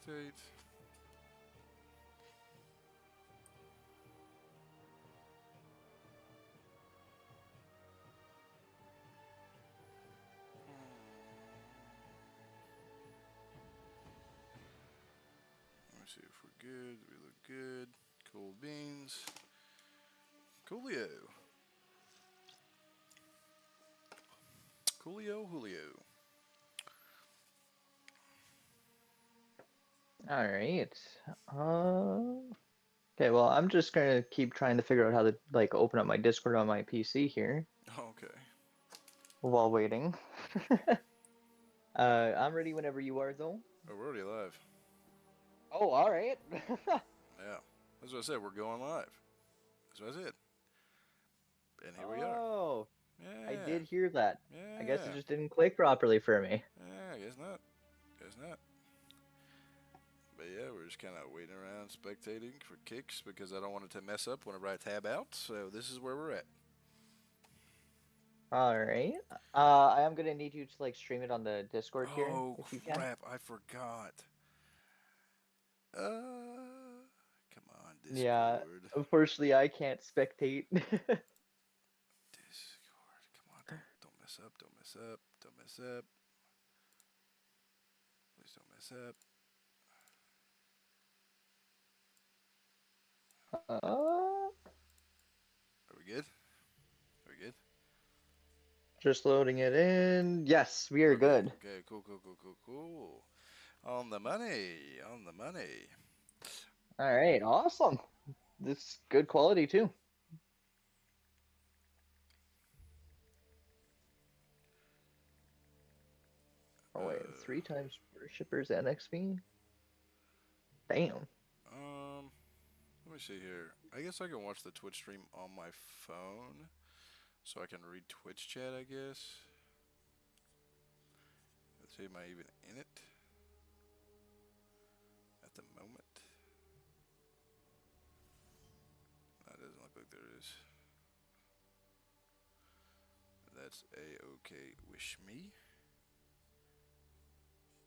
spectate. Let me see if we're good. We look good. Cool beans. Coolio. Coolio, Julio. All right. Okay, well, I'm just gonna keep trying to figure out how to like open up my Discord on my PC here Okay. while waiting. I'm ready whenever you are, though. Oh, we're already live. Oh, all right. Yeah. That's what I said. We're going live. That's what I said. And here we are. Oh, I Yeah. did hear that. I guess it Yeah. just didn't click properly for me. Yeah, I guess not. Guess not. But yeah, we're just kind of waiting around, spectating for kicks because I don't want it to mess up whenever I tab out. So this is where we're at. All right. I am gonna need you to like stream it on the Discord here Oh if you can. crap! I forgot. Come on, Yeah, Discord. unfortunately, I can't spectate. Discord. Come on, don't mess up. Don't mess up. Don't mess up. Please don't mess up. Uh, Are we good? Are we good? just loading it in. Yes, we are Okay. good. Okay. Cool. Cool. Cool. Cool. Cool. On the money. On the money. All right, awesome. This is good quality too. Oh wait, Uh. 3 times worshippers and XP? Damn. Um. Let me see here. I guess I can watch the Twitch stream on my phone, so I can read Twitch chat. I guess. Let's see. Am I even in it at the moment? That doesn't look like there is. That's a-okay. Wish me.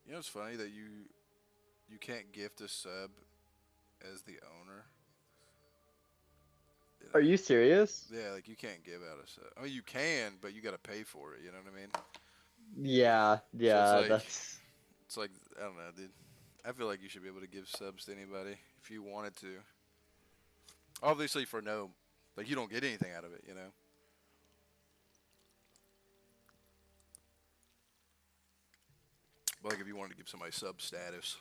You know, it's funny that you can't gift a sub as the owner. You Are know, you serious? yeah, like you can't give out a sub. I mean, you can, but you got to pay for it. You know what I mean? Yeah, So yeah, that's it's like I don't know, dude. I feel like you should be able to give subs to anybody if you wanted to. Obviously, for no, like you don't get anything out of it. You know. But like if you wanted to give somebody sub status,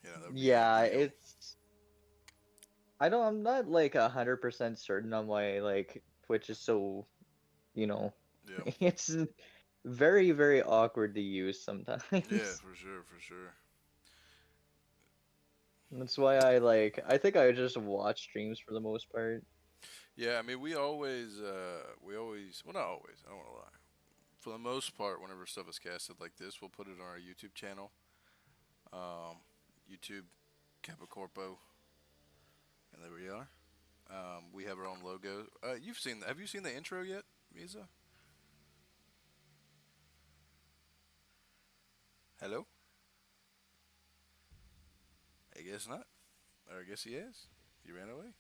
you know, that would be yeah, ideal. it's I'm not like 100% certain on why like Twitch is so, you know, Yeah. it's very, very awkward to use Yeah, sometimes. for sure, for sure. That's why I like I think I just watch streams for the most part. Yeah, I mean, we always, well, not always. I don't want to lie. For the most part, whenever stuff is casted like this, we'll put it on our YouTube channel. Um, YouTube, Capicorpo, and there we are. We have our own logo. Have you seen the intro yet, Misa? Hello? I guess not. Or I guess he has. He ran away.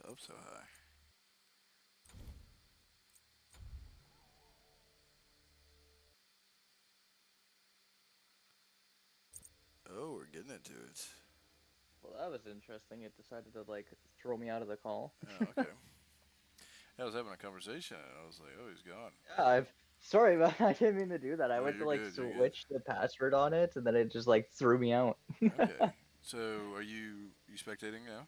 Up so high. Oh, we're getting into it. Well, that was interesting. It decided to like throw me out of the call. Oh, okay. I was having a conversation and I was like, oh, he's gone. Yeah, I've sorry, but I didn't mean to do that. I No, went to you're like good. You're good. switch the password on it, and then it just like threw me out. Okay. So, are you spectating now?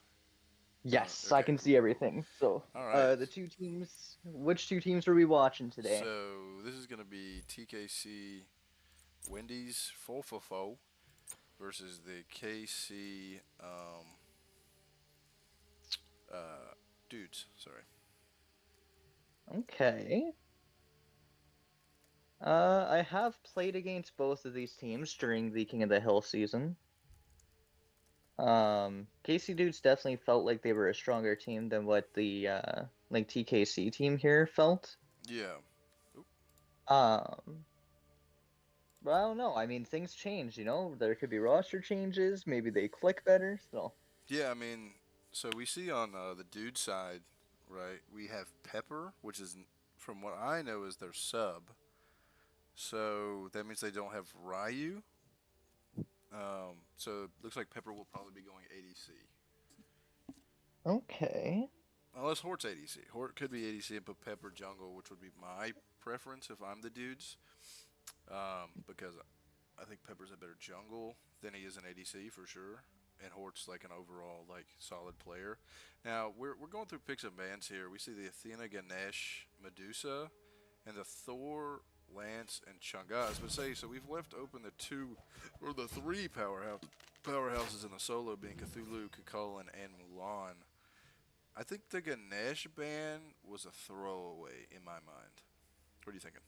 Yes, I Okay. can Cool. see Cool. Cool. everything. So, All right. the two teams. Which two teams are we watching today? So this is gonna be TKC Wendy's full for foe versus the KC dudes. Sorry. Okay. I have played against both of these teams during the King of the Hill season. Casey Dudes definitely felt like they were a stronger team than what the like TKC team here felt. Yeah. Oop. Um, but I don't know. I mean, things change, you know. There could be roster changes. Maybe they click better. So, Yeah, I mean, so we see on the dude side, right? We have Pepper, which is, from what I know, is their sub. So that means they don't have Ryu. So it looks like Pepper will probably be going ADC. okay. Unless Hort's ADC. Hort could be ADC and put Pepper jungle, which would be my preference if I'm the dudes. Because I think Pepper's a better jungle than he is an ADC for sure. And Hort's like an overall like solid player. Now we're going through picks and bans here. We see the Athena, Ganesh, Medusa, and the Thor, Lance, and Chang'e. But say so we've left open the two or the three powerhouses in the solo being Cthulhu, Kukulkan, and Mulan. I think the Ganesh ban was a throwaway in my mind. What are you thinking?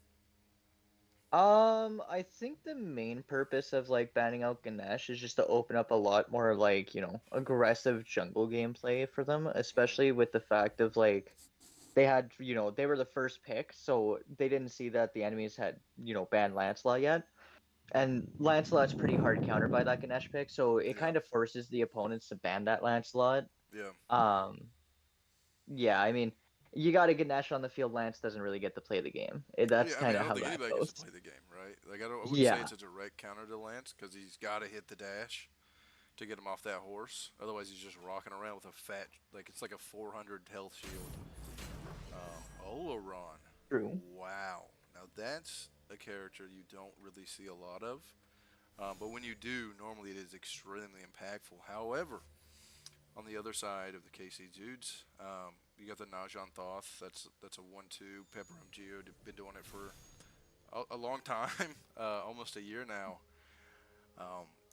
I think the main purpose of like banning out Ganesh is just to open up a lot more like, aggressive jungle gameplay for them, especially with the fact of like they had, they were the first pick, so they didn't see that the enemies had, banned Lancelot yet. And Lancelot's pretty hard countered by that Ganesh pick, so it Yeah, kind of forces the opponents to ban that Lancelot. yeah. Um, yeah, I mean, you got a Ganesh on the field, Lance doesn't really get to play the game. That's Yeah, I mean, kind I of don't how think that anybody gets to goes. play the game, right? Like, I wouldn't say Yeah, it's a direct counter to Lance because he's got to hit the dash to get him off that horse. Otherwise, he's just rocking around with a fat, like it's like a 400 health shield. Oleron, true. wow. Now that's a character you don't really see a lot of, but when you do, normally it is extremely impactful. However, on the other side of the KC dudes, you got the Najan Thoth. That's a 1-2. Pepper MGO been doing it for a long time, almost a year now.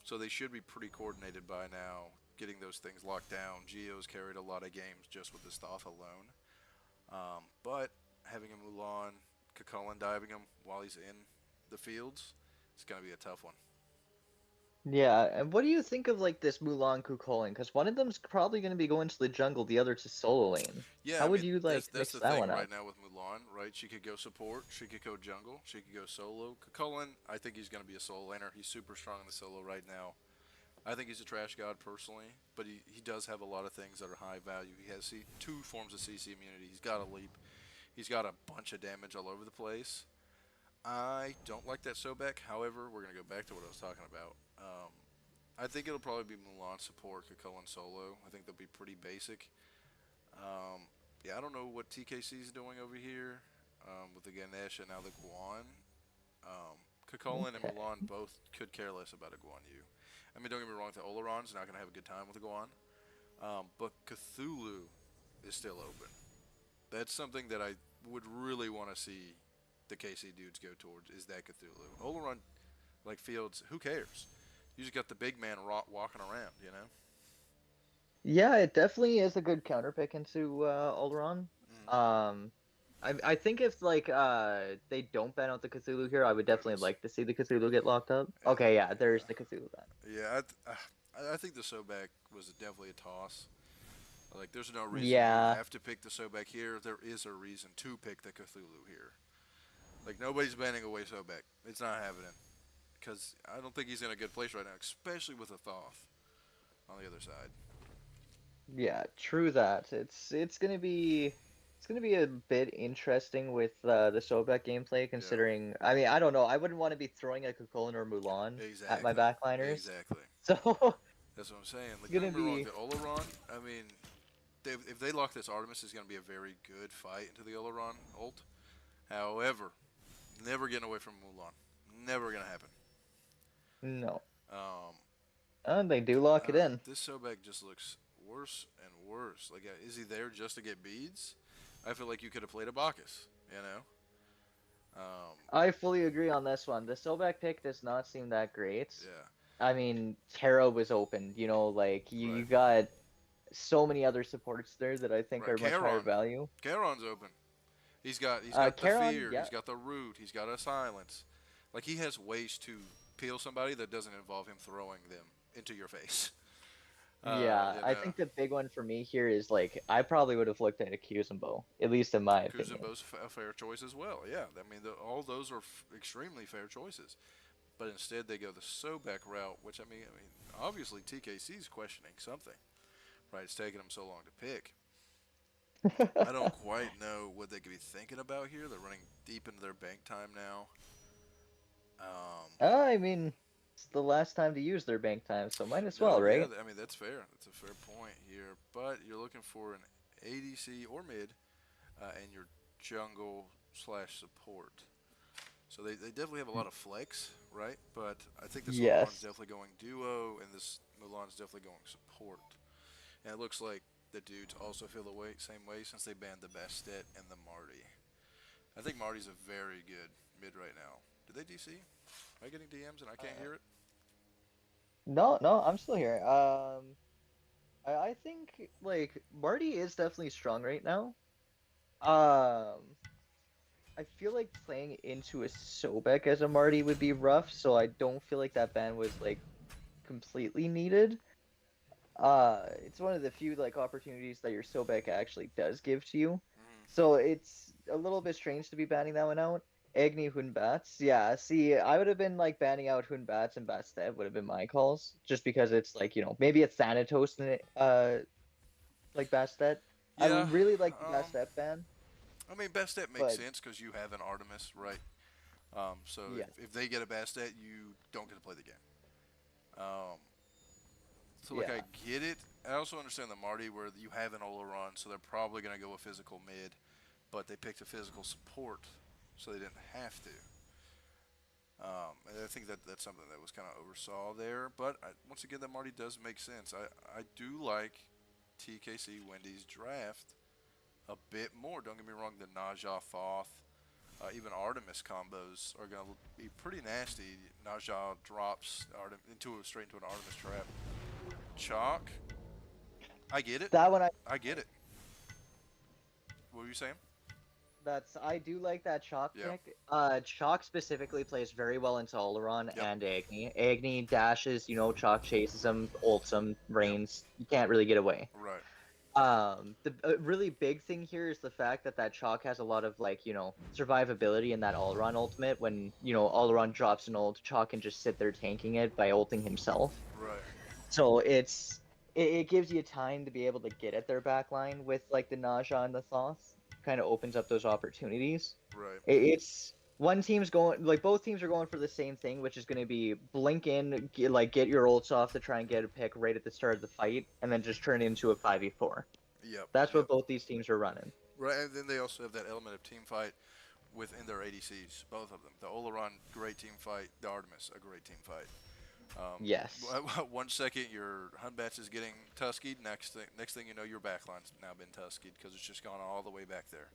So they should be pretty coordinated by now, getting those things locked down. Geo's carried a lot of games just with his Thoth alone. But having a Mulan, Kukulkan diving him while he's in the fields, it's going to be a tough one. Yeah, and what do you think of like this Mulan Kukulkan? Because one of them's probably going to be going to the jungle, the other to solo lane. Yeah, How I would mean you that's like that's mix the that thing one up? right now with Mulan, right? She could go support, she could go jungle, she could go solo. Kukulkan, I think he's going to be a solo laner. He's super strong in the solo right now. I think he's a trash god personally, but he does have a lot of things that are high value. He has two forms of CC immunity. He's got a leap. He's got a bunch of damage all over the place. I don't like that Sobek. However, we're going to go back to what I was talking about. I think it'll probably be Mulan support, Kukulkan solo. I think they'll be pretty basic. Yeah, I don't know what TKC is doing over here with the Ganesh and now the Guan. Kukulkan and Okay. Mulan both could care less about a Guan Yu. I mean, don't get me wrong, the Oleron's not going to have a good time with a Guan. But Cthulhu is still open. That's something that I would really want to see the KC dudes go towards is that Cthulhu. Oleron, like Fields, who cares? You just got the big man walking around, you know? Yeah, it definitely is a good counter pick into Oleron. Mm-hmm. Um, I think if like they don't ban out the Cthulhu here, I would There it definitely is. like to see the Cthulhu get locked up. And Okay, yeah, there's the yeah, Cthulhu ban. yeah. I think the Sobek was definitely a toss. Like, there's no reason you Yeah, have to pick the Sobek here. There is a reason to pick the Cthulhu here. Like, nobody's banning away Sobek. It's not happening. Because I don't think he's in a good place right now, especially with a Thoth on the other side. yeah, true that. It's gonna be a bit interesting with the Sobek gameplay, Yeah, considering. I mean, I don't know. I wouldn't want to be throwing a Kukulkan or Mulan at my exactly. backliners, Exactly. so That's what I'm saying. it's Like, don't gonna get me wrong, be. the Oleron, I mean, if they lock this Artemis, it's going to be a very good fight into the Oleron ult. However, never getting away from Mulan. Never going to happen. No. Um, They do lock it in. this Sobek just looks worse and worse. Like, is he there just to get beads? I feel like you could have played a Bacchus, you know? Um, I fully agree on this one. The Sobek pick does not seem that great. yeah, I mean, Terra was open, like you right. got so many other supports there that I think Right. are much higher Charon. value. Charon's open. He's got the Charon, fear. yeah. He's got the root. He's got a silence. Like, he has ways to peel somebody that doesn't involve him throwing them into your face. Yeah, You I know, think the big one for me here is like I probably would have looked at a Kuzenbo, at least in my opinion. Kuzenbo's a fair choice as well. Yeah, I mean, all those are extremely fair choices. But instead, they go the Sobek route, which I mean, obviously TKC's questioning something, right? It's taking them so long to pick. I don't quite know what they could be thinking about here. They're running deep into their bank time now. Um, I mean, it's the last time to use their bank time, so might as well, oh yeah, right? I mean that's fair. That's a fair point here. But you're looking for an ADC or mid, and your jungle slash support. So they definitely have a lot of flex, right? But I think this Oleron's Yes. definitely going duo, and this Mulan's definitely going support. And it looks like the dudes also feel the same way since they banned the Bastet and the Marty. I think Marty's a very good mid right now. Did they DC? Am I getting DMs and I can't Uh, hear it? no, no, I'm still here. I think like Marty is definitely strong right now. Um, I feel like playing into a Sobek as a Marty would be rough, so I don't feel like that ban was like completely needed. It's one of the few like opportunities that your Sobek actually does give to you. Mm-hmm. So it's a little bit strange to be banning that one out. Agni Hunbats. Yeah, see, I would have been like banning out Hunbats and Bastet would have been my calls, just because it's like, maybe it's Thanatos and like Bastet. I Yeah. really like the Um. Bastet ban, I mean, Bastet makes but sense because you have an Artemis, right? So yeah. if they get a Bastet, you don't get to play the game. Um. So like I Yeah. get it. I also understand the Marty where you have an Oleron, so they're probably gonna go with physical mid, but they picked a physical support, so they didn't have to. And I think that's something that was kind of oversaw there. But once again, that Marty does make sense. I do like TKC Wendy's draft a bit more. Don't get me wrong, the Naja Thoth, even Artemis combos are going to be pretty nasty. Naja drops straight into an Artemis trap. Chalk, I get it. That one I get it. What were you saying? I do like that Chalk Yeah. pick. Chalk specifically plays very well into Oleron Yep. and Agni. Agni dashes, Chalk chases him, ults him, Yep. reigns. You can't really get away. Right. The really big thing here is the fact that Chalk has a lot of like, survivability in that Oleron ultimate. When, Oleron drops an ult, Chalk can just sit there tanking it by ulting himself. Right. So it gives you time to be able to get at their back line with like the Naja and the Thoth. Kind of opens up those opportunities. Right. It's one team's going like both teams are going for the same thing, which is going to be blink in, get your ults off to try and get a pick right at the start of the fight, and then just turn it into a 5v4. Yep. That's what Yep. both these teams are running. Right. And then they also have that element of team fight within their ADCs, both of them. The Oleron, great team fight. The Artemis, a great team fight. Yes. 1 second your Hunbats is getting tuskied. Next thing you know, your backline's now been tuskied because it's just gone all the way back there.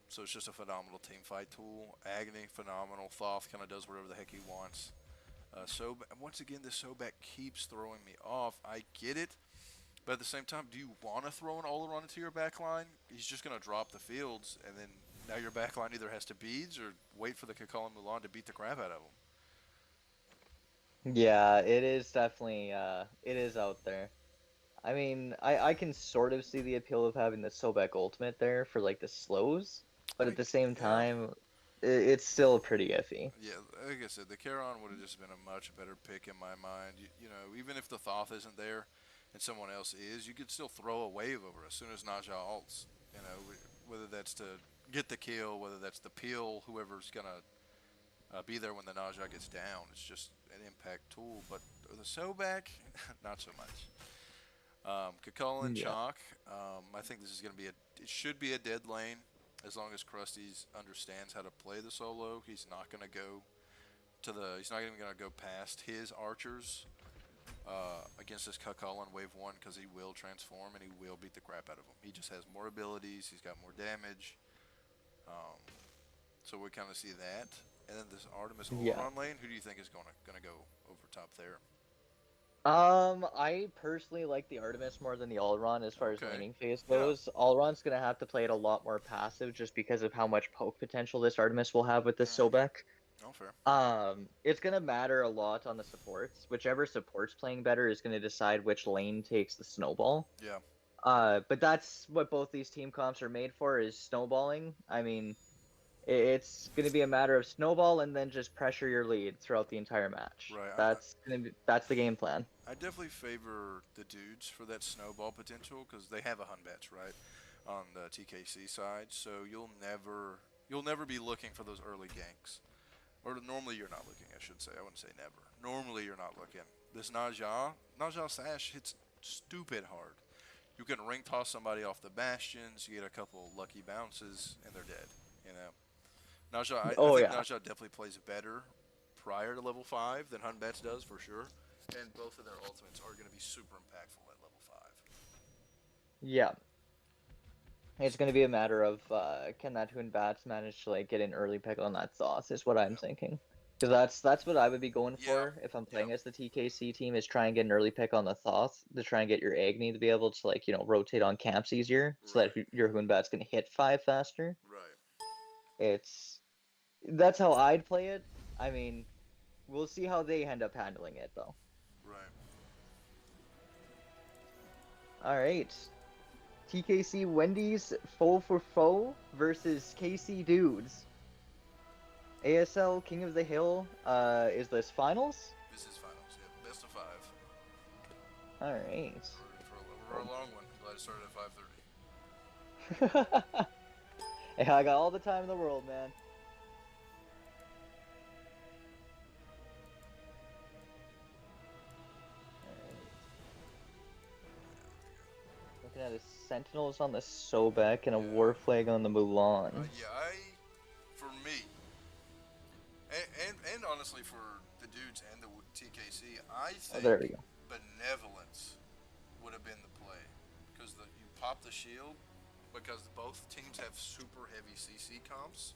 So it's just a phenomenal team fight tool. Agony, phenomenal. Thoth kind of does whatever the heck he wants. So once again, this Sobek keeps throwing me off. I get it, but at the same time, do you want to throw an Oleron into your backline? He's just going to drop the fields, and then now your backline either has to beads or wait for the Kakal and Mulan to beat the crap out of him. Yeah, it is definitely it is out there. I mean, I can sort of see the appeal of having the Sobek ultimate there for like the slows, I but at mean, the same yeah, time, it's still pretty iffy. yeah. Like I said, the Charon would have just been a much better pick in my mind. Even if the Thoth isn't there and someone else is, you could still throw a wave over as soon as Naja ults. You know, whether that's to get the kill, whether that's the peel, whoever's gonna be there when the Naja gets down. It's just an impact tool. But the Sobek, not so much. Kakal and Yeah. Chalk, I think this is going to be it should be a dead lane as long as Krusty's understands how to play the solo. He's not going to go he's not even going to go past his archers against this Kakal on wave 1 because he will transform and he will beat the crap out of him. He just has more abilities, he's got more damage. Um, so we kind of see that. And then this Artemis Yeah. Oleron lane, who do you think is going to go over top there? I personally like the Artemis more than the Alron as far as Okay. laning phase Yeah. goes. Alron's gonna have to play it a lot more passive just because of how much poke potential this Artemis will have with this Mm-hmm. Sobek. Oh, fair. It's gonna matter a lot on the supports. Whichever support's playing better is gonna decide which lane takes the snowball. Yeah. But that's what both these team comps are made for, is snowballing. I mean, it's gonna be a matter of snowball and then just pressure your lead throughout the entire match. Right. That's the game plan. I definitely favor the dudes for that snowball potential because they have a Hunbats right on the TKC side, so you'll never be looking for those early ganks. Or normally you're not looking, I should say. I wouldn't say never. Normally you're not looking. This Naja Sash hits stupid hard. You can ring toss somebody off the bastions, you get a couple lucky bounces, and they're dead. You know, I Oh think yeah. Naja definitely plays better prior to level 5 than Hunbats does for sure. And both of their ultimates are going to be super impactful at level 5. Yeah. It's going to be a matter of can that Hoon Bats manage to like get an early pick on that sauce is what I'm Yeah. thinking. Because that's what I would be going Yeah. for if I'm Yeah. playing as the TKC team, is try and get an early pick on the Thoth to try and get your Agni to be able to like, rotate on camps easier so that Right. your Hoon Bats can hit 5 faster. Right. It's That's how I'd play it. I mean, we'll see how they end up handling it though. Right. All right. TKC Wendy's foe for foe versus KC Dudes. ASL King of the Hill, is this finals? This is finals. Yeah. Best of 5. All right. For a long one. Glad it started at 5:30. Hey, I got all the time in the world, man. Looking at his Sentinels on the Sobek and a Yeah. War Flag on the Mulan. Yeah. For me, and honestly for the dudes and the TKC, I Oh, think there we go. benevolence would have been the play because you pop the shield because both teams have super heavy CC comps.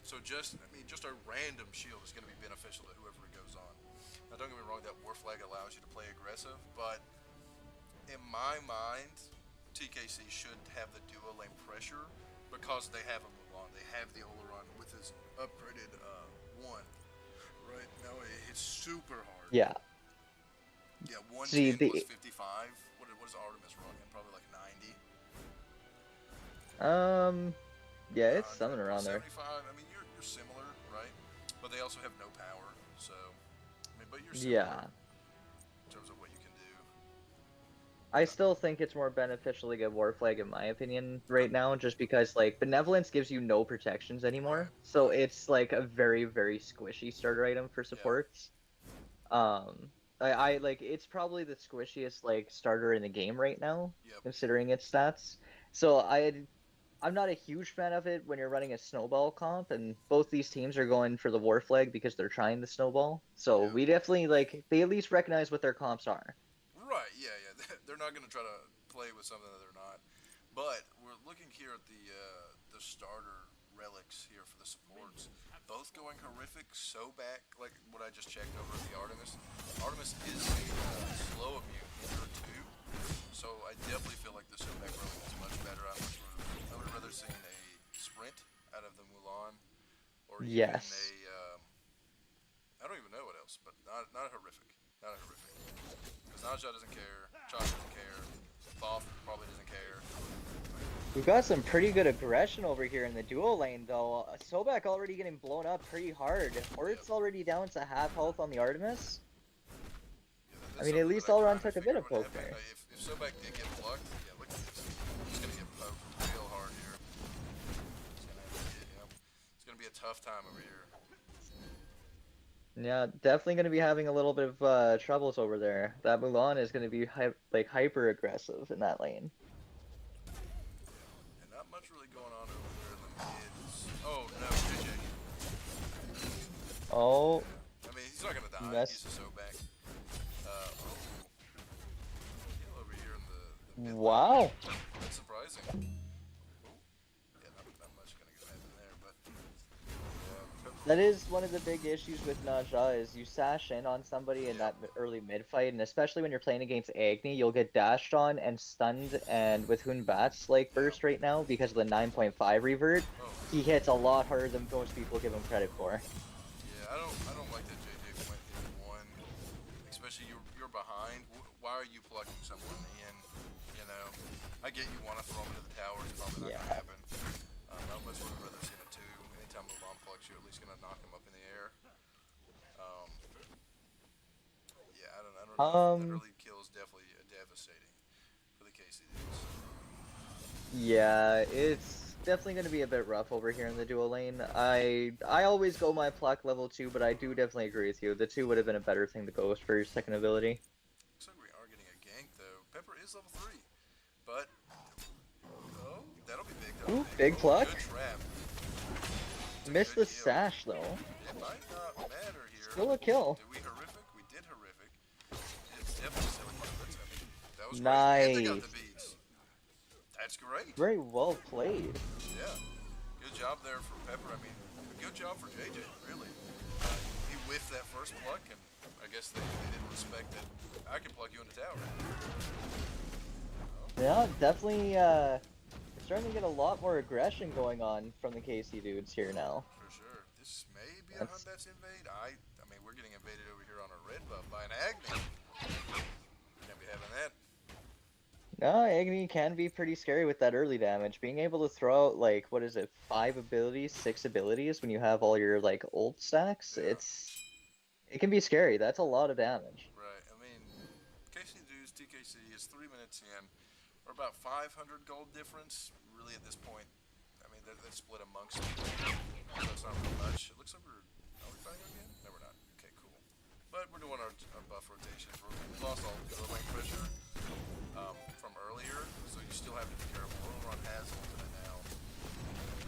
So just a random shield is going to be beneficial to whoever it goes on. Now don't get me wrong, that war flag allows you to play aggressive, but in my mind, TKC should have the duo lane pressure because they have a Mulan, they have the Oleron with his upgraded one. Right now it hits super hard. Yeah. Yeah, See 110 plus the 55. What is Artemis rocking? Probably like 90. yeah, it's something 100 plus around there. 75. I mean, you're similar, right? But they also have no power, so I mean, but you're similar Yeah. in terms of what you can do. I still think it's more beneficial to get War Flag in my opinion right now, just because like Benevolence gives you no protections Right, anymore. So right. it's like a very, very squishy starter item for Yeah, supports. I like it's probably the squishiest like starter in the game right now, yep, considering its stats. So I'm not a huge fan of it when you're running a snowball comp, and both these teams are going for the War Flag because they're trying the snowball. So yeah. we definitely like they at least recognize what their comps are. Right, yeah, yeah. They're not going to try to play with something that they're not. But we're looking here at the starter relics here for the supports. Both going horrific. So back, like what I just checked over at the Artemis. Artemis is a slow immune hitter too. So I definitely feel like the Sobek relic is much better. I would have rather seen a sprint out of the Mulan, or even a Yes. I don't even know what else, but not a horrific, not a horrific. Because Naja doesn't care, Chalk doesn't care, Thoth probably doesn't care. We've got some pretty good aggression over here in the dual lane, though. Sobek already getting blown up pretty hard. Yep. Hort's already down to half health on the Artemis. Yeah, I that's mean, at something that least I Elrond kind of took a bit figured of would poke happen. there. If Sobek did get plucked, yeah, look at this. He's gonna get poked real hard here. It's gonna be a tough time over here. Yeah, definitely going to be having a little bit of troubles over there. That Mulan is going to be like hyper aggressive in that lane. And not much really going on over there in the mids. Oh no, JJ. Oh, Yeah. I mean, he's not gonna die. He's mess. a Sobek. Oh. Kill over here in the mid lane. Wow. That's surprising. Oh. Yeah, not much gonna get happen there, but yeah. That is one of the big issues with Naja is you sash in on somebody in Yeah. that early mid fight, and especially when you're playing against Agni, you'll get dashed on and stunned. And with Hun Bat's like Yeah. burst right now because of the 9.5 revert, Oh. he hits a lot harder than most people give him credit for. you're behind, why are you plugging someone in? You know, I get you want to throw them into the tower. It's probably not Yeah. going to happen. I much would have rather seen a 2. Anytime Mulan plugs, you're at least going to knock him up in the air. Um, yeah, I don't know. That Um, early kill is definitely devastating for the KC dudes. yeah, it's definitely going to be a bit rough over here in the dual lane. I always go my Pluck level 2, but I do definitely agree with you. The 2 would have been a better thing to go with for your second ability. Looks like we are getting a gank though. Pepper is level 3, but oh, that'll be big. That'll Ooh, be big. big Oh, Pluck. good trap. It's a Missed good the kill. sash, though. It might not matter here. Still a kill. Did we horrific? We did horrific. It's definitely still a kill. That was great. And they got the Nice. beats. That's great. Very well played. Yeah. Good job there for Pepper. I mean, good job for JJ, really. He whiffed that first pluck, and I guess they didn't respect that. I can pluck you in the tower. Yeah, definitely, starting to get a lot more aggression going on from the KC dudes here now. For sure. This may be a Hunt Bats invade. I mean, we're getting invaded over here on a red buff by an Agni. Can't be having that. No, Agni can be pretty scary with that early damage. Being able to throw out, like, what is it, 5 abilities, 6 abilities when you have all your, like, ult stacks, Yeah. it can be scary. That's a lot of damage. Right. I mean, KC dudes, TKC is 3 minutes in. We're about 500 gold difference. Really, at this point, I mean, they're split amongst them. So it's not really much. It looks like are we fighting again? No, we're not. Okay, cool. But we're doing our buff rotations. We lost all the lane pressure from earlier, so you still have to be careful. We're on has ultimate now.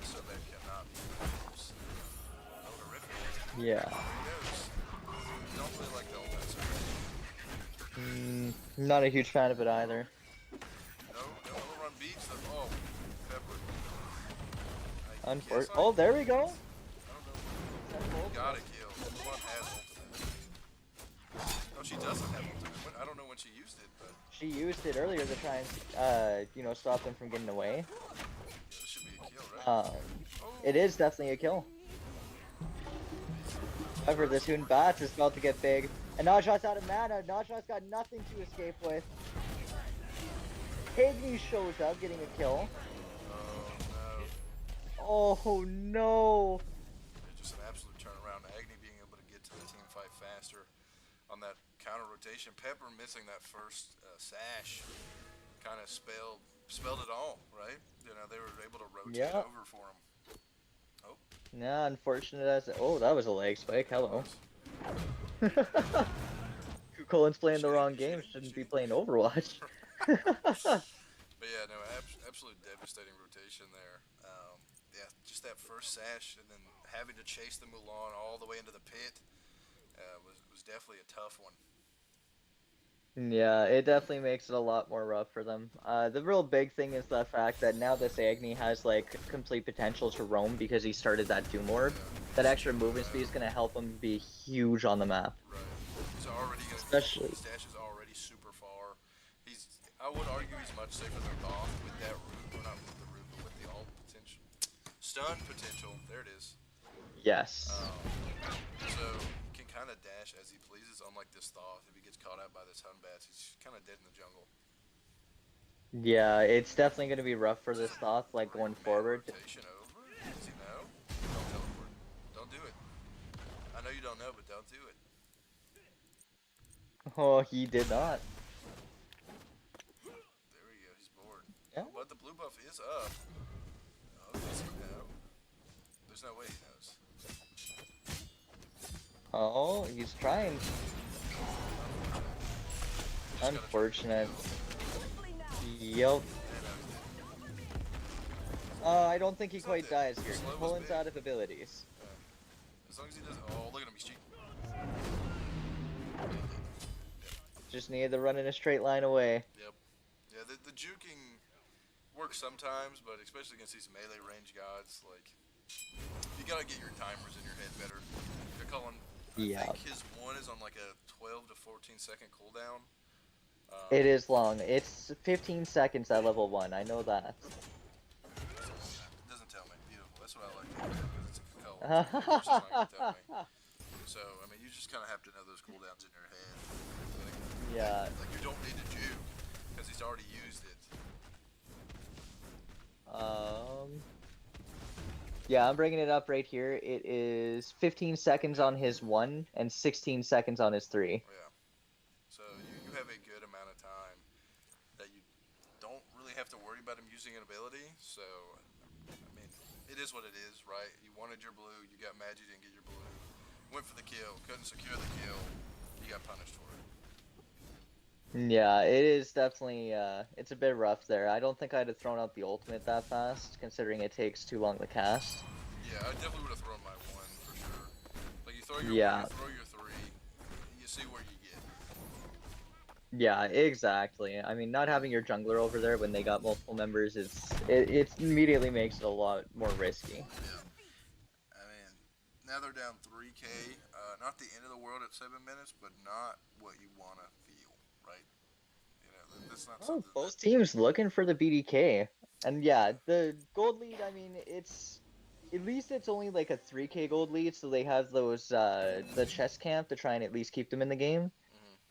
So that cannot be used. Oh, horrific. Yeah. There he goes. Don't really like the ultimate, so Not a huge fan of it either. no run beats them. Oh, Pepper. Oh, there we go. I don't know. Got a kill. One has ultimate. Oh, she doesn't have ultimate. I don't know when she used it, but She used it earlier to try and, stop them from getting away. this should be a kill, right? It is definitely a kill. However, this Hoon Bats is about to get big. And Najat's out of mana. Najat's got nothing to escape with. Higny shows up, getting a kill. Oh no! Just an absolute turnaround. Agni being able to get to the team fight faster on that counter rotation. Pepper missing that first sash kind of spelled it all, right? You know, they were able to rotate over for him. Oh. Nah, unfortunate as oh, that was a leg spike. Hello. Colin's playing the wrong game. Shouldn't be playing Overwatch. But yeah, no, absolute devastating rotation there. Yeah, just that first sash and then having to chase the Mulan all the way into the pit was definitely a tough one. Yeah, it definitely makes it a lot more rough for them. The real big thing is the fact that now this Agni has, like, complete potential to roam because he started that Doom Orb. That extra movement speed is going to help him be huge on the map. Right. He's already going to Especially... His stash is already super far. I would argue he's much safer than Goth with that root, or not with the root, but with the ult potential. Stun potential, there it is. Yes. So, he can kind of dash as he pleases, unlike this Thoth. If he gets caught out by this Hunbats, he's kind of dead in the jungle. Yeah, it's definitely going to be rough for this Thoth, like, going forward. Rotation over? Does he know? Don't teleport. Don't do it. I know you don't know, but don't do it. Oh, he did not. There we go, he's bored. Yeah. But the blue buff is up. Oh, does he know? There's no way he knows. Oh, he's trying. Unfortunate. Yep. I don't think he quite dies here. Colin's out of abilities. As long as he doesn't. Oh, look at him, he's cheating. Just needed to run in a straight line away. Yep. Yeah, the juking works sometimes, but especially against these melee range gods, like, you gotta get your timers in your head better. They're calling. I think his one is on like a 12 to 14 second cooldown. It is long. It's 15 seconds at level 1. I know that. It doesn't tell me. Beautiful. That's what I like to hear because it's a color. Of course it's not gonna tell me. So, I mean, you just kind of have to know those cooldowns in your head. Like, Yeah. Like, you don't need to juke, because he's already used it. Um. Yeah, I'm bringing it up right here. It is 15 seconds on his 1 and 16 seconds on his 3. Yeah. So you have a good amount of time that you don't really have to worry about him using an ability. So, I mean, it is what it is, right? You wanted your blue, you got mad you didn't get your blue. Went for the kill, couldn't secure the kill, you got punished for it. Yeah, it is definitely it's a bit rough there. I don't think I'd have thrown out the ultimate that fast, considering it takes too long to cast. Yeah, I definitely would have thrown my one for sure. Like, you throw your one, you Yeah. throw your three, you see where you get. Yeah, exactly. I mean, not having your jungler over there when they got multiple members it immediately makes it a lot more risky. Yeah. I mean, now they're down 3K. Not the end of the world at 7 minutes, but not what you want to feel, right? You know, that's not Oh, something that. both teams looking for the BDK. And yeah, the gold lead, I mean, it's at least it's only like a 3K gold lead, so they have those the chess camp to try and at least keep them in the game.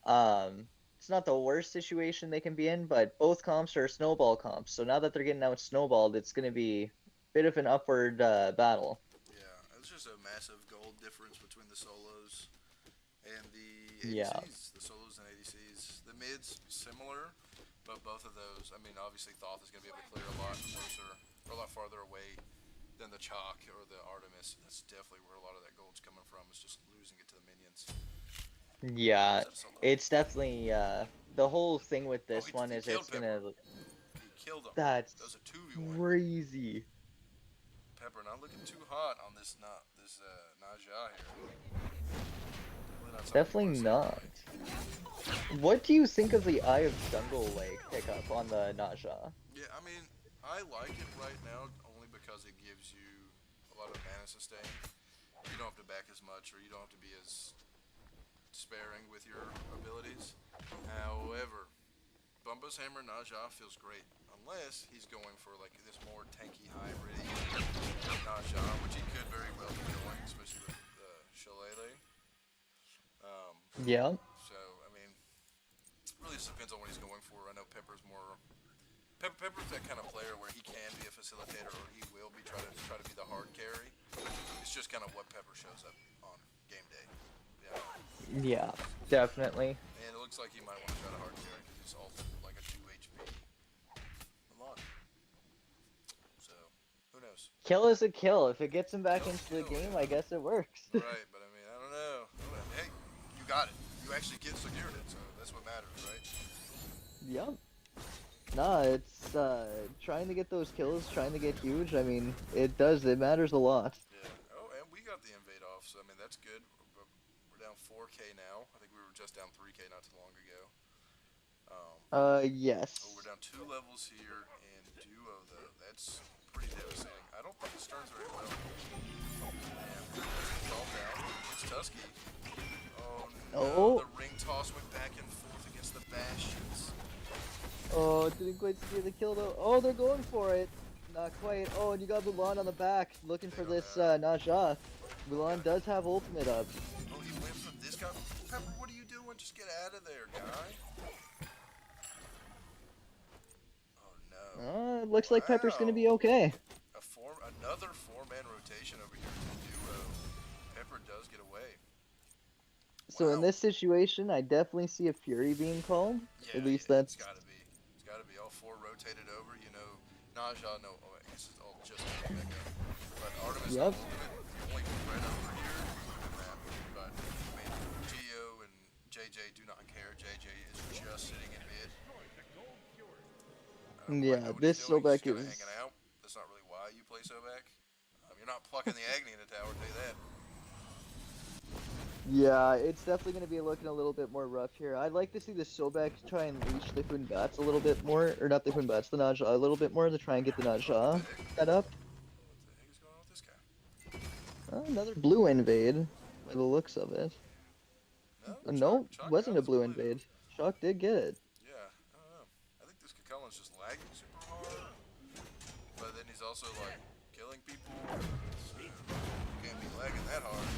Mm-hmm. It's not the worst situation they can be in, but both comps are snowball comps. So now that they're getting out snowballed, it's going to be a bit of an upward battle. Yeah, it's just a massive gold difference between the solos and the Yeah. ADCs. The solos and ADCs. The mids, similar, but both of those, I mean, obviously Thoth is going to be able to clear a lot closer, or a lot farther away than the Chalk or the Artemis. That's definitely where a lot of that gold's coming from, is just losing it to the minions. Yeah, Is that a solo? it's definitely the whole thing with Oh, this one he is killed it's Pepper. gonna He killed him. That was that's a 2v1. crazy. Pepper not looking too hot on this Naja here. Definitely not something you Definitely want to see not. early. What do you think of the Eye of Jungle like pickup on the Naja? Yeah, I mean, I like it right now only because it gives you a lot of mana sustain. You don't have to back as much, or you don't have to be as sparing with your abilities. However, Bumba's Hammer Naja feels great, unless he's going for like this more tanky hybrid Naja, which he could very well be doing, especially with Shillelagh. Um, Yeah. so, I mean, really just depends on what he's going for. I know Pepper's more. Pepper's that kind of player where he can be a facilitator, or he will be try to be the hard carry. It's just kind of what Pepper shows up on game day. Yeah. Yeah, definitely. And it looks like he might want to try to hard carry because he's ulted like a 2 HP Milan. So, who knows? Kill is a kill. If it gets him back Kill's a into the kill, game, I yeah. guess it works. Right, but I mean, I don't know. Hey, you got it. You actually get secured it, so that's what matters, right? Yep. Nah, it's trying to get those kills, trying to get huge. I mean, it matters a lot. Yeah. Oh, and we got the invade off, so I mean that's good. We're down 4K now. I think we were just down 3K not too long ago. Oh, we're Yes. down 2 levels here in duo though. That's pretty devastating. I don't think it turns very well. And it's all down. It's Tusky. Oh no, Oh, the ring toss went back and forth against the bastions. oh, didn't quite secure the kill though. Oh, they're going for it. Not quite. Oh, and you got Mulan on the back, looking They for don't this have. Naja. Mulan Okay. does have ultimate up. Oh, he went for this guy. Pepper, what are you doing? Just get out of there, guy. Oh no. Looks like Pepper's gonna Wow. be okay. Another four-man rotation over here to duo. Pepper does get away. So in Wow. this situation, I definitely see a Fury being called. Yeah, At least yeah, it's that's. gotta be. It's gotta be. All four rotated over. You know, Naja, no, oh, I guess it's all just Mega. But Artemis no Yep. ultimate. The only threat over here would have been that. But, I mean, Geo and JJ do not care. JJ is just sitting in mid. I don't quite Yeah, know what he's this doing. He's just Sobek kind of hanging is. out. That's not really why you play Sobek. You're not plucking the Agni in the tower, I'll tell you that. Yeah, it's definitely going to be looking a little bit more rough here. I'd like to see the Sobek try and leash the Hun Bats a little bit more, or not the Hun Bats, the Naja a little bit more to try and get the Oh, what the Naja heck? set up. What the heck is going on with this guy? Another blue invade, by the looks of it. No, No, Chalk got wasn't a his blue blue. invade. Shock did get it. Yeah, I don't know. I think this Kakellan's just lagging super hard. But then he's also like killing people. So you can't be lagging that hard.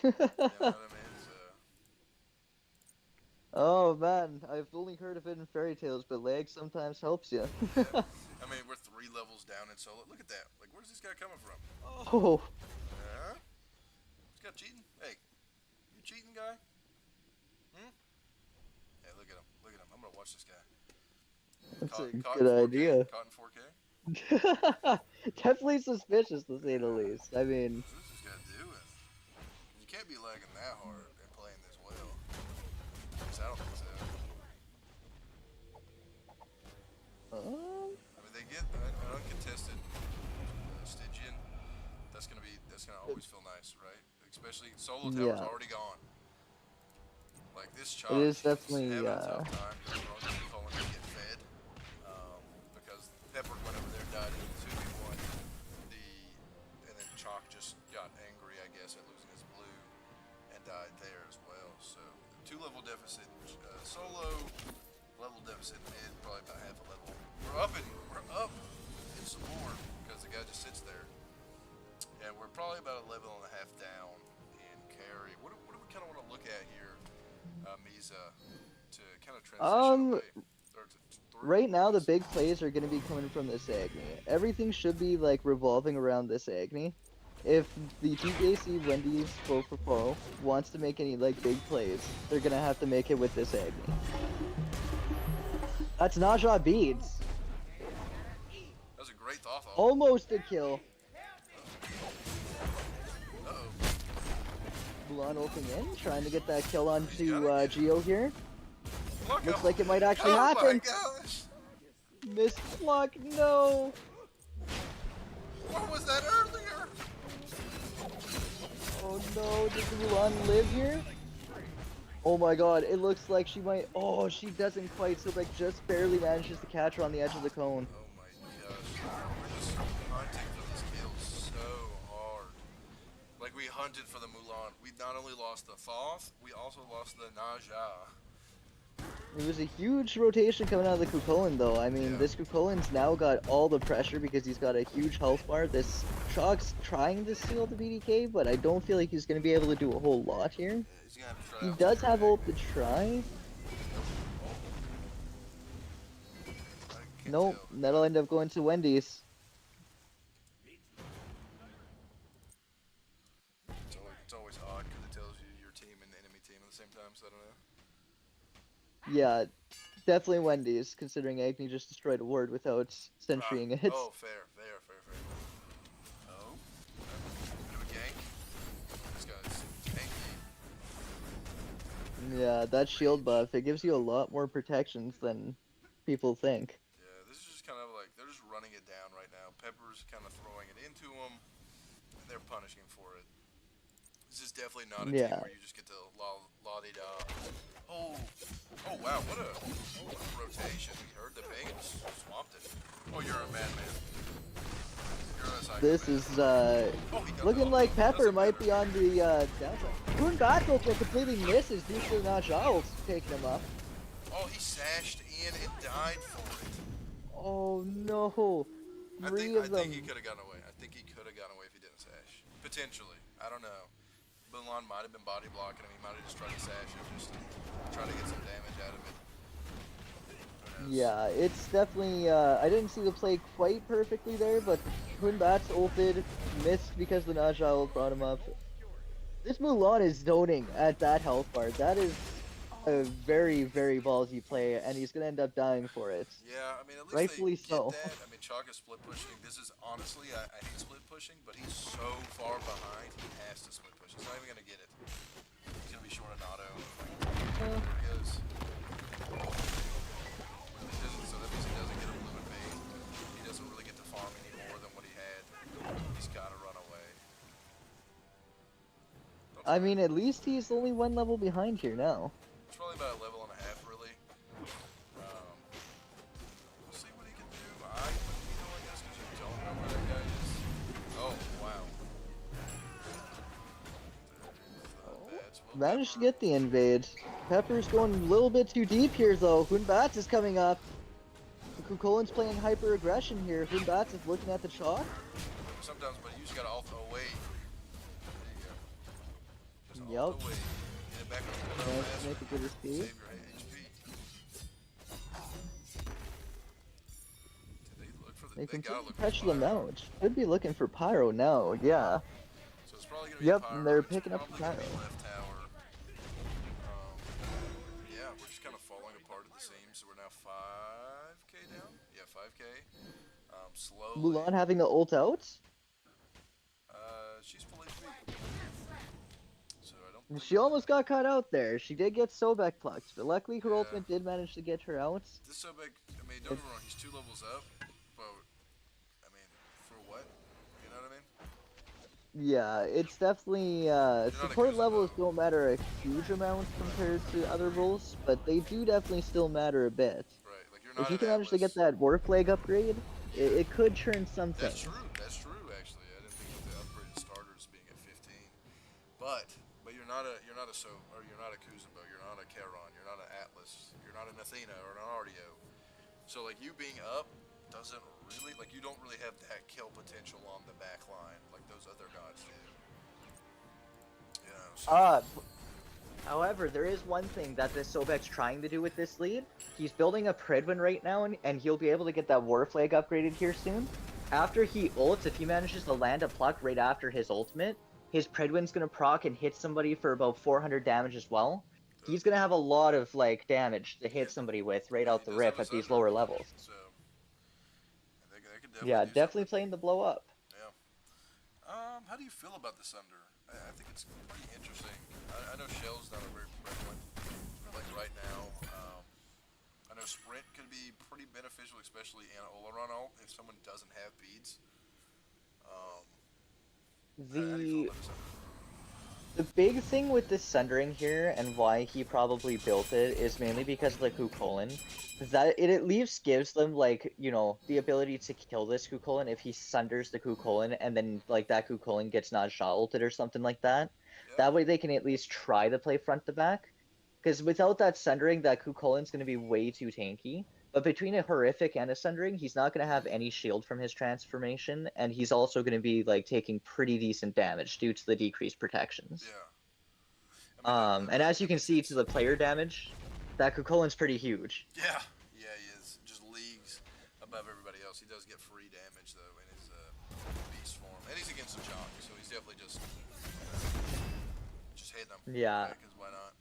You know what I mean? So Oh man, I've only heard of it in fairy tales, but lag sometimes helps you. Yeah. I mean, we're 3 levels down in solo. Look at that. Like, where's this guy coming from? Oh, Huh? This guy cheating? Hey, you cheating guy? Hmm? Hey, look at him. Look at him. I'm gonna watch this guy. that's a Caught in good 4K. idea. Caught in 4K. Definitely suspicious to say the Yeah. least. I mean, What's this guy doing? You can't be lagging that hard and playing this well. At least I don't think so. um, I mean, they get an uncontested Stygian. That's gonna always feel nice, right? Especially solo tower's yeah, already gone. Like this it chalk is is definitely having a tough time because we're only calling to get fed. Because Pepper went over there, died in the 2v1. And then Chalk just got angry, I guess, at losing his blue and died there as well. So 2 level deficit solo, level deficit mid, probably about half a level. We're up in support because the guy just sits there. And we're probably about a level and a half down in carry. What do we kind of want to look at here, Misa, to kind of transition um, away or through, right I now the guess. big plays are gonna be coming from this Agni. Everything should be like revolving around this Agni. If the TKC Wendy's 4 wants to make any like big plays, they're gonna have to make it with this Agni. That's Naja beads. That was a great thought. Almost a kill. Uh-oh. Mulan ulting in, trying to get that kill He's onto gotta get it. Geo here. Look Looks out. like it might actually Oh my happen. gosh. Missed block, no. What was that earlier? Oh no, does Mulan live here? Oh my god, it looks like she might. Oh, she doesn't quite. So like, just barely manages to catch her on the edge of the cone. Oh my gosh. We're just hunting for this kill so hard. Like we hunted for the Mulan. We not only lost the Thoth, we also lost the Naja. It was a huge rotation coming out of the Kukulin though. I mean, Yeah. this Kukulin's now got all the pressure because he's got a huge health bar. This Shock's trying to steal the BDK, but I don't feel like he's going to be able to do a whole lot here. He's gonna have to try He out does some have drag. ult to try. I can't Nope, tell. that'll end up going to Wendy's. It's always odd because it tells you your team and the enemy team at the same time, so I don't know. Yeah, definitely Wendy's, considering Agni just destroyed a ward without sentrying it. Oh, fair. Oh, bit of a gank. This guy's tanky. Yeah, that shield buff, it gives you a lot more protections than people think. Yeah, this is just kind of like they're just running it down right now. Pepper's kind of throwing it into him, and they're punishing him for it. This is definitely not a team Yeah. where you just get to la-di-da. Oh, wow, what a rotation. He heard the bang and swamped it. Oh, you're a madman. You're a psycho This man. is Oh, he got looking the like ult. Pepper Doesn't might matter. be on the downside. Kun Battle completely misses due to Najal taking him up. Oh, he sashed in and died for it. Oh no, I three think of them. he could have gotten away. I think he could have gotten away if he didn't sash. Potentially. I don't know. Mulan might have been body blocking him. He might have just tried to sash him just to try to get some damage out of it. Who knows? Yeah, it's definitely, I didn't see the play quite perfectly there, but Kun Bat's ulted, missed because the Najal ult brought him up. This Mulan is zoning at that health bar. That is a very, very ballsy play, and he's gonna end up dying for it. Yeah, I mean, at least Rightfully they get so. that. I mean, Chalk is split pushing. This is honestly, I hate split pushing, but he's so far behind, he has to split push. He's not even going to get it. He's going to be short an auto. There he goes. So that means he doesn't get a blue and bait. He doesn't really get to farm any more than what he had. He's got to run away. I mean, at least he's only one level behind here now. It's probably about a level and a half, really. We'll see what he can do. I guess, because you don't know where that guy is. Oh, wow. Managed to get the invade. Pepper's going a little bit too deep here, though. Hunbats is coming up. Kukulin's playing hyper aggression here. Hunbats is looking at the chalk. Sometimes, but you just gotta alt away. There you go. Just Yep. alt away. Get it back on the Tries fast. to make a good escape. Save your HP. Did they look for the? They They gotta continue look to for touch them Pyro. out. Should be looking for Pyro now, yeah. So it's probably gonna be Yep, and Pyro. they're It's picking up probably Pyro. gonna be left tower. Yeah, we're just kind of falling apart at the seams. So we're now 5k down. Yeah, 5k. Slowly. Mulan having the ult out. She's full HP. So I don't believe She almost got caught out there. She did get Sobek plucked, but luckily her Yeah. ultimate did manage to get her out. This Sobek, I mean, don't get me wrong, he's 2 levels up, but, I mean, for what? You know what I mean? Yeah, it's definitely not support accusing levels though. don't matter a huge amount compared to other roles, but they do definitely still matter a bit. Right, like you're If not you an can manage to get Atlas. that warp leg upgrade, it could turn something. That's true, actually. I didn't think of the upgraded starters being at 15. But you're not a you're not a Kuzumbo, you're not a Charon, you're not an Atlas, you're not an Athena or an Artio. So like you being up doesn't really, like you don't really have that kill potential on the back line like those other gods do. You know, so However, there is one thing that this Sobek's trying to do with this lead. He's building a Pridwin right now, and he'll be able to get that War Flag upgraded here soon. After he ults, if he manages to land a pluck right after his ultimate, his Pridwin's gonna proc and hit somebody for about 400 damage as well. He's gonna have a lot of like damage to hit somebody with right out he the does have rip a at these Sunder, lower levels. so they could definitely Yeah, do definitely something. playing the blow up. Yeah. How do you feel about the Sunder? I think it's pretty interesting. I know Shell's not a very prevalent, like right now. I know Sprint could be pretty beneficial, especially in Olaron ult if someone doesn't have beads. How do you feel The about the Sunder? The big thing with this Sundering here and why he probably built it is mainly because of the Kukulin. That it at least gives them like, you know, the ability to kill this Kukulin if he sunders the Kukulin and then like that Kukulin gets not shot ulted or something like that. Yeah. That way they can at least try to play front to back. Because without that Sundering, that Kukulin's going to be way too tanky. But between a Horrific and a Sundering, he's not going to have any shield from his transformation, and he's also going to be like taking pretty decent damage due to the decreased protections. Yeah. I mean, And as you that can makes see sense. to the player damage, that Kukulin's pretty huge. Yeah, he is. Just leagues above everybody else. He does get free damage though in his beast form, and he's against the Chalk, so he's definitely just hitting them. Yeah. Because why not?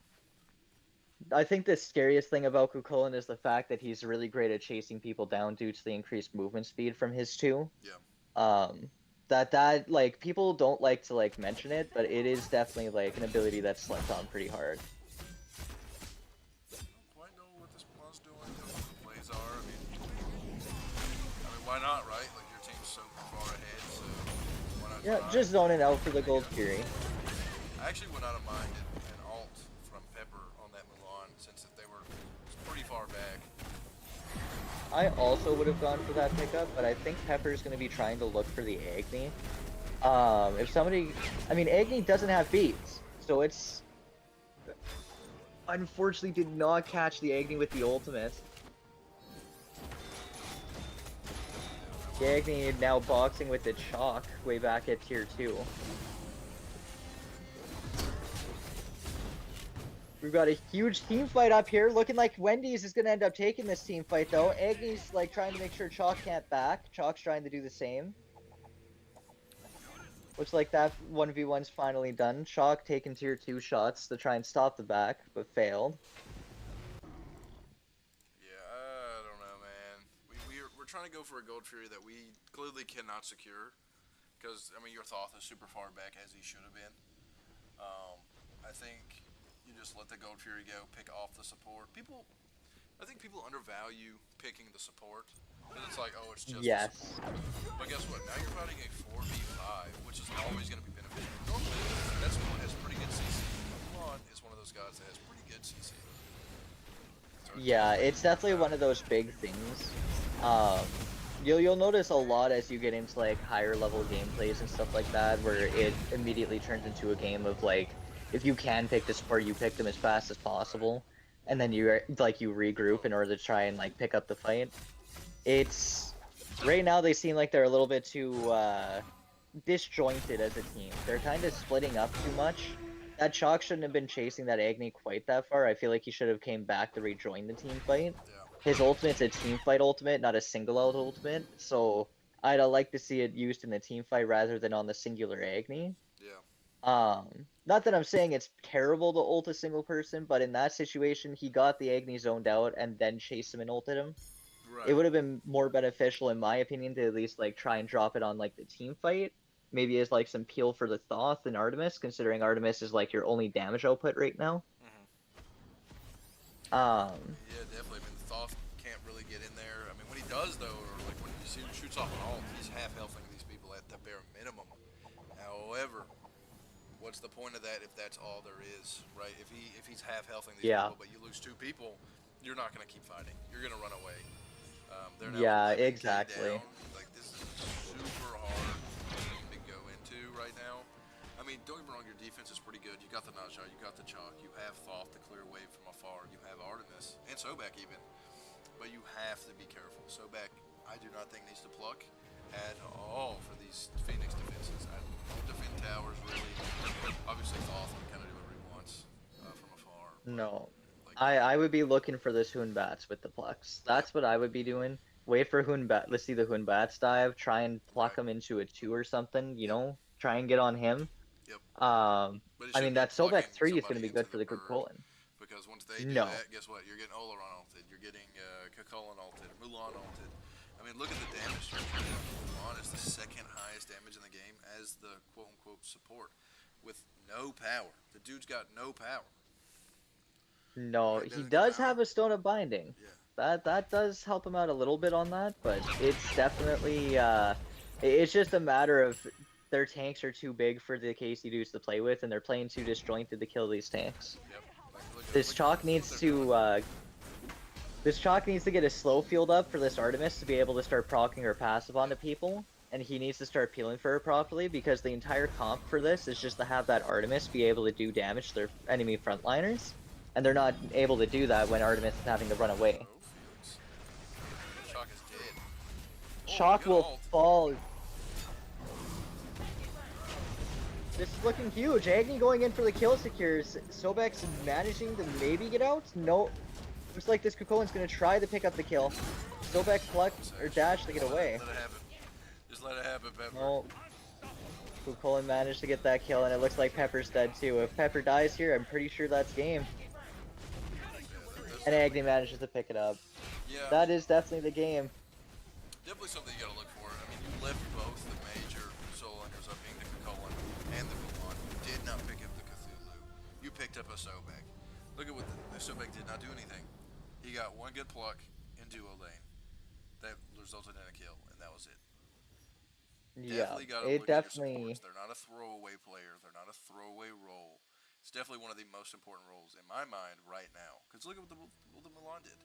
I think the scariest thing about Kukulin is the fact that he's really great at chasing people down due to the increased movement speed from his 2. Yeah. That like people don't like to like mention it, but it is definitely like an ability that's slept on pretty hard. I don't quite know what this one's doing. What the plays are. I mean, why not, right? Like your team's so far ahead, so why not? Yeah, try? just zoning out for the Gold Fury. I actually would not have minded an ult from Pepper on that Mulan since they were pretty far back. I also would have gone for that pickup, but I think Pepper's going to be trying to look for the Agni. If somebody... I mean, Agni doesn't have beats, so it's... Unfortunately did not catch the Agni with the ultimate. The Agni now boxing with the Chalk way back at tier 2. We've got a huge team fight up here. Looking like Wendys is going to end up taking this team fight, though. Agni's like trying to make sure Chalk can't back. Chalk's trying to do the same. Looks like that 1v1's finally done. Chalk taking tier 2 shots to try and stop the back, but failed. Yeah, I don't know, man. We're trying to go for a Gold Fury that we clearly cannot secure. Because, I mean, your Thoth is super far back, as he should have been. I think you just let the Gold Fury go, pick off the support. I think people undervalue picking the support. Because it's like, oh, it's just Yes. the support. But guess what? Now you're fighting a 4v5, which is always going to be beneficial. Normally, that's one that has pretty good CC. Mulan is one of those guys that has pretty good CC. So Yeah, it's definitely one of those big things. You'll notice a lot as you get into like higher level gameplays and stuff like that, where it immediately turns into a game of like, if you can pick the support, you pick them as fast as possible, and then you regroup in order to try and like pick up the fight. It's right now they seem like they're a little bit too disjointed as a team. They're kind of splitting up too much. that Chalk shouldn't have been chasing that Agni quite that far. I feel like he should have came back to rejoin the team fight. Yeah. His ultimate's a team fight ultimate, not a single out ultimate. So I'd like to see it used in the team fight rather than on the singular Agni. Yeah. Not that I'm saying it's terrible to ult a single person, but in that situation, he got the Agni zoned out and then chased him and ulted him. It Right. would have been more beneficial, in my opinion, to at least like try and drop it on like the team fight. Maybe as like some peel for the Thoth and Artemis, considering Artemis is like your only damage output right now. Hmm. Um, Yeah, definitely. I mean, the Thoth can't really get in there. I mean, when he does, though, or like when you see him shoots off an ult, he's half healthing these people at the bare minimum. However, what's the point of that if that's all there is, right? If he's half healthing these yeah, people, but you lose two people, you're not gonna keep fighting. You're gonna run away. They're now yeah, 11k exactly. down. Like this is super hard to go into right now. I mean, don't get me wrong, your defense is pretty good. You got the Nutshot, you got the Chalk, you have Thoth to clear away from afar, you have Artemis and Sobek even, but you have to be careful. Sobek, I do not think needs to pluck at all for these Phoenix defenses. I don't defend towers really. Obviously, Thoth can kind of do whatever he wants from afar, but No, like I would be looking for this Hoon Bats with the Plex. yep, That's what I would be doing. Wait for Hoon Bat. Let's see the Hoon Bats dive. Try and pluck right, him into a 2 or something. You yep, know, try and get on him. yep. But it I mean shouldn't be that Sobek plucking 3 is going somebody to be into good for the the bird Kukulin. because once they do No, that, guess what? You're getting Oleron ulted. You're getting Kukulin ulted, Mulan ulted. I mean, look at the damage structure. Mulan is the second highest damage in the game as the quote unquote support with no power. The dude's got no power. no, Right? he Doesn't get does power? have a Stone of Binding. Yeah. That does help him out a little bit on that, but it's definitely it's just a matter of their tanks are too big for the KC dudes to play with, and they're playing too disjointed to kill these tanks. Yep. Like This Chalk look what needs they're doing. to this Chalk needs to get a slow field up for this Artemis to be able to start proccing her passive onto Yep. people, and he needs to start peeling for her properly because the entire comp for this is just to have that Artemis be able to do damage to their enemy frontliners, and they're not able to do that when Artemis is having to run away. Oh, Felix. Shock is dead. Oh, Chalk good will ult. fall. This is looking huge. Agni going in for the kill secures. Sobek's managing to maybe get out. No, looks like this Kukolin's gonna try to pick up the kill. Sobek plucked or dashed to get away. Let it happen. Just let it happen, Pepper. No, Kukolin managed to get that kill, and it looks like Pepper's dead too. If Pepper dies here, I'm pretty sure that's game. Yeah, And Agni manages to pick it up. yeah, That is definitely the game. definitely something you gotta look for. I mean, you left both the major soul enders up being the Kukulin and the Mulan. You did not pick up the Cthulhu. You picked up a Sobek. Look at what the Sobek did not do anything. He got one good pluck in duo lane. That resulted in a kill, and that was it. Yeah, Definitely got to it look at your definitely. supports. They're not a throwaway player. They're not a throwaway role. It's definitely one of the most important roles in my mind right now. Because look at what the Milan did.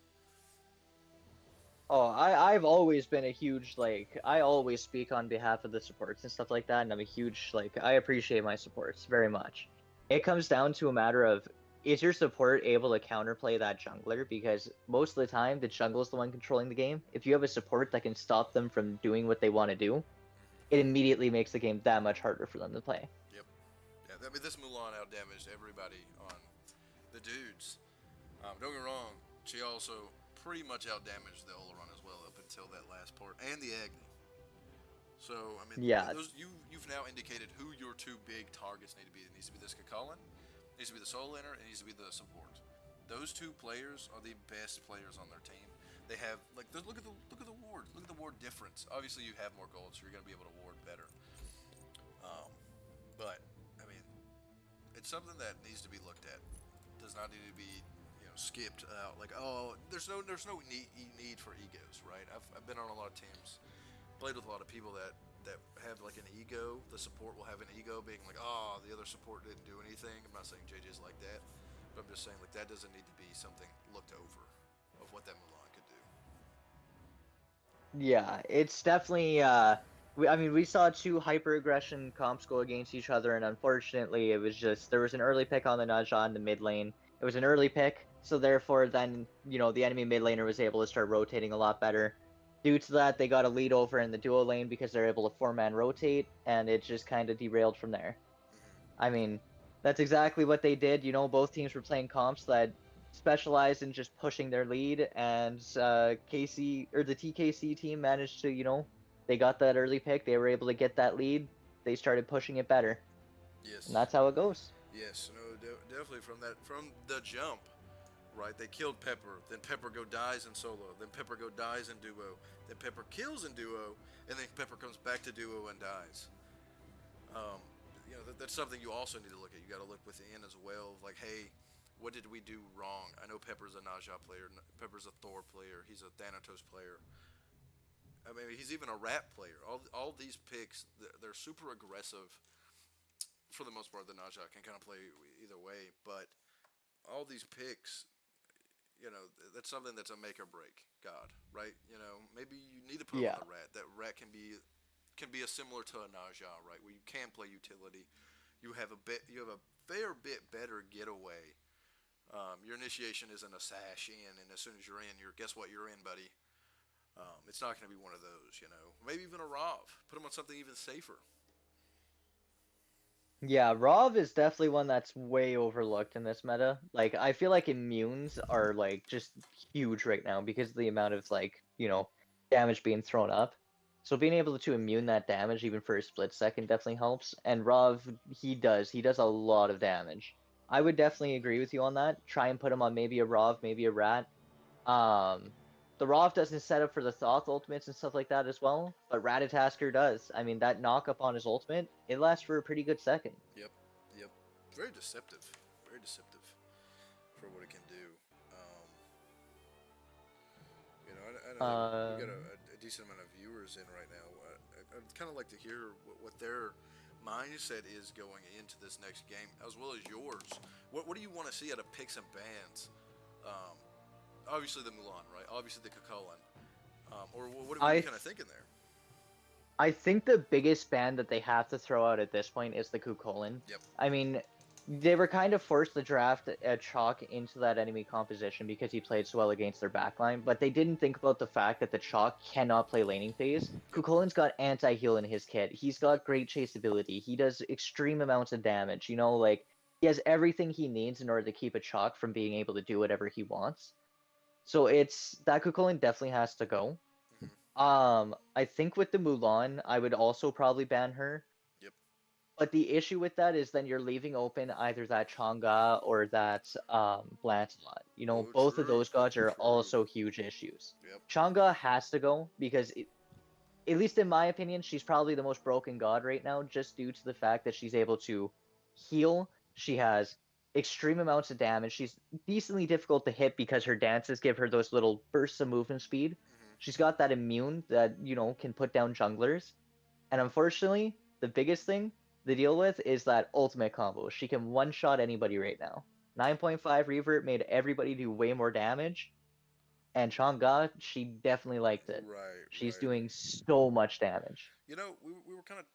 Oh, I've always been a huge like I always speak on behalf of the supports and stuff like that, and I'm a huge like I appreciate my supports very much. It comes down to a matter of is your support able to counterplay that jungler? Because most of the time the jungle is the one controlling the game. If you have a support that can stop them from doing what they want to do, it Hmm. immediately makes the game that much harder for them to play. Yep. Yeah, I mean, this Mulan outdamaged everybody on the dudes. Don't get me wrong, she also pretty much outdamaged the Oleron as well up until that last part, and the Agni. So I mean, Yeah, those you've now indicated who your two big targets need to be. It needs to be this Kakulin, it needs to be the Soul Inner, it needs to be the support. Those two players are the best players on their team. They have like look at the ward. Look at the ward difference. Obviously, you have more gold, so you're going to be able to ward better. Um, but I mean, it's something that needs to be looked at. It does not need to be skipped out. Like oh, there's no need for egos, right? I've been on a lot of teams, played with a lot of people that have like an ego. The support will have an ego, being like, oh, the other support didn't do anything. I'm not saying JJ's like that, but I'm just saying like that doesn't need to be something looked over of what that Mulan could do. yeah, it's definitely I mean we saw two hyper aggression comps go against each other, and unfortunately it was just there was an early pick on the Naja in the mid lane. It was an early pick, so therefore then the enemy mid laner was able to start rotating a lot better. Due to that, they got a lead over in the duo lane because they're able to 4-man rotate, and it just kind of derailed from there. Mm-hmm. I mean, That's exactly what they did. You know, both teams were playing comps that specialized in just pushing their lead, and KC or the TKC team managed to, they got that early pick. They were able to get that lead. They started pushing it better, and Yes, that's how it goes. yes, no, definitely from the jump, right? They killed Pepper, then Pepper go dies in solo, then Pepper go dies in duo, then Pepper kills in duo, and then Pepper comes back to duo and dies. Um, that's something you also need to look at. You got to look within as well. Like, hey, what did we do wrong? I know Pepper's a Naja player. Pepper's a Thor player. He's a Thanatos player. I mean, he's even a Rat player. All these picks, they're super aggressive for the most part. The Naja can kind of play either way, but all these picks, that's something that's a make or break. God, right? Maybe you need to put him on Yeah. the Rat. That Rat can be a similar to a Naja, right? Where you can play utility. You have a fair bit better getaway. Your initiation isn't a sash in, and as soon as you're in, guess what? You're in, buddy. It's not going to be one of those. Maybe even a Rov. Put him on something even safer. Yeah, Rov is definitely one that's way overlooked in this meta. Like, I feel like immunes are like just huge right now because of the amount of like, damage being thrown up. So being able to immune that damage even for a split second definitely helps. And Rov, he does a lot of damage. I would definitely agree with you on that. Try and put him on maybe a Rov, maybe a Rat. Um, the Rov doesn't set up for the Thoth ultimates and stuff like that as well, but Ratatasker does. I mean, that knock up on his ultimate, it lasts for a pretty good second. Yep, yep. Very deceptive. Very deceptive for what it can do. Um, I know that we got Um, a decent amount of viewers in right now. I'd kind of like to hear what their mindset is going into this next game, as well as yours. What do you want to see out of picks and bans? Um, Obviously the Mulan, right? Obviously the Kakalan. Or what are you I kind of thinking there? I think the biggest ban that they have to throw out at this point is the Kukulin. Yep. I mean, they were kind of forced to draft a Chalk into that enemy composition because he played so well against their backline, but they didn't think about the fact that the Chalk cannot play laning phase. Yep. Kukulin's got anti-heal in his kit. He's Yep. got great chase ability. He does extreme amounts of damage. Like he has everything he needs in order to keep a Chalk from being able to do whatever he wants. So it's that Kukulin definitely has to go. Hmm. I think with the Mulan, I would also probably ban her. Yep. But the issue with that is then you're leaving open either that Chang'e or that Lancelot. Oh, Both of true. those gods are True. also huge issues. Yep. Chang'e has to go because, at least in my opinion, she's probably the most broken god right now, just due to the fact that she's able to heal. She has extreme amounts of damage. She's decently difficult to hit because her dances give her those little bursts of movement speed. Hmm. She's got that immune that, can put down junglers. And unfortunately, the biggest thing to deal with is that ultimate combo. She can one shot anybody right now. 9.5 revert made everybody do way more damage, and Chang'e, she definitely liked it. Right. She's Right. doing so much damage. We were kind of,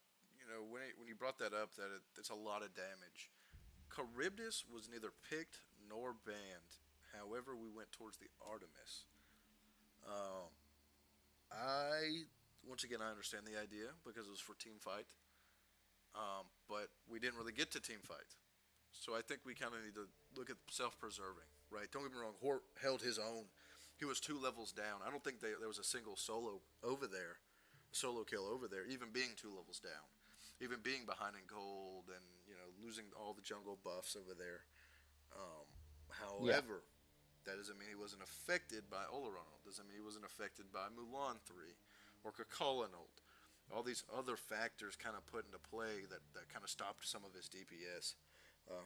when you brought that up, that it's a lot of damage. Charybdis was neither picked nor banned. However, we went towards the Artemis. Um, I once again I understand the idea because it was for team fight, but we didn't really get to team fight. So I think we kind of need to look at self-preserving, right? Don't get me wrong. Hort held his own. He was 2 levels down. I don't think there was a single solo kill over there, even being 2 levels down, even being behind in gold, and losing all the jungle buffs over there. Um, Yeah. However, that doesn't mean he wasn't affected by Oleron. Doesn't mean he wasn't affected by Mulan 3 or Kakalanold. All these other factors kind of put into play that kind of stopped some of his DPS.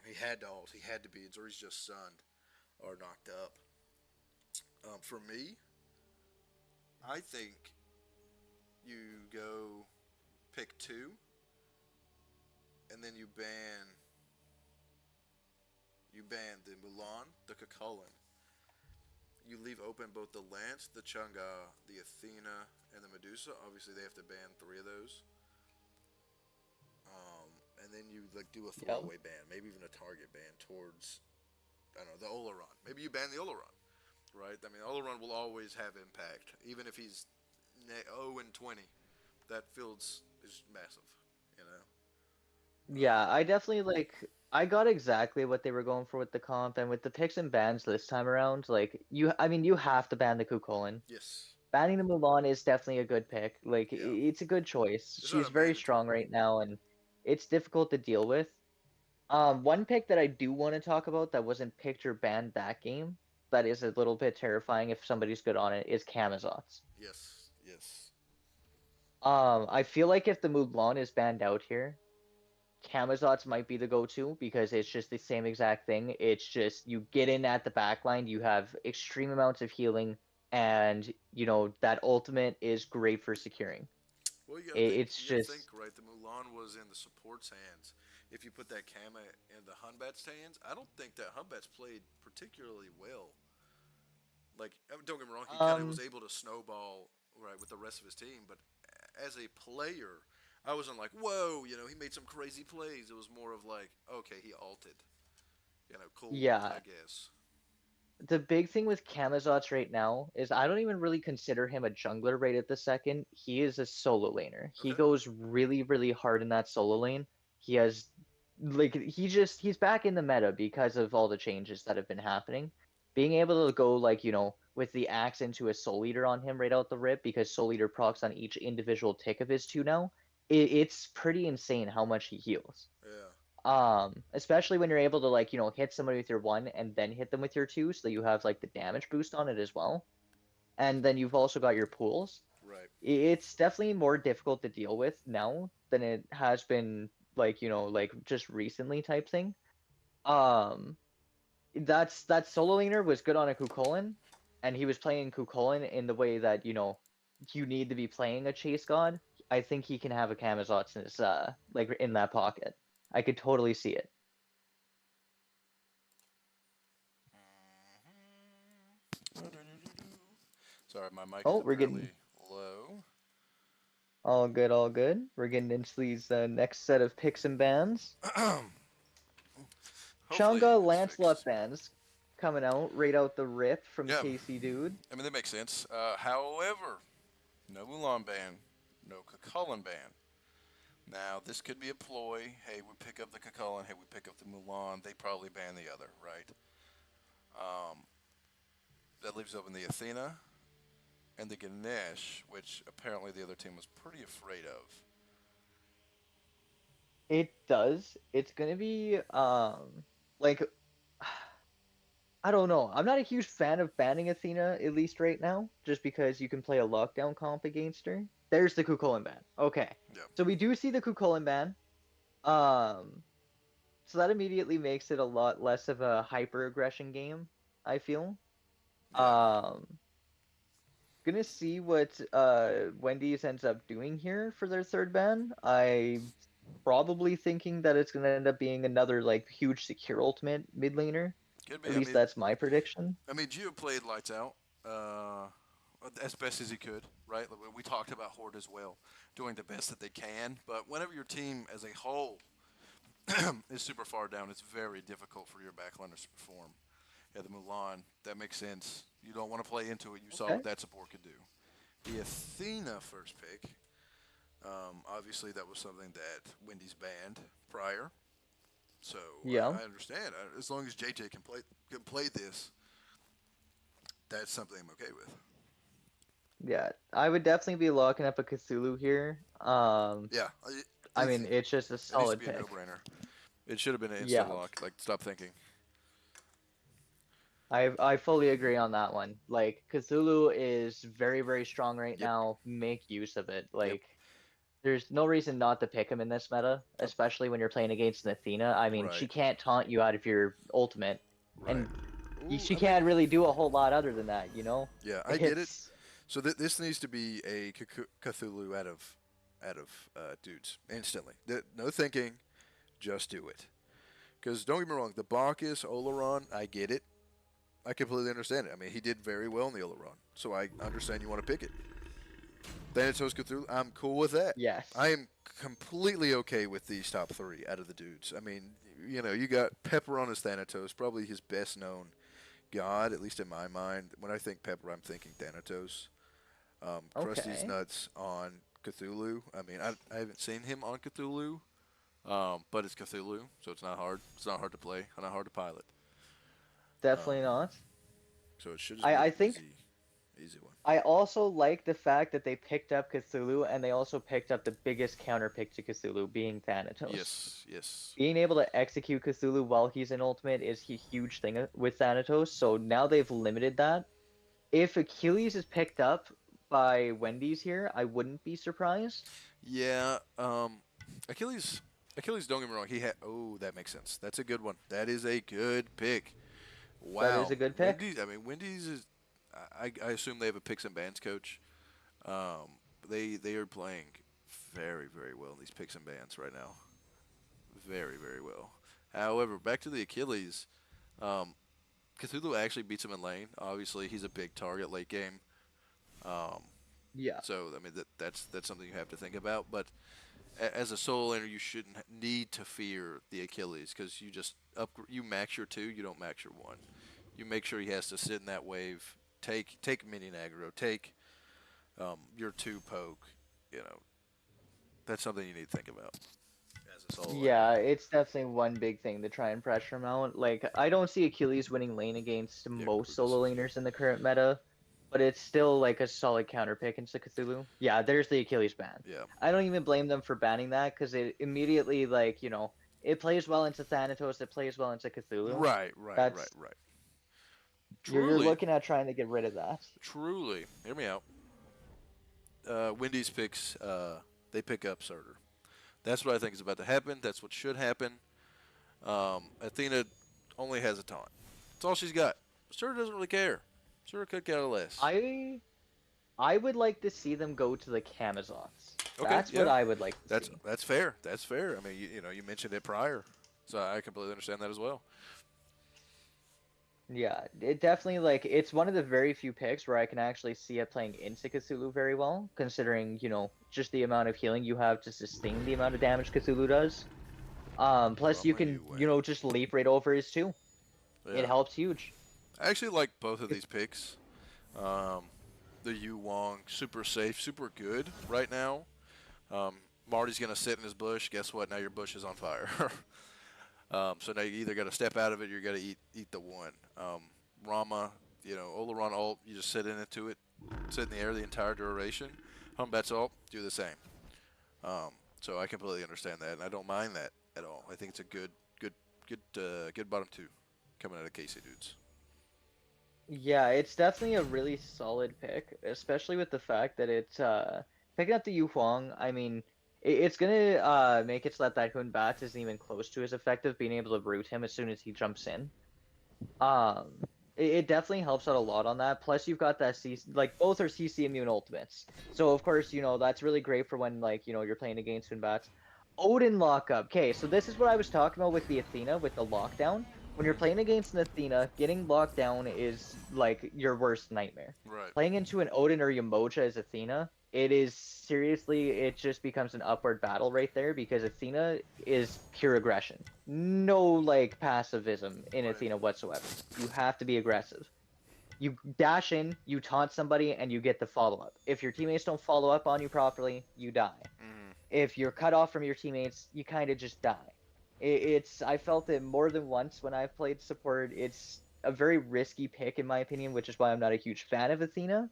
He had to ult. He had to beads, or he's just stunned or knocked up. For me, I think you go pick two, and then you ban the Mulan, the Kakulin. You leave open both the Lance, the Chang'e, the Athena, and the Medusa. Obviously, they have to ban 3 of those. And then you do a Yeah. throwaway ban, maybe even a target ban towards I don't know the Oleron. Maybe you ban the Oleron, right? I mean, Oleron will always have impact, even if he's 0-20. That field is massive, you know. Yeah, I definitely like. I got exactly what they were going for with the comp and with the picks and bans this time around. Like I mean, you have to ban the Kukulin. Yes. Banning the Mulan is definitely a good pick. Like Yeah. it's a good choice. It's not She's a very strong mandatory. right now, and it's difficult to deal with. One pick that I do want to talk about that wasn't picked or banned that game, that is a little bit terrifying if somebody's good on it, is Camazotz. Yes. Yes. I feel like if the Mulan is banned out here, Camazotz might be the go-to because it's just the same exact thing. It's just you get in at the back line, you have extreme amounts of healing, and that ultimate is great for securing. Well, It's you gotta think, just right? The Mulan was in the support's hands. If you put that Kama in the Hunbat's hands, I don't think that Hunbat's played particularly well. Like, don't get me wrong, he kind of was um able to snowball right with the rest of his team, but as a player, I wasn't like, whoa, he made some crazy plays. It was more of like, okay, he alted, cool, I yeah, guess. the big thing with Camazotz right now is I don't even really consider him a jungler right at the second. He is a solo laner. He Okay. goes really, really hard in that solo lane. He has he's back in the meta because of all the changes that have been happening. Being able to go with the axe into a soul eater on him right out the rip because soul eater procs on each individual tick of his two now. It's pretty insane how much he heals. Yeah. Especially when you're able to hit somebody with your one and then hit them with your two, so that you have like the damage boost on it as well. And then you've also got your pools. Right. It's definitely more difficult to deal with now than it has been like just recently type thing. Um, that solo laner was good on a Kukulin, and he was playing Kukulin in the way that you need to be playing a chase god. I think he can have a Camazotz in his like in that pocket. I could totally see it. Sorry, my mic is Oh, we're getting apparently low. all good, all good. We're getting into these next set of picks and bans. Hopefully Chunga it's Lancelot fixed. bans coming out right out the rip from Yeah, KC Dude. I mean that makes sense. However, no Mulan ban, no Cucullin ban. Now this could be a ploy. Hey, we pick up the Cucullin. Hey, we pick up the Mulan. They probably ban the other, right? Um, that leaves open the Athena and the Ganesh, which apparently the other team was pretty afraid of. It does. It's gonna be like I don't know. I'm not a huge fan of banning Athena, at least right now, just because you can play a lockdown comp against her. There's the Kukulin ban. Okay. Yeah, So we do see the Kukulin ban. Um, so that immediately makes it a lot less of a hyper aggression game, I feel. yeah. Um, gonna see what Wendy's ends up doing here for their third ban. I probably thinking that it's gonna end up being another like huge secure ultimate mid laner. Could At be. least that's my prediction. Gio played lights out. Uh, as best as he could, right? Like, we talked about Horde as well, doing the best that they can. But whenever your team as a whole is super far down, it's very difficult for your backliners to perform. Yeah, the Mulan, that makes sense. You don't want to play into it. You saw Okay. what that support could do. The Athena first pick, obviously that was something that Wendy's banned prior. So Yeah. I understand. As long as JJ can play this, that's something I'm okay with. Yeah. I would definitely be locking up a Cthulhu here. Yeah, I mean it's just a it needs to solid be a pick. no-brainer. It should have been an instant Yeah. lock. Like, stop thinking. I fully agree on that one. Like Cthulhu is very, very strong right Yep, now. Make use of it. yep. Like there's no reason not to pick him in this meta, Nope. especially when you're playing against an Athena. I mean, she Right, can't taunt you out of your ultimate, right. and Ooh, she I mean, can't really do a whole lot other than that, you know? yeah, I get it. It's So this needs to be a Cthulhu out of dudes instantly. No thinking, just do it. Because don't get me wrong, the Bacchus Oleron, I get it. I completely understand it. I mean, he did very well in the Oleron, so I understand you want to pick it. Thanatos Cthulhu, I'm cool with that. yes. I am completely okay with these top three out of the dudes. I mean, you got Pepper on his Thanatos, probably his best known god, at least in my mind. When I think Pepper, I'm thinking Thanatos. Krusty's Okay. nuts on Cthulhu. I mean, I haven't seen him on Cthulhu, But it's Cthulhu, so it's not hard. It's not hard to play. Not hard to pilot. Definitely Um, not. so it should just I be an I think easy one. I also like the fact that they picked up Cthulhu and they also picked up the biggest counter pick to Cthulhu being Thanatos. Yes, yes. Being able to execute Cthulhu while he's in ultimate is a huge thing with Thanatos. So now they've limited that. If Achilles is picked up by Wendy's here, I wouldn't be surprised. Yeah. Achilles. Achilles. Don't get me wrong. He had. Oh, that makes sense. That's a good one. That is a good pick. That is Wow. a good pick. Wendy's. I mean, Wendy's is. I assume they have a picks and bans coach. They are playing very well in these picks and bans right now. Very well. However, back to the Achilles. Um, Cthulhu actually beats him in lane. Obviously, he's a big target late game. Um, Yeah. so I mean that's something you have to think about. But as a solo laner, you shouldn't need to fear the Achilles because you max your two, you don't max your one. You make sure he has to sit in that wave, take minion aggro, take your two poke. You know that's something you need to think about as a solo laner. Yeah, it's definitely one big thing to try and pressure him out. Like, I don't see Achilles winning lane against Yeah, most completely solo disagree. laners in the current meta, but it's still like a solid counter pick into Cthulhu. Yeah, there's the Achilles ban. Yeah. I don't even blame them for banning that because it immediately, like, it plays well into Thanatos, it plays well into Cthulhu. That's Right. you're Truly, looking at trying to get rid of that. truly. Hear me out. Wendy's picks. They pick up Surtur. That's what I think is about to happen. That's what should happen. Athena only has a taunt. That's all she's got. Surtur doesn't really care. Surtur could care less. I I would like to see them go to the Camazots. Okay, That's what yeah, I would like to see. that's fair. That's fair. I mean, you mentioned it prior, so I completely understand that as well. Yeah, it definitely like it's one of the very few picks where I can actually see it playing into Cthulhu very well, considering, just the amount of healing you have to sustain the amount of damage Cthulhu does. Plus you Rama, can, you win. just leap right over his too. It Yeah, helps huge. I actually like both of It, these picks. Um, the Yu Wong, super safe, super good right now. Um, Marty's gonna sit in his bush. Guess what? Now your bush is on fire. So now you either got to step out of it or you got to eat the one. Rama, Olaron ult, you just sit into it, sit in the air the entire duration. Humbats ult, do the same. So I completely understand that, and I don't mind that at all. I think it's a good bottom two coming out of KC dudes. yeah, it's definitely a really solid pick, especially with the fact that it's picking up the Yu Huang. I mean, it's gonna make it so that Hun Bat isn't even close to as effective, being able to root him as soon as he jumps in. Um, it definitely helps out a lot on that. Plus, you've got that CC, like both are CC immune ultimates. So of course, that's really great for when like you're playing against Finbats. Odin lockup. Okay, so this is what I was talking about with the Athena with the lockdown. When you're playing against an Athena, getting locked down is like your worst nightmare. Right. Playing into an Odin or Yamoja as Athena, it is seriously, it just becomes an upward battle right there because Athena is pure aggression. No like passivism in Right. Athena whatsoever. You have to be aggressive. You dash in, you taunt somebody, and you get the follow up. If your teammates don't follow up on you properly, you die. Mm-hmm. If you're cut off from your teammates, you kind of just die. It's I felt it more than once when I've played support. It's a very risky pick in my opinion, which is why I'm not a huge fan of Athena,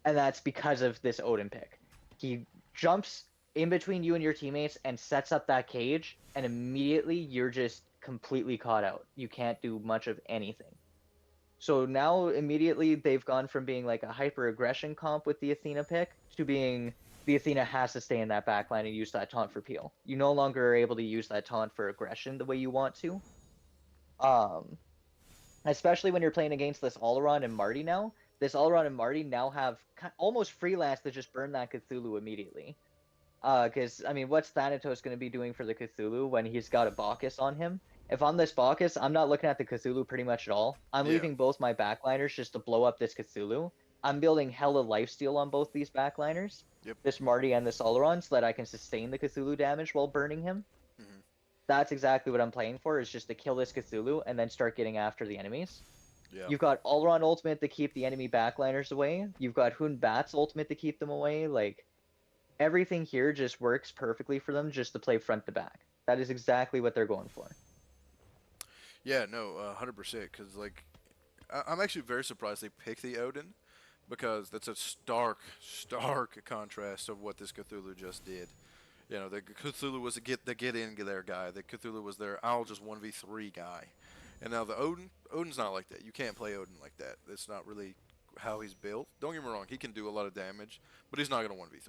and that's because of this Odin pick. He jumps in between you and your teammates and sets up that cage, and immediately you're just completely caught out. You can't do much of anything. So now immediately they've gone from being like a hyper aggression comp with the Athena pick to being the Athena has to stay in that backline and use that taunt for peel. You no longer are able to use that taunt for aggression the way you want to. Um, Especially when you're playing against this Alaron and Marty now. This Alaron and Marty now have almost freelance to just burn that Cthulhu immediately. Because I mean, what's Thanatos going to be doing for the Cthulhu when he's got a Bacchus on him? If I'm this Bacchus, I'm not looking at the Cthulhu pretty much at all. I'm Yeah. leaving both my backliners just to blow up this Cthulhu. I'm building hella lifesteal on both these backliners, Yep. this Marty and this Alaron, so that I can sustain the Cthulhu damage while burning him. Mm-hmm. That's exactly what I'm playing for, is just to kill this Cthulhu and then start getting after the enemies. Yeah. You've got Alaron ultimate to keep the enemy backliners away. You've got Hun Bat's ultimate to keep them away. Like, everything here just works perfectly for them just to play front to back. That is exactly what they're going for. Yeah, no, 100%. Because like, I'm actually very surprised they picked the Odin, because that's a stark contrast of what this Cthulhu just did. You know, the Cthulhu was the get in there guy. The Cthulhu was their I'll just 1v3 guy. And now the Odin's not like that. You can't play Odin like that. That's not really how he's built. Don't get me wrong, he can do a lot of damage, but he's not going to 1v3.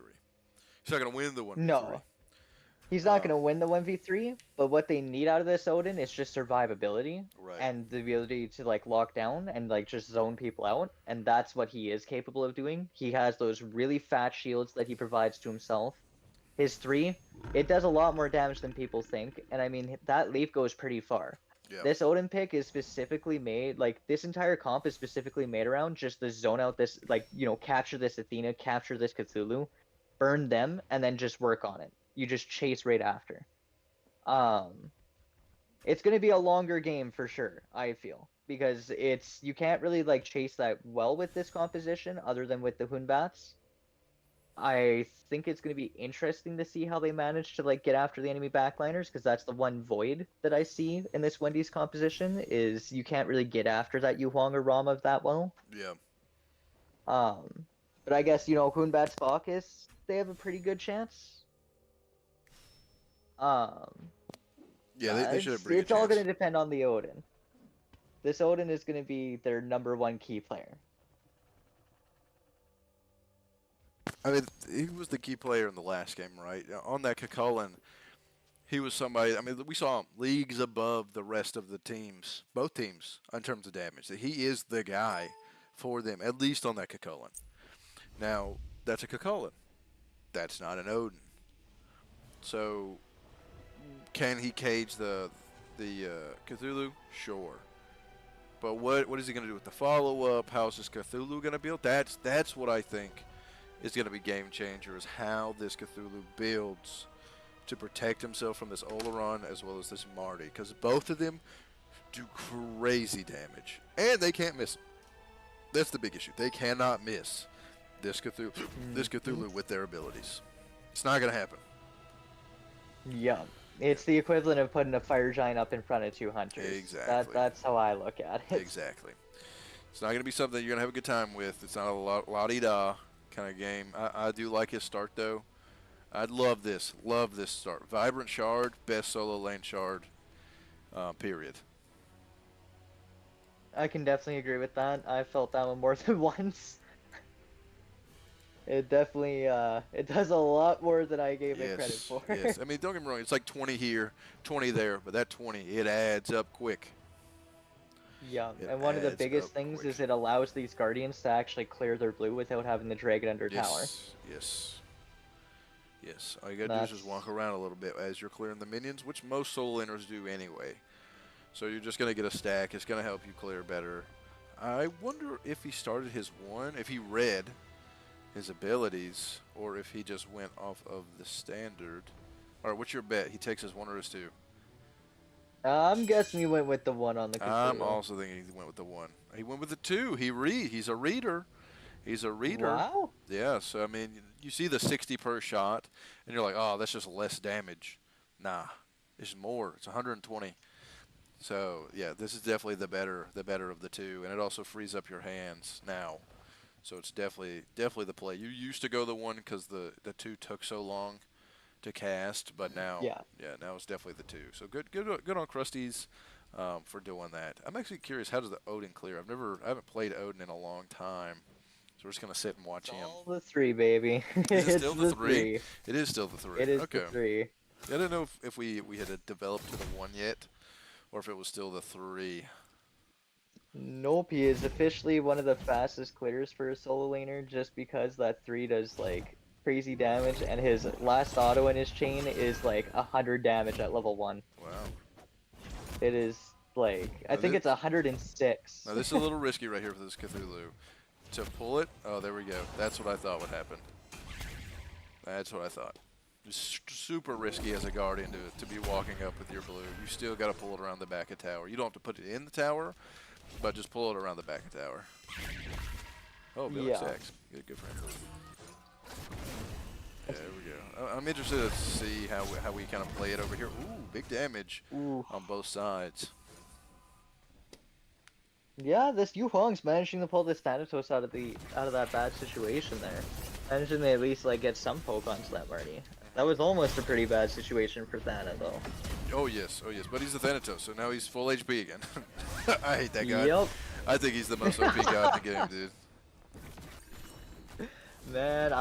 He's not going to win the 1v3. No, he's not Uh, going to win the 1v3, but what they need out of this Odin is just survivability right. and the ability to like lock down and like just zone people out, and that's what he is capable of doing. He has those really fat shields that he provides to himself. His 3, it does a lot more damage than people think, and I mean that leap goes pretty far. Yeah. This Odin pick is specifically made, like this entire comp is specifically made around just the zone out this, like, you know, capture this Athena, capture this Cthulhu, burn them, and then just work on it. You just chase right after. Um, it's going to be a longer game for sure, I feel, because you can't really like chase that well with this composition other than with the Hunbats. I think it's going to be interesting to see how they manage to like get after the enemy backliners, because that's the one void that I see in this Wendys composition is you can't really get after that Yu Huang or Rama that well. Yeah. But I guess, you know, Hunbat's Bacchus, they have a pretty good chance. Yeah, they should have a pretty It's good all chance. going to depend on the Odin. This Odin is going to be their number one key player. I mean, he was the key player in the last game, right? On that Kakulin, he was somebody. I mean, we saw him leagues above the rest of the teams, both teams, in terms of damage. That he is the guy for them, at least on that Kakulin. Now, that's a Kakulin. That's not an Odin. So, can he cage the Cthulhu? Sure. But what is he going to do with the follow up? How is this Cthulhu going to build? That's what I think is going to be game changer, is how this Cthulhu builds to protect himself from this Oleron as well as this Marty, because both of them do crazy damage and they can't miss him. That's the big issue. They cannot miss this Cthulhu with their abilities. It's not going to happen. Yeah. It's the equivalent of putting a fire giant up in front of 2 hunters. Exactly. That's how I look at it. Exactly. It's not going to be something that you're going to have a good time with. It's not a la-di-da kind of game. I do like his start, though. I'd love this start. Vibrant Shard, best solo lane Shard, period. I can definitely agree with that. I felt that one more than once. It definitely, it does a lot more than I gave it credit for. Yes. I mean, don't get me wrong. It's like 20 here, 20 there, but that 20, it adds up quick. Yeah, It and one of the adds biggest up things quick. is it allows these guardians to actually clear their blue without having the dragon under tower. Yes. All you gotta do is just walk around a little bit as you're clearing the minions, which most solo laners do anyway. So you're just gonna get a stack. It's gonna help you clear better. I wonder if he started his one, if he read his abilities, or if he just went off of the standard. All right, what's your bet? He takes his 1 or his 2? I'm guessing he went with the 1 on the Cthulhu. I'm also thinking he went with the 1. He went with the 2. He's a reader. He's a reader. Wow. Yeah, so I mean, you see the 60 per shot, and you're like, oh, that's just less damage. Nah, it's more. It's 120. So yeah, this is definitely the better of the 2, and it also frees up your hands now. So it's definitely the play. You used to go the 1 because the 2 took so long to cast, but now now it's definitely the 2. So good on Krusty's for doing that. I'm actually curious, how does the Odin clear? I haven't played Odin in a long time, so we're just gonna sit and watch him. All the 3, baby. Is it It's still the 3? It is still the 3. It is okay. the 3. I didn't know if we had developed to the 1 yet, or if it was still the 3. Nope, he is officially one of the fastest clears for a solo laner just because that 3 does like crazy damage, and his last auto in his chain is like 100 damage at level 1. Wow. It is like, I think it's 106. Now this is a little risky right here for this Cthulhu. To pull it, oh, there we go. That's what I thought would happen. That's what I thought. It's super risky as a guardian to be walking up with your blue. You still got to pull it around the back of tower. You don't have to put it in the tower, but just pull it around the back of tower. Oh, Bill X. Good for him. Yeah, there we go. I'm interested to see how we kind of play it over here. Ooh, big damage Ooh. on both sides. Yeah, this Yu Huang's managing to pull this Thanatos out of that bad situation there. Managing to at least like get some poke onto that Marty. That was almost a pretty bad situation for Thana though. Oh yes, but he's the Thanatos, so now he's full HP again. I hate that guy. Yep. I think he's the most OP guy in the game, dude. Man,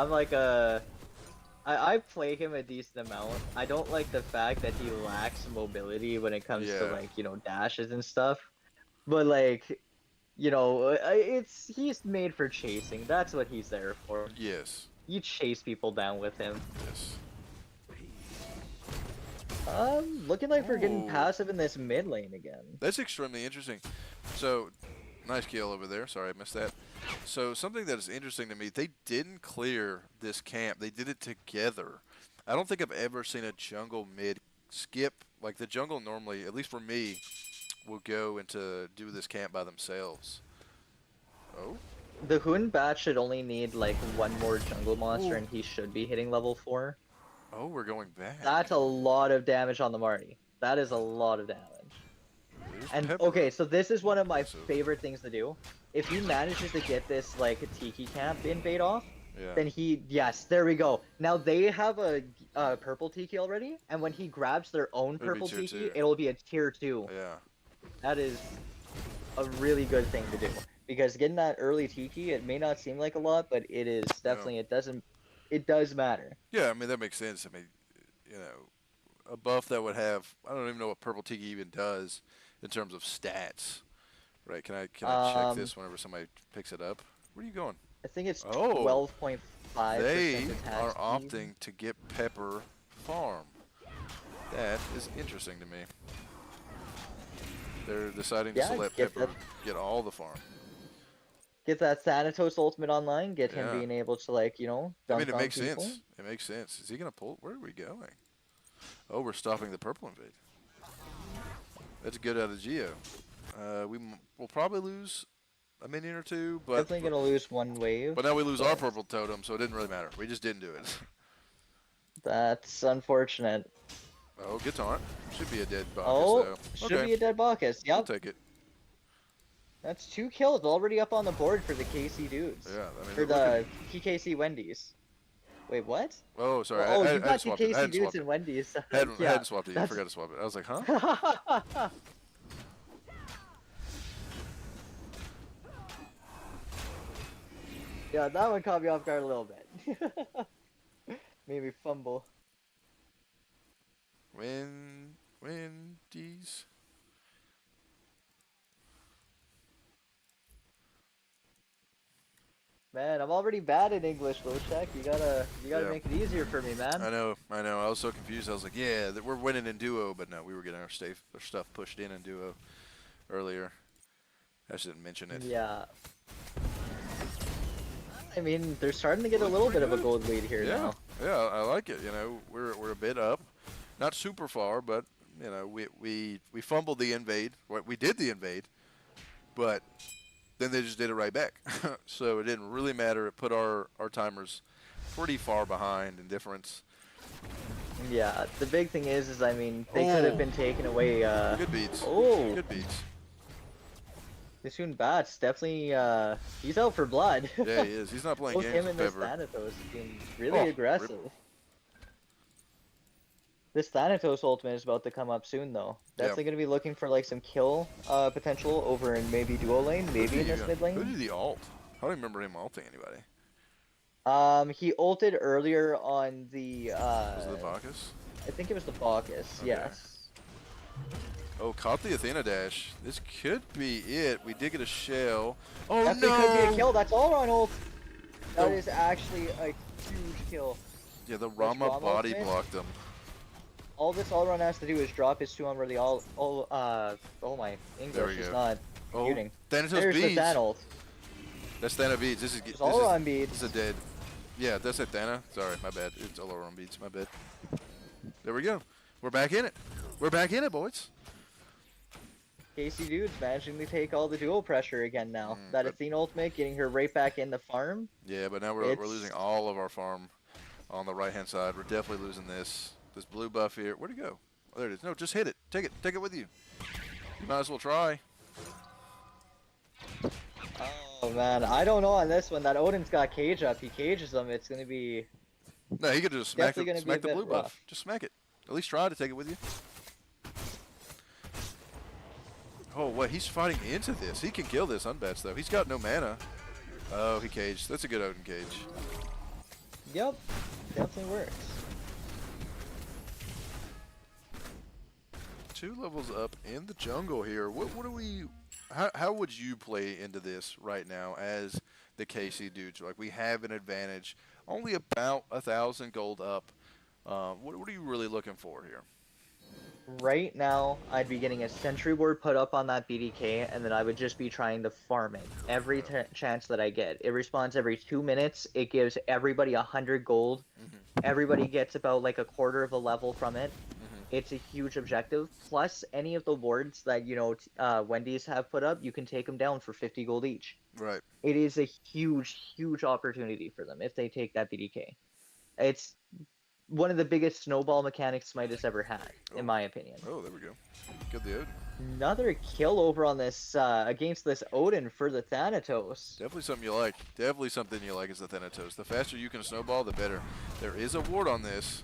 I play him a decent amount. I don't like the fact that he lacks mobility when it comes to like, you know, dashes and stuff. But like, you know, he's made for chasing. That's what he's there for. Yes. You chase people down with him. Yes. Looking like we're getting passive in this mid lane again. That's extremely interesting. So, nice kill over there. Sorry, I missed that. So, something that is interesting to me, they didn't clear this camp. They did it together. I don't think I've ever seen a jungle mid skip. Like, the jungle normally, at least for me, will go into do this camp by themselves. Oh? The Hun Bat should only need like one more jungle monster and he should be hitting level 4. Oh, we're going back. That's a lot of damage on the Marty. That is a lot of damage. And okay, so this is one of my favorite things to do. If he manages to get this like Tiki camp invade off, then yes, there we go. Now they have a purple Tiki already, and when he grabs their own purple Tiki, it'll be a tier 2. Yeah. That is a really good thing to do. Because getting that early Tiki, it may not seem like a lot, but it is definitely, it does matter. Yeah, I mean, that makes sense. I mean, you know, a buff that would have, I don't even know what purple Tiki even does in terms of stats. Right, can I check this whenever somebody picks it up? Where are you going? I think it's 12.5%. They are opting to get Pepper farm. That is interesting to me. They're deciding to let Pepper get all the farm. Get that Thanatos ultimate online, get him being able to, like, you know, dunk I mean, it makes people. sense. It makes sense. Is he going to pull? Where are we going? Oh, we're stopping the purple invade. That's good out of Geo. We'll probably lose a minion or two, but definitely going to lose one wave. But now we lose our purple totem, so it didn't really matter. We just didn't do it. That's unfortunate. Oh, good taunt. Should be a dead Bacchus, though. Okay. Should be a dead Bacchus. Yep. I'll take it. That's 2 kills already up on the board for the KC dudes. Yeah, I mean, for the TKC Wendys. Wait, what? Oh, sorry. Oh, you got TKC dudes and Wendys. I hadn't swapped it. I forgot to swap it. I was like, huh? Yeah, that one caught me off guard a little bit. Made me fumble. Wendys. Man, I'm already bad in English, Loshek. You gotta make it easier for me, man. I know. I was so confused. I was like, yeah, we're winning in duo, but no, we were getting our stuff pushed in duo earlier. I just didn't mention it. Yeah. I mean, they're starting to get a little bit of a gold lead here now. Yeah, I like it. You know, we're a bit up, not super far, but you know, we fumbled the invade. We did the invade, but then they just did it right back. So it didn't really matter. It put our timers pretty far behind in difference. Yeah, the big thing is I mean, they could have been taken away. Good beats. Oh. Good beats. This Hun Bat's definitely, he's out for blood. Yeah, he is. He's not playing games him with and this Pepper. Thanatos being really aggressive. This Thanatos ultimate is about to come up soon, though. Definitely going to be looking for, like, some kill potential over in maybe duo lane, maybe in this mid lane. Who did he ult? I don't remember him ulting anybody. He ulted earlier on the, Was it the Bacchus? I think it was the Bacchus, okay. Yes. Oh, caught the Athena dash. This could be it. We did get a shell. Oh, That no! could be a kill. That's all on ult. That is actually a huge kill. Yeah, the Rama body blocked him. All this all run has to do is drop his 2 on where the oh my English is not muting. Thanatos There's beads. the Than ult. That's Thana beads. This is all on beads. This is a dead. Yeah, that's it, Thana. Sorry, my bad. It's all on beads. My bad. There we go. We're back in it. We're back in it, boys. KC dudes managing to take all the dual pressure again now. That Athena ultimate getting her right back in the farm. Yeah, but now we're losing all of our farm on the right-hand side. We're definitely losing this. This blue buff here. Where'd it go? Oh, there it is. No, just hit it. Take it. Take it with you. You might as well try. Oh man, I don't know on this one. That Odin's got cage up. He cages him. It's gonna be No, he could just smack definitely gonna smack be the a blue bit buff. rough. Just smack it. At least try to take it with you. Oh, wait, he's fighting into this. He can kill this Unbats, though. He's got no mana. Oh, he caged. That's a good Odin cage. Yep, definitely works. 2 levels up in the jungle here. What do we... How would you play into this right now as the KC dudes? Like, we have an advantage. Only about 1,000 gold up. What are you really looking for here? Right now, I'd be getting a sentry ward put up on that BDK, and then I would just be trying to farm it every chance that I get. It respawns every 2 minutes. It gives everybody 100 gold. Everybody gets about like a quarter of a level from it. It's a huge objective. Plus, any of the wards that, you know, Wendys have put up, you can take them down for 50 gold each. Right. It is a huge, huge opportunity for them if they take that BDK. It's one of the biggest snowball mechanics Smite has ever had, in my opinion. Oh, there we go. Get the Odin. Another kill over on this, against this Odin for the Thanatos. Definitely something you like. Definitely something you like is the Thanatos. The faster you can snowball, the better. There is a ward on this,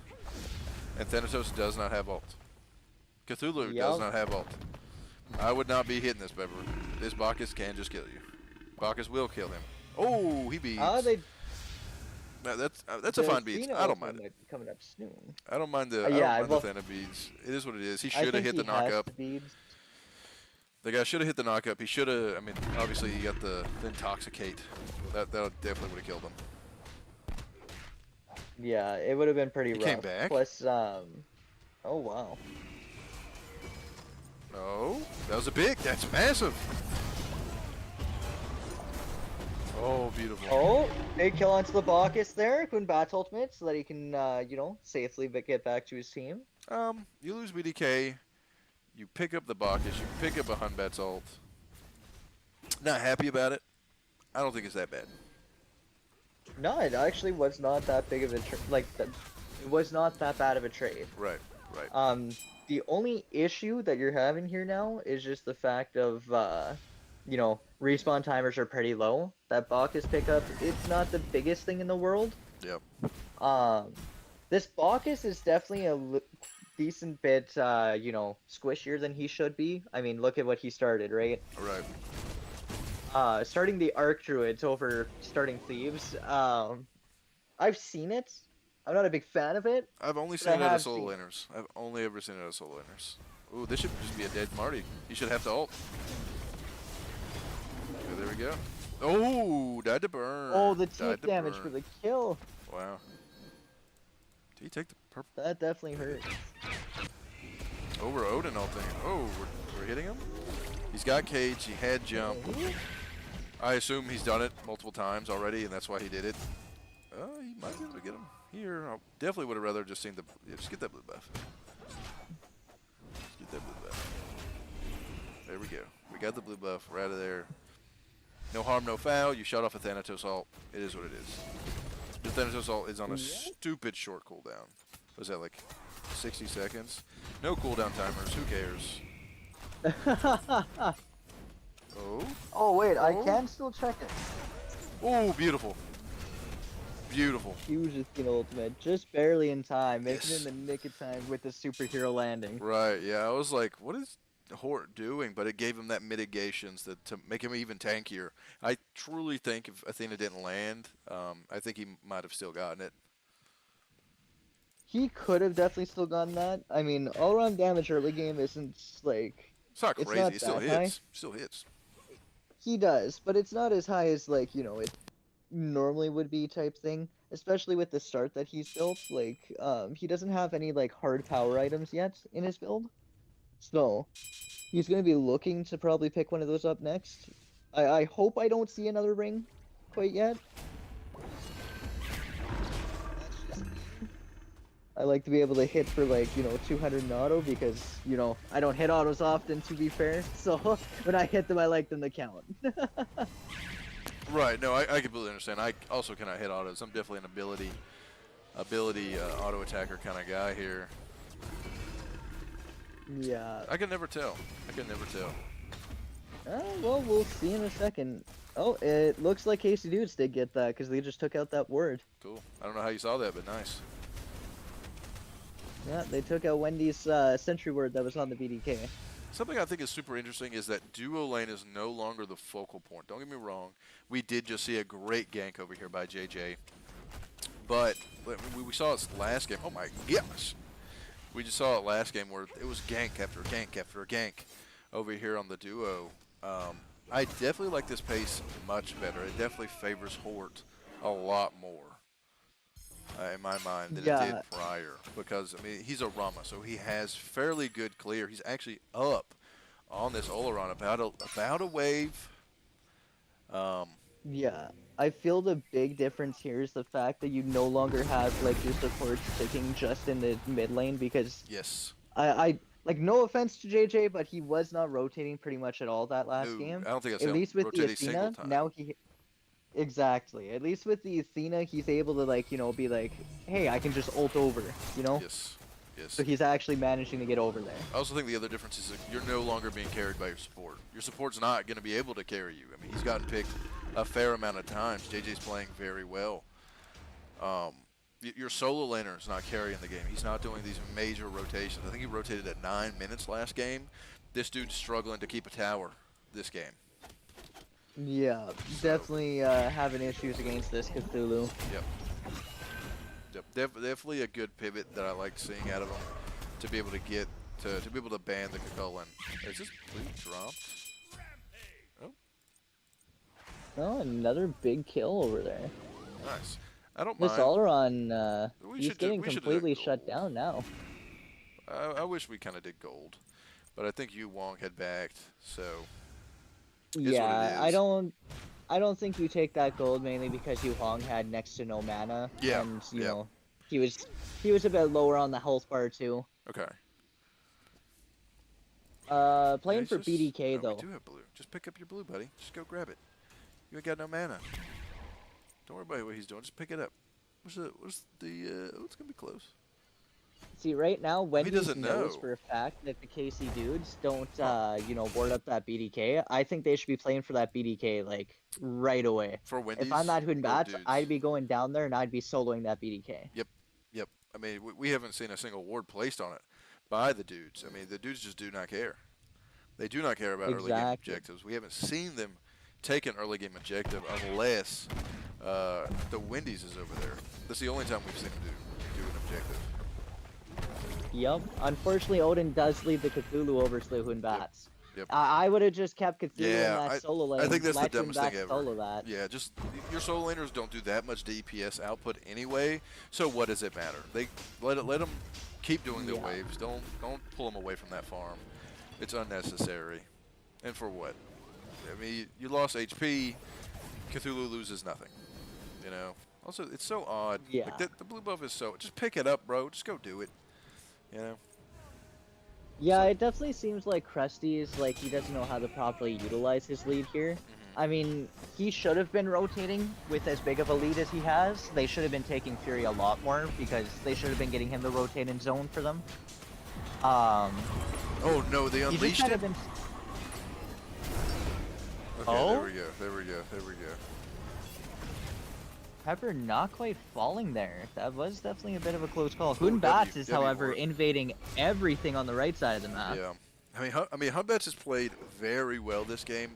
and Thanatos does not have ult. Cthulhu does not have ult. I would not be hitting this, Pepper. This Bacchus can just kill you. Bacchus will kill him. Oh, he beats. No, that's a fine beats. I don't mind it. Coming up soon. I don't mind the Thana beads. It is what it is. He should have hit the knockup. The guy should have hit the knockup. He should have. I mean, obviously he got the intoxicate. That definitely would have killed him. Yeah, it would have been pretty rough. He came back. Plus, oh wow. Oh, that was a big. That's massive. Oh, beautiful. Oh, big kill onto the Bacchus there. Couldn't bat ultimate so that he can, you know, safely get back to his team. You lose BDK. You pick up the Bacchus. You pick up a Hunbat's ult. Not happy about it. I don't think it's that bad. No, it actually was not that big of a it was not that bad of a trade. Right, right. The only issue that you're having here now is just the fact of, you know, respawn timers are pretty low. That Bacchus pickup, it's not the biggest thing in the world. Yep. This Bacchus is definitely a decent bit, you know, squishier than he should be. I mean, look at what he started, right? Right. Starting the Arc Druids over starting Thieves. I've seen it. I'm not a big fan of it. I've only seen it out of solo laners. I've only ever seen it out of solo laners. Ooh, this should just be a dead Marty. He should have to ult. Okay, there we go. Oh, died to burn. Oh, the take damage for the kill. Wow. Did he take the purple? That definitely hurt. Over Odin ulting. Oh, we're hitting him? He's got cage. He had jump. I assume he's done it multiple times already, and that's why he did it. He might be able to get him here. I definitely would have rather just seen the... Yeah, just get that blue buff. Just get that blue buff. There we go. We got the blue buff. We're out of there. No harm, no foul. You shot off a Thanatos ult. It is what it is. The Thanatos ult is on a stupid short cooldown. Was that like 60 seconds? No cooldown timers. Who cares? Oh. Oh wait, I can still check it. Oh, beautiful. Beautiful. He was just an ultimate, just barely in time, making it in the nick of time with the superhero landing. Right, yeah, I was like, what is Hort doing? But it gave him that mitigations to make him even tankier. I truly think if Athena didn't land, I think he might have still gotten it. He could have definitely still gotten that. I mean, all-around damage early game isn't like... It's not crazy, it still hits. Still hits. He does, but it's not as high as, like, you know, it normally would be type thing. Especially with the start that he's built. Like, he doesn't have any, like, hard power items yet in his build. So, he's going to be looking to probably pick one of those up next. I hope I don't see another ring quite yet. I like to be able to hit for, like, you know, 200 in auto because, you know, I don't hit autos often, to be fair. So, when I hit them, I like them to count. Right, no, I completely understand. I also cannot hit autos. I'm definitely an ability ability auto attacker kind of guy here. Yeah. I can never tell. I can never tell. Well, we'll see in a second. Oh, it looks like Casey Dudes did get that because they just took out that word. Cool. I don't know how you saw that, but nice. Yeah, they took out Wendy's sentry word that was on the BDK. Something I think is super interesting is that duo lane is no longer the focal point. Don't get me wrong. We did just see a great gank over here by JJ. But we saw it last game. Oh my gosh. We just saw it last game where it was gank after gank after gank over here on the duo. I definitely like this pace much better. It definitely favors Hort a lot more in my mind than it did prior. Because, I mean, he's a Rama, so he has fairly good clear. He's actually up on this Oleron about a wave. Yeah, I feel the big difference here is the fact that you no longer have like your supports sticking just in the mid lane because Yes. I like no offense to JJ, but he was not rotating pretty much at all that last No, game. I don't think I At saw him least with the rotate a single Athena, time. now he exactly. At least with the Athena, he's able to like be like, hey, I can just ult over, Yes. Yes. So he's actually managing to get over there. I also think the other difference is that you're no longer being carried by your support. Your support's not going to be able to carry you. I mean, he's gotten picked a fair amount of times. JJ's playing very well. Your solo laner is not carrying the game. He's not doing these major rotations. I think he rotated at 9 minutes last game. This dude's struggling to keep a tower this game. Yeah, definitely having issues against this Cthulhu. Yep. Definitely a good pivot that I like seeing out of him to be able to get to be able to ban the Cucullin. Is this blue dropped? Oh. Oh, another big kill over there. Nice. I don't This mind. Oleron, he's getting completely shut down now. I wish we kind of did gold, but I think Yu Wong had backed, so. Yeah, I don't think you take that gold mainly because Yu Hong had next to no mana. Yeah. And you know, he was a bit lower on the health bar too. Okay. Playing for BDK though. We do have blue. Just pick up your blue, buddy. Just go grab it. You ain't got no mana. Don't worry about what he's doing. Just pick it up. What's it's gonna be close. See, right now, Wendys knows know. for a fact that the KC dudes don't, board up that BDK. I think they should be playing for that BDK, like, right away. For Wendys. If I'm not Wendys, I'd be going down there and I'd be soloing that BDK. Yep. I mean, we haven't seen a single ward placed on it by the dudes. I mean, the dudes just do not care. They do not care about early game objectives. We haven't seen them take an early game objective unless the Wendys is over there. That's the only time we've seen them do an objective. Yep. Unfortunately, Odin does lead the Cthulhu over to the Wendys. Yep. I would have just kept Cthulhu in that solo lane. I think that's the dumbest thing ever. Solo that. Yeah, just your solo laners don't do that much DPS output anyway. So what does it matter? They let them keep doing their waves. Don't pull them away from that farm. It's unnecessary. And for what? I mean, you lost HP. Cthulhu loses nothing. You know. Also, it's so odd. Yeah. Like the blue buff is so. Just pick it up, bro. Just go do it. You know. Yeah, it definitely seems like Krusty is like he doesn't know how to properly utilize his lead here. Mm-hmm. I mean, he should have been rotating with as big of a lead as he has. They should have been taking Fury a lot more because they should have been getting him to rotate in zone for them. Oh no, they unleashed it. Been... Okay, there we go. Pepper not quite falling there. That was definitely a bit of a close call. Wendys is, however, invading everything on the right side of the map. Yeah. I mean, Hunbats has played very well this game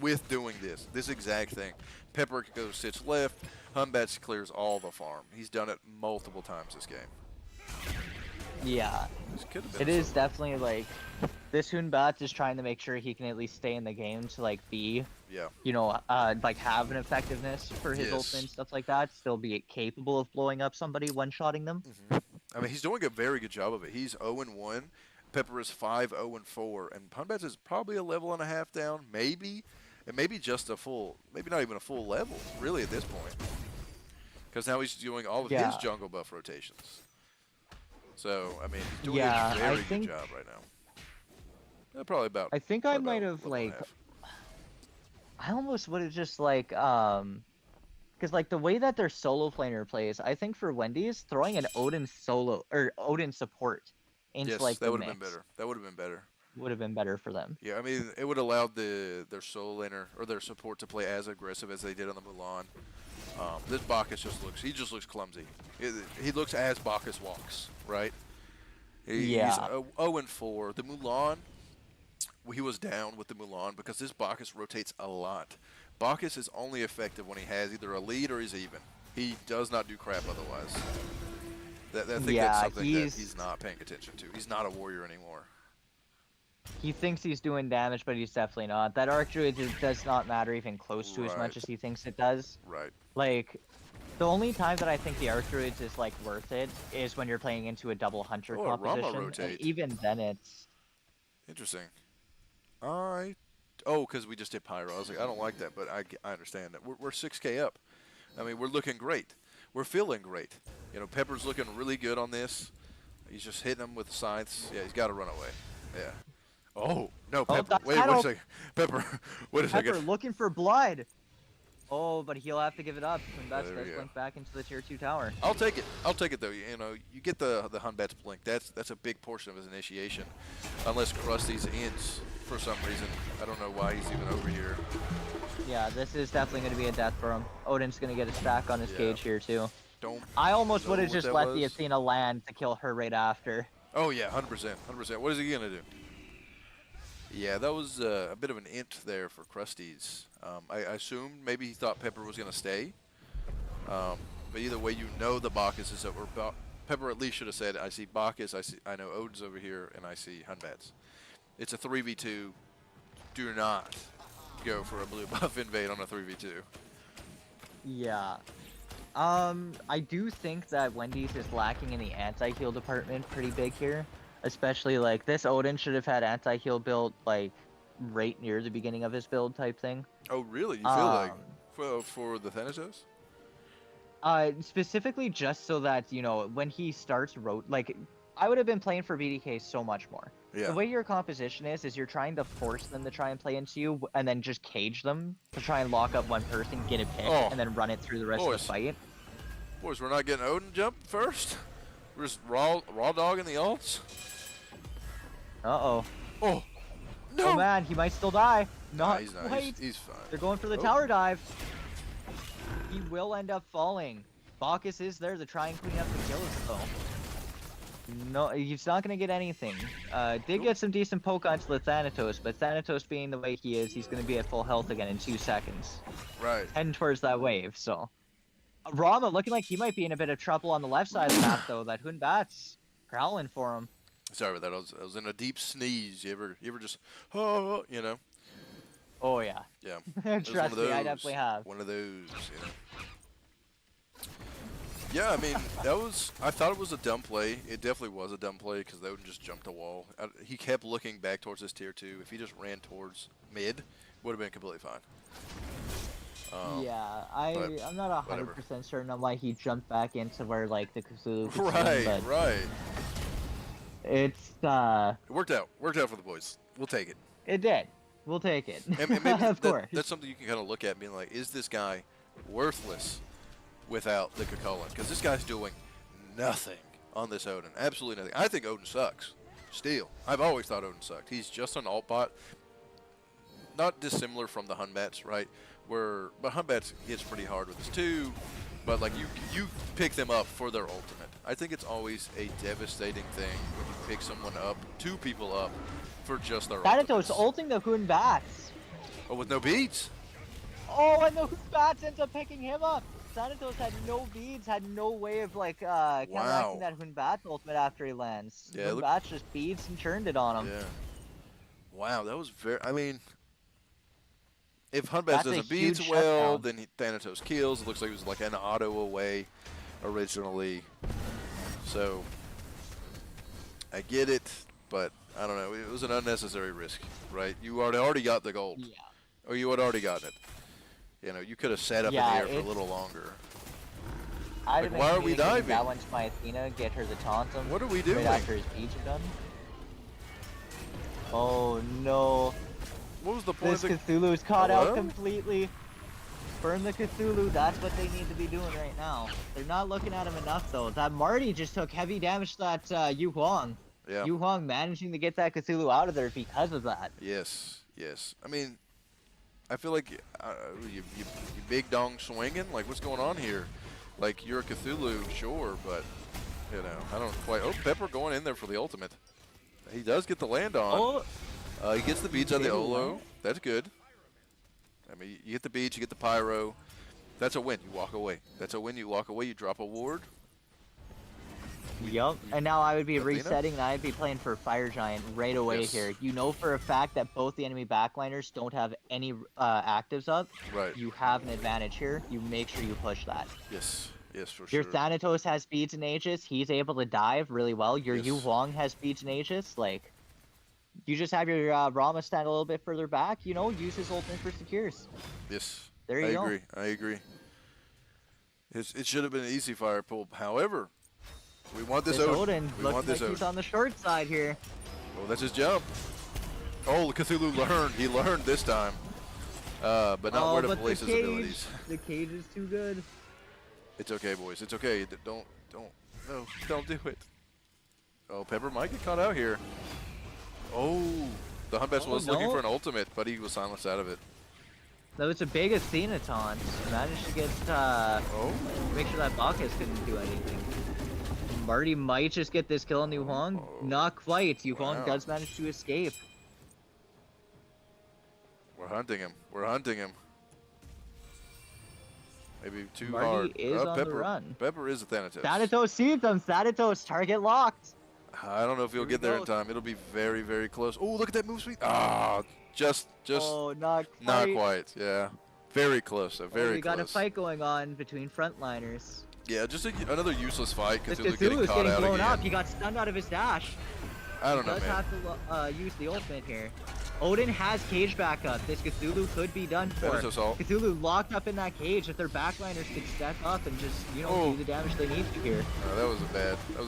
with doing this exact thing. Pepper goes sits left. Hunbats clears all the farm. He's done it multiple times this game. Yeah. It is definitely like this Wendys is trying to make sure he can at least stay in the game to like be, like have an effectiveness for his ultimate and stuff like that. Still be capable of blowing up somebody, one-shotting them. Mm-hmm. I mean, he's doing a very good job of it. He's 0-1. Pepper is 5-0-4, and Hunbats is probably a level and a half down, maybe, and maybe just maybe not even a full level, really at this point, because now he's doing all of his jungle buff rotations. So I mean, he's doing a very good job right now. Probably about. I think I might have like. I almost would have just like Because like the way that their solo planer plays, I think for Wendy's, throwing an Odin solo or Odin support into Yes, like that the would have been mix better. That would have been better. would have been better for them. Yeah, I mean, it would have allowed their solo laner or their support to play as aggressive as they did on the Mulan. This Bacchus he just looks clumsy. He looks as Bacchus walks, right? He's Yeah. 0-4. The Mulan, he was down with the Mulan because this Bacchus rotates a lot. Bacchus is only effective when he has either a lead or he's even. He does not do crap otherwise. I think that's Yeah, something that he's not paying attention to. He's not a warrior anymore. he thinks he's doing damage, but he's definitely not. That Arc Druid does not matter even close to as Right. much as he thinks it does. Right. Like, the only time that I think the Arc Druids is like worth it is when you're playing into a double hunter Oh, a Rama composition. rotate. And even then it's Interesting. Alright. Oh, because we just did Pyro. I was like, I don't like that, but I understand that. We're 6K up. I mean, we're looking great. We're feeling great. You know, Pepper's looking really good on this. He's just hitting him with the scythes. Yeah, he's got to run away. Yeah. Oh, no, Pepper. that's Wait a Shadow. second. Pepper, wait a Pepper second. looking for blood. Oh, but he'll have to give it up when Bats There we does go. blink back into the tier 2 tower. I'll take it. I'll take it, though. You know, you get the Hunbat's blink. That's a big portion of his initiation. Unless Krusty's ends for some reason. I don't know why he's even over here. Yeah, this is definitely going to be a death for him. Odin's going to get a stack on his Yeah. cage here too. Don't. I almost know would have what just that let the was. Athena land to kill her right after. Oh, yeah, 100%. 100%. What is he going to do? Yeah, that was a bit of an int there for Krusty's. I assumed maybe he thought Pepper was going to stay. But either way, you know the Bacchus is over. Pepper at least should have said, I see Bacchus, I know Odin's over here, and I see Hunbats. It's a 3v2. Do not go for a blue buff invade on a 3v2. Yeah. I do think that Wendy's is lacking in the anti-heal department pretty big here. Especially like this Odin should have had anti-heal built like right near the beginning of his build type thing. Oh, really? You feel like for the Thanatos? Specifically just so that, you know, when he starts like I would have been playing for BDK so much more. Yeah. The way your composition is you're trying to force them to try and play into you and then just cage them to try and lock up one person, get a pick, and then run it through the rest of the fight. Boys, we're not getting Odin jump first? We're just raw dogging the ults? Uh-oh. Oh, no! Oh man, he might still die. Not he's not. quite. He's fine. They're going for the tower dive. He will end up falling. Bacchus is there to try and clean up the kills, though. No, he's not going to get anything. Did get some decent poke onto the Thanatos, but Thanatos being the way he is, he's going to be at full health again in 2 seconds. Right. Heading towards that wave, so. Rama looking like he might be in a bit of trouble on the left side of the map, though. That Hunbat's prowling for him. Sorry about that. I was in a deep sneeze. You ever just, oh, you know? Oh, yeah. Yeah. It was Trust me, I definitely have. One of those, you know. Yeah, I mean, I thought it was a dumb play. It definitely was a dumb play because Odin just jumped the wall. He kept looking back towards his tier 2. If he just ran towards mid, would have been completely fine. Yeah, I'm not 100% certain on why he jumped back into where, like, the Cthulhu could Right, swim, but right. it's, It worked out. Worked out for the boys. We'll take it. It did. We'll take it. And maybe of course. That's something you can kind of look at and being like, is this guy worthless without the Cucullin? Because this guy's doing nothing on this Odin. Absolutely nothing. I think Odin sucks. Still. I've always thought Odin sucked. He's just an alt bot. Not dissimilar from the Hunbats, right? But Hunbats hits pretty hard with his 2. But like you pick them up for their ultimate. I think it's always a devastating thing when you pick someone up, 2 people up, for just their Thanatos ultimates. ulting the Hunbats. Oh, with no beads? Oh, and the Hunbats ends up picking him up. Thanatos had no beads, had no way of, like, counteracting that Hunbat ultimate after he lands. Yeah, Hunbats just beads and churned it on him. Yeah. Wow, that was very... I mean, if Hunbats doesn't beat well, then Thanatos kills. It looks like it was like an auto away originally. So, I get it, but I don't know. It was an unnecessary risk, right? You already got the gold. Yeah. Or you had already gotten it. You know, you could have sat up in the air for a little longer. Like, why are we diving? That one's my Athena, get her the taunt him. What are we doing? Right after his beads are done. Oh no. What was the point This of the... Cthulhu's caught out Hello? completely. Burn the Cthulhu, that's what they need to be doing right now. They're not looking at him enough, though. That Marty just took heavy damage to that Yu Huang. Yeah. Yu Huang managing to get that Cthulhu out of there because of that. Yes. Yes. I mean, I feel like you big dong swinging. Like, what's going on here? Like, you're a Cthulhu, sure, but, you know, I don't quite. Oh, Pepper going in there for the ultimate. He does get the land on. Oh, He gets the beads on the Olo. That's good. I mean, you get the beads, you get the pyro. That's a win. You walk away. That's a win. You walk away. You drop a ward. yup. And now I would be Athena? resetting, and I'd be playing for Fire Giant right away Yes. here. You know for a fact that both the enemy backliners don't have any actives up. Right. You have an advantage here. You make sure you push that. Yes. Yes, for Your sure. Thanatos has speeds and Aegis. He's able to dive really well. Your Yes. Yu Huang has speeds and Aegis. Like, you just have your Rama stand a little bit further back. You know, use his ultimate for secures. Yes. There you go. I agree. It should have been an easy fire pull. However, we want this Odin We looks want like this he's on the short side here. Oh, that's his jump. Oh, Cthulhu learned. He learned this time. But not where to but place the his cage, abilities. the cage is too good. It's okay, boys. It's okay. Don't do it. Oh, Pepper might get caught out here. Oh, the Hunt Best was looking no. for an ultimate, but he was silenced out of it. That was a big Athena taunt. Managed to get, Oh, make sure that Bacchus couldn't do anything. Marty might just get this kill on Yu Huang. Oh. Not quite. Yu Huang Wow. does manage to escape. we're hunting him. We're hunting him. Maybe too Marty hard. is on the Pepper. run. Pepper is a Thanatos. Thanatos sees him. Thanatos, target locked. I don't know if he'll Here we get there in go. time. It'll be very, very close. Oh, look at that move speed. Ah, just Oh, not quite. not quite. Yeah, very close. Though. Oh, Very we close. got a fight going on between frontliners. Yeah, just another useless fight. This Cthulhu getting Cthulhu's caught getting out blown again. up. He got stunned out of his dash. I don't He know, does man. have to use the ultimate here. Odin has cage backup. This Cthulhu could be done for. Thanatos ult. Cthulhu locked up in that cage. If their backliners could step up and just, you know, Oh. do the damage they need to here. Oh, that was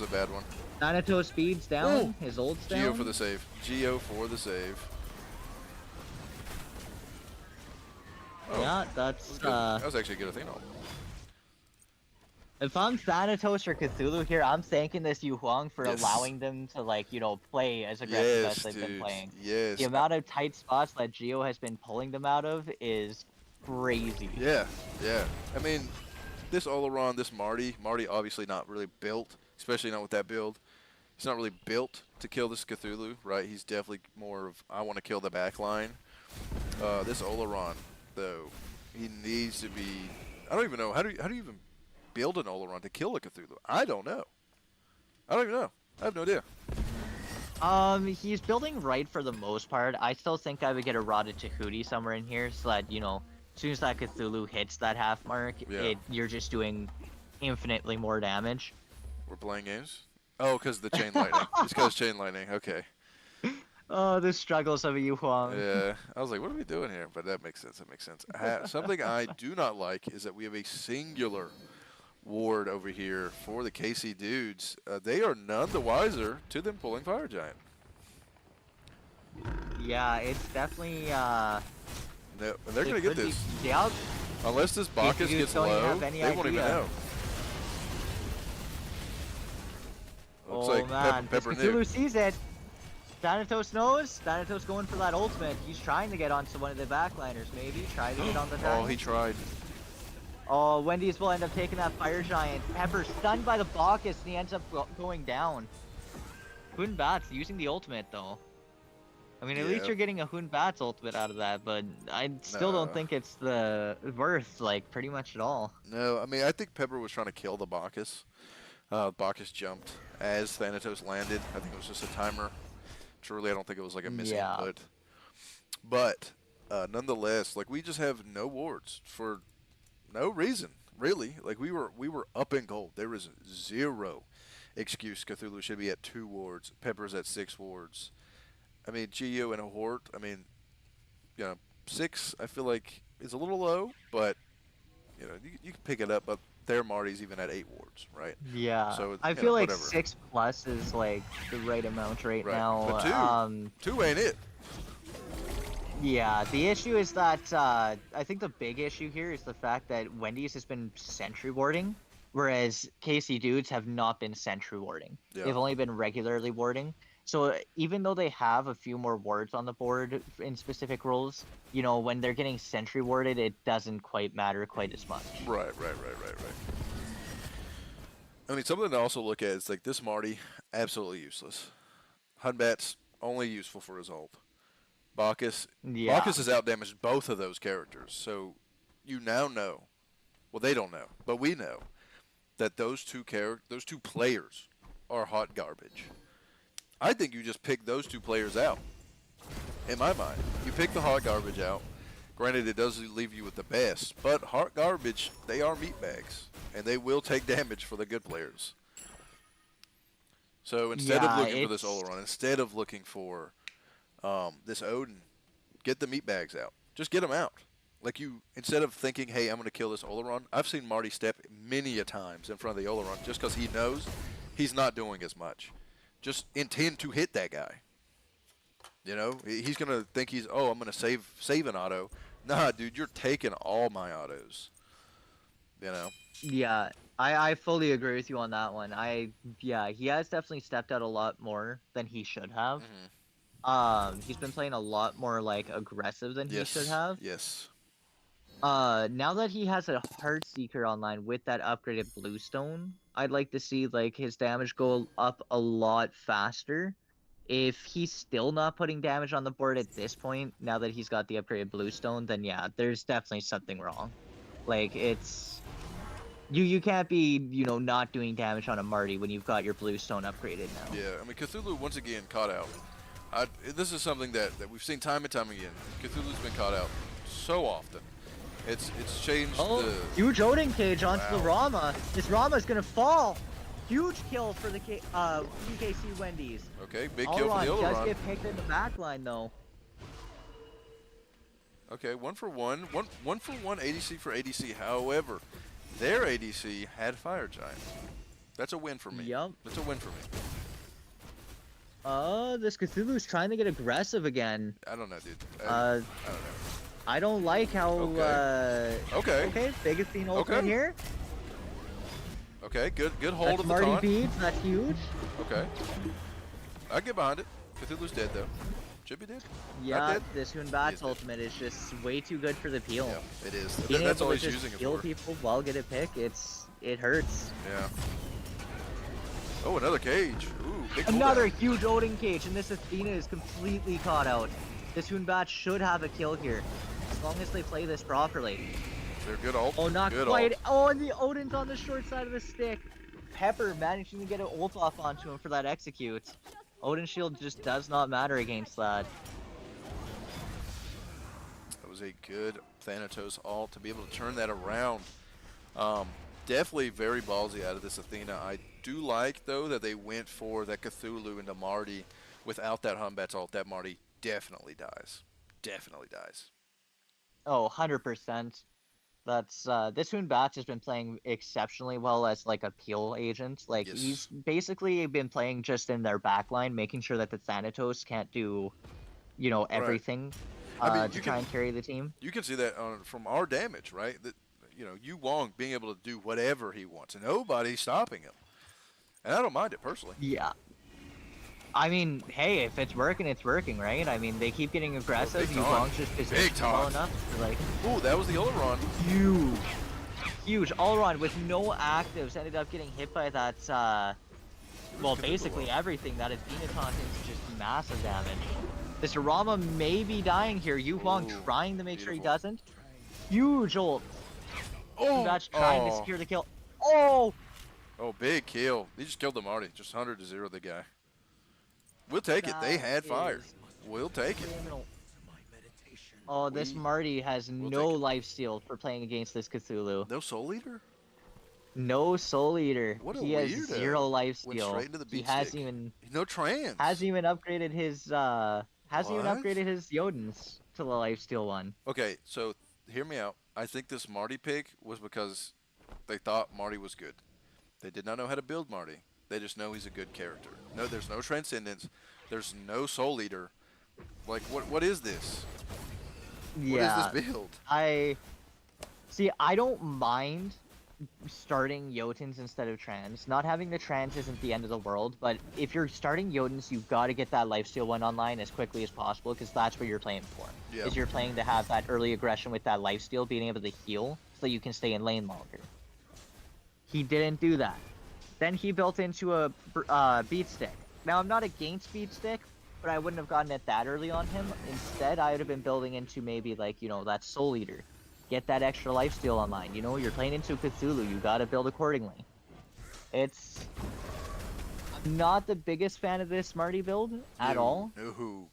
a bad one. Thanatos speeds down. His ult's down. Geo for the save. Geo for the save. Oh, Yeah, that that's was good. That was actually a good Athena. if I'm Thanatos or Cthulhu here, I'm thanking this Yu Huang for Yes. allowing them to, like, you know, play as aggressive Yes, as they've been dude. playing. Yes. The amount of tight spots that Geo has been pulling them out of is crazy. Yeah, yeah. I mean, this Oleron, this Marty obviously not really built, especially not with that build. He's not really built to kill this Cthulhu, right? He's definitely more of, I want to kill the back line. This Oleron, though, he needs to be, I don't even know, how do you even build an Oleron to kill a Cthulhu? I don't know. I don't even know. I have no idea. He's building right for the most part. I still think I would get a Rotted Tahuti somewhere in here so that, you know, as soon as that Cthulhu hits that half mark, Yeah. you're just doing infinitely more damage. We're playing games? Oh, because of the chain lightning. It's because chain lightning. Okay. Oh, the struggles of a Yu Huang. Yeah, I was like, what are we doing here? But that makes sense. That makes sense. Something I do not like is that we have a singular ward over here for the KC dudes. They are none the wiser to them pulling Fire Giant. Yeah, it's definitely, They're it going to get could be- this. Yeah, Unless this Bacchus dudes gets don't even low, have any they won't even idea. know. Looks oh like man, this Pepper Cthulhu knew. sees it. Thanatos knows. Thanatos going for that ultimate. He's trying to get onto one of the backliners, maybe. Try to get on the Oh, giant. he tried. Oh, Wendys will end up taking that Fire Giant. Pepper stunned by the Bacchus, and he ends up going down. Hun Bat's using the ultimate, though. I mean, at least Yeah. you're getting a Hun Bat's ultimate out of that, but I still No. don't think it's the worth, like, pretty much at all. No, I mean, I think Pepper was trying to kill the Bacchus. Bacchus jumped as Thanatos landed. I think it was just a timer. Truly, I don't think it was like a missing Yeah. input. But nonetheless, like we just have no wards for no reason, really. Like we were up in gold. There was zero excuse Cthulhu should be at 2 wards. Pepper's at 6 wards. I mean, Geo and a Hort. I mean, you know, 6. I feel like is a little low, but you know, you can pick it up. But their Marty's even at 8 wards, right? Yeah, So, I you feel know, like whatever. 6+ is like the right amount right Right. now. But 2 ain't it. Yeah, the issue is that I think the big issue here is the fact that Wendy's has been sentry warding, whereas KC dudes have not been sentry warding. Yeah. They've only been regularly warding. So even though they have a few more wards on the board in specific roles, you know, when they're getting sentry warded, it doesn't quite matter quite as much. Right. I mean, something to also look at is like this Marty, absolutely useless. Hunbat's only useful for his ult. Bacchus, Yeah, Bacchus has outdamaged both of those characters, so you now know. Well, they don't know, but we know that those two players are hot garbage. I think you just pick those two players out. In my mind, you pick the hot garbage out. Granted, it does leave you with the best, but hot garbage, they are meatbags, and they will take damage for the good players. So instead of yeah, looking for this it's Oleron, instead of looking for this Odin, get the meatbags out. Just get them out. Like you, instead of thinking, hey, I'm going to kill this Oleron, I've seen Marty step many a times in front of the Oleron just because he knows he's not doing as much. Just intend to hit that guy. You know, he's going to think I'm going to save an auto. Nah, dude, you're taking all my autos. You know? yeah, I fully agree with you on that one. Yeah, he has definitely stepped out a lot more than he should have. Mm-hmm. He's been playing a lot more like aggressive than he should Yes. have. Yes. Now that he has a Heart Seeker online with that upgraded Bluestone, I'd like to see like his damage go up a lot faster. If he's still not putting damage on the board at this point, now that he's got the upgraded Bluestone, then yeah, there's definitely something wrong. Like it's you can't be, you know, not doing damage on a Marty when you've got your Bluestone upgraded now. Yeah, I mean, Cthulhu once again caught out. This is something that we've seen time and time again. Cthulhu's been caught out so often. It's changed Oh, the. huge Odin cage onto the Wow. Rama. This Rama's gonna fall. Huge kill for the TKC Wendys. Okay, big kill for the Oleron does Oleron. get picked in the back line though. Okay, one for one. One for one ADC for ADC. However, their ADC had Fire Giant. That's a win for me. Yup. That's a win for me. This Cthulhu's trying to get aggressive again. I don't know, dude. Uh, I don't know. I don't like how. Okay. Okay, biggest scene ultimate Okay. here. Okay, good hold That's of the Marty taunt. beads. That's huge. Okay. I get behind it. Cthulhu's dead though. Should be dead. Not Yeah, dead? this He is Hunbat's dead. ultimate is just way too good for the peel. Yeah, it is. Being That's able all to he's just using it kill for. people while get a pick, it hurts. Yeah. Oh, another cage. Ooh, big Another cooldown. huge Odin cage, and this Athena is completely caught out. This Hunbat should have a kill here, as long as they play this properly. They're good ult. Oh, not good quite. Ult. Oh, and the Odin's on the short side of the stick. Pepper managing to get an ult off onto him for that execute. Odin shield just does not matter against that. That was a good Thanatos ult to be able to turn that around. Definitely very ballsy out of this Athena. I do like, though, that they went for that Cthulhu into Marty. Without that Humbat's ult, that Marty definitely dies. Definitely dies. Oh, 100%. That's this Hunbat has been playing exceptionally well as like a peel agent. Like Yes. he's basically been playing just in their backline, making sure that the Thanatos can't do, you know, everything I mean, to you try can- and carry the team. You can see that from our damage, right? That Yu Wong being able to do whatever he wants, and nobody's stopping him. And I don't mind it personally. Yeah. I mean, hey, if it's working, it's working, right? I mean, they keep getting aggressive. big You taunt. Wong's just positioned well taunt. enough. Like Ooh, that was the Oleron. huge all around with no actives. Ended up getting hit by that. Well, Cthulhu basically ult? everything that is being taunted is just massive damage. This Rama may be dying here. Yu Huang Ooh, trying to make sure he beautiful. doesn't. Huge ult. Oh, That's trying to oh. secure the kill. Oh! Oh, big kill. He just killed the Marty. Just 100-0 the guy. We'll take it. They That had fire. is We'll take it. criminal. Oh, this We- Marty has we'll no take it. life steal for playing against this Cthulhu. No Soul Eater? No Soul Eater. What a He has weirdo. 0 life Went steal. straight into the He beat hasn't stick. even No trans. upgraded his What? Jodens to the life steal one. Okay, so hear me out. I think this Marty pick was because they thought Marty was good. They did not know how to build Marty. They just know he's a good character. No, there's no transcendence. There's no Soul Eater. Like, what is this? What is this Yeah. build? I see. I don't mind starting Jotuns instead of Trans. Not having the Trans isn't the end of the world, but if you're starting Jotuns, you've got to get that lifesteal one online as quickly as possible, because that's what you're playing for. Yeah. Is you're playing to have that early aggression with that lifesteal, being able to heal, so you can stay in lane longer. He didn't do that. Then he built into a beat stick. Now, I'm not against beat stick, but I wouldn't have gotten it that early on him. Instead, I would have been building into maybe, like, you know, that Soul Eater. Get that extra lifesteal online. You know, you're playing into Cthulhu. You gotta build accordingly. I'm not the biggest fan of this Smarty build at all. No.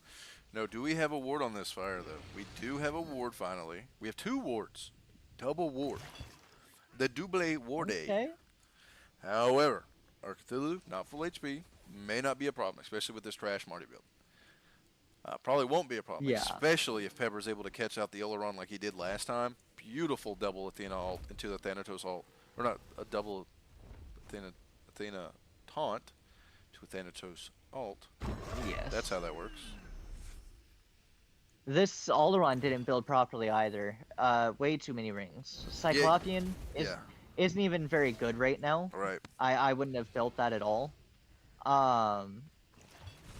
No, do we have a ward on this fire, though? We do have a ward, finally. We have 2 wards. Double ward. The double ward. Okay. However, our Cthulhu, not full HP, may not be a problem, especially with this trash Marty build. Probably won't be a problem, Yeah. especially if Pepper's able to catch out the Oleron like he did last time. Beautiful double Athena ult into the Thanatos ult. Or not, a double Athena taunt to a Thanatos ult. Yes. That's how that works. This Alderon didn't build properly either. Way too many rings. Cyclopean isn't even very good right now. Right. I wouldn't have built that at all.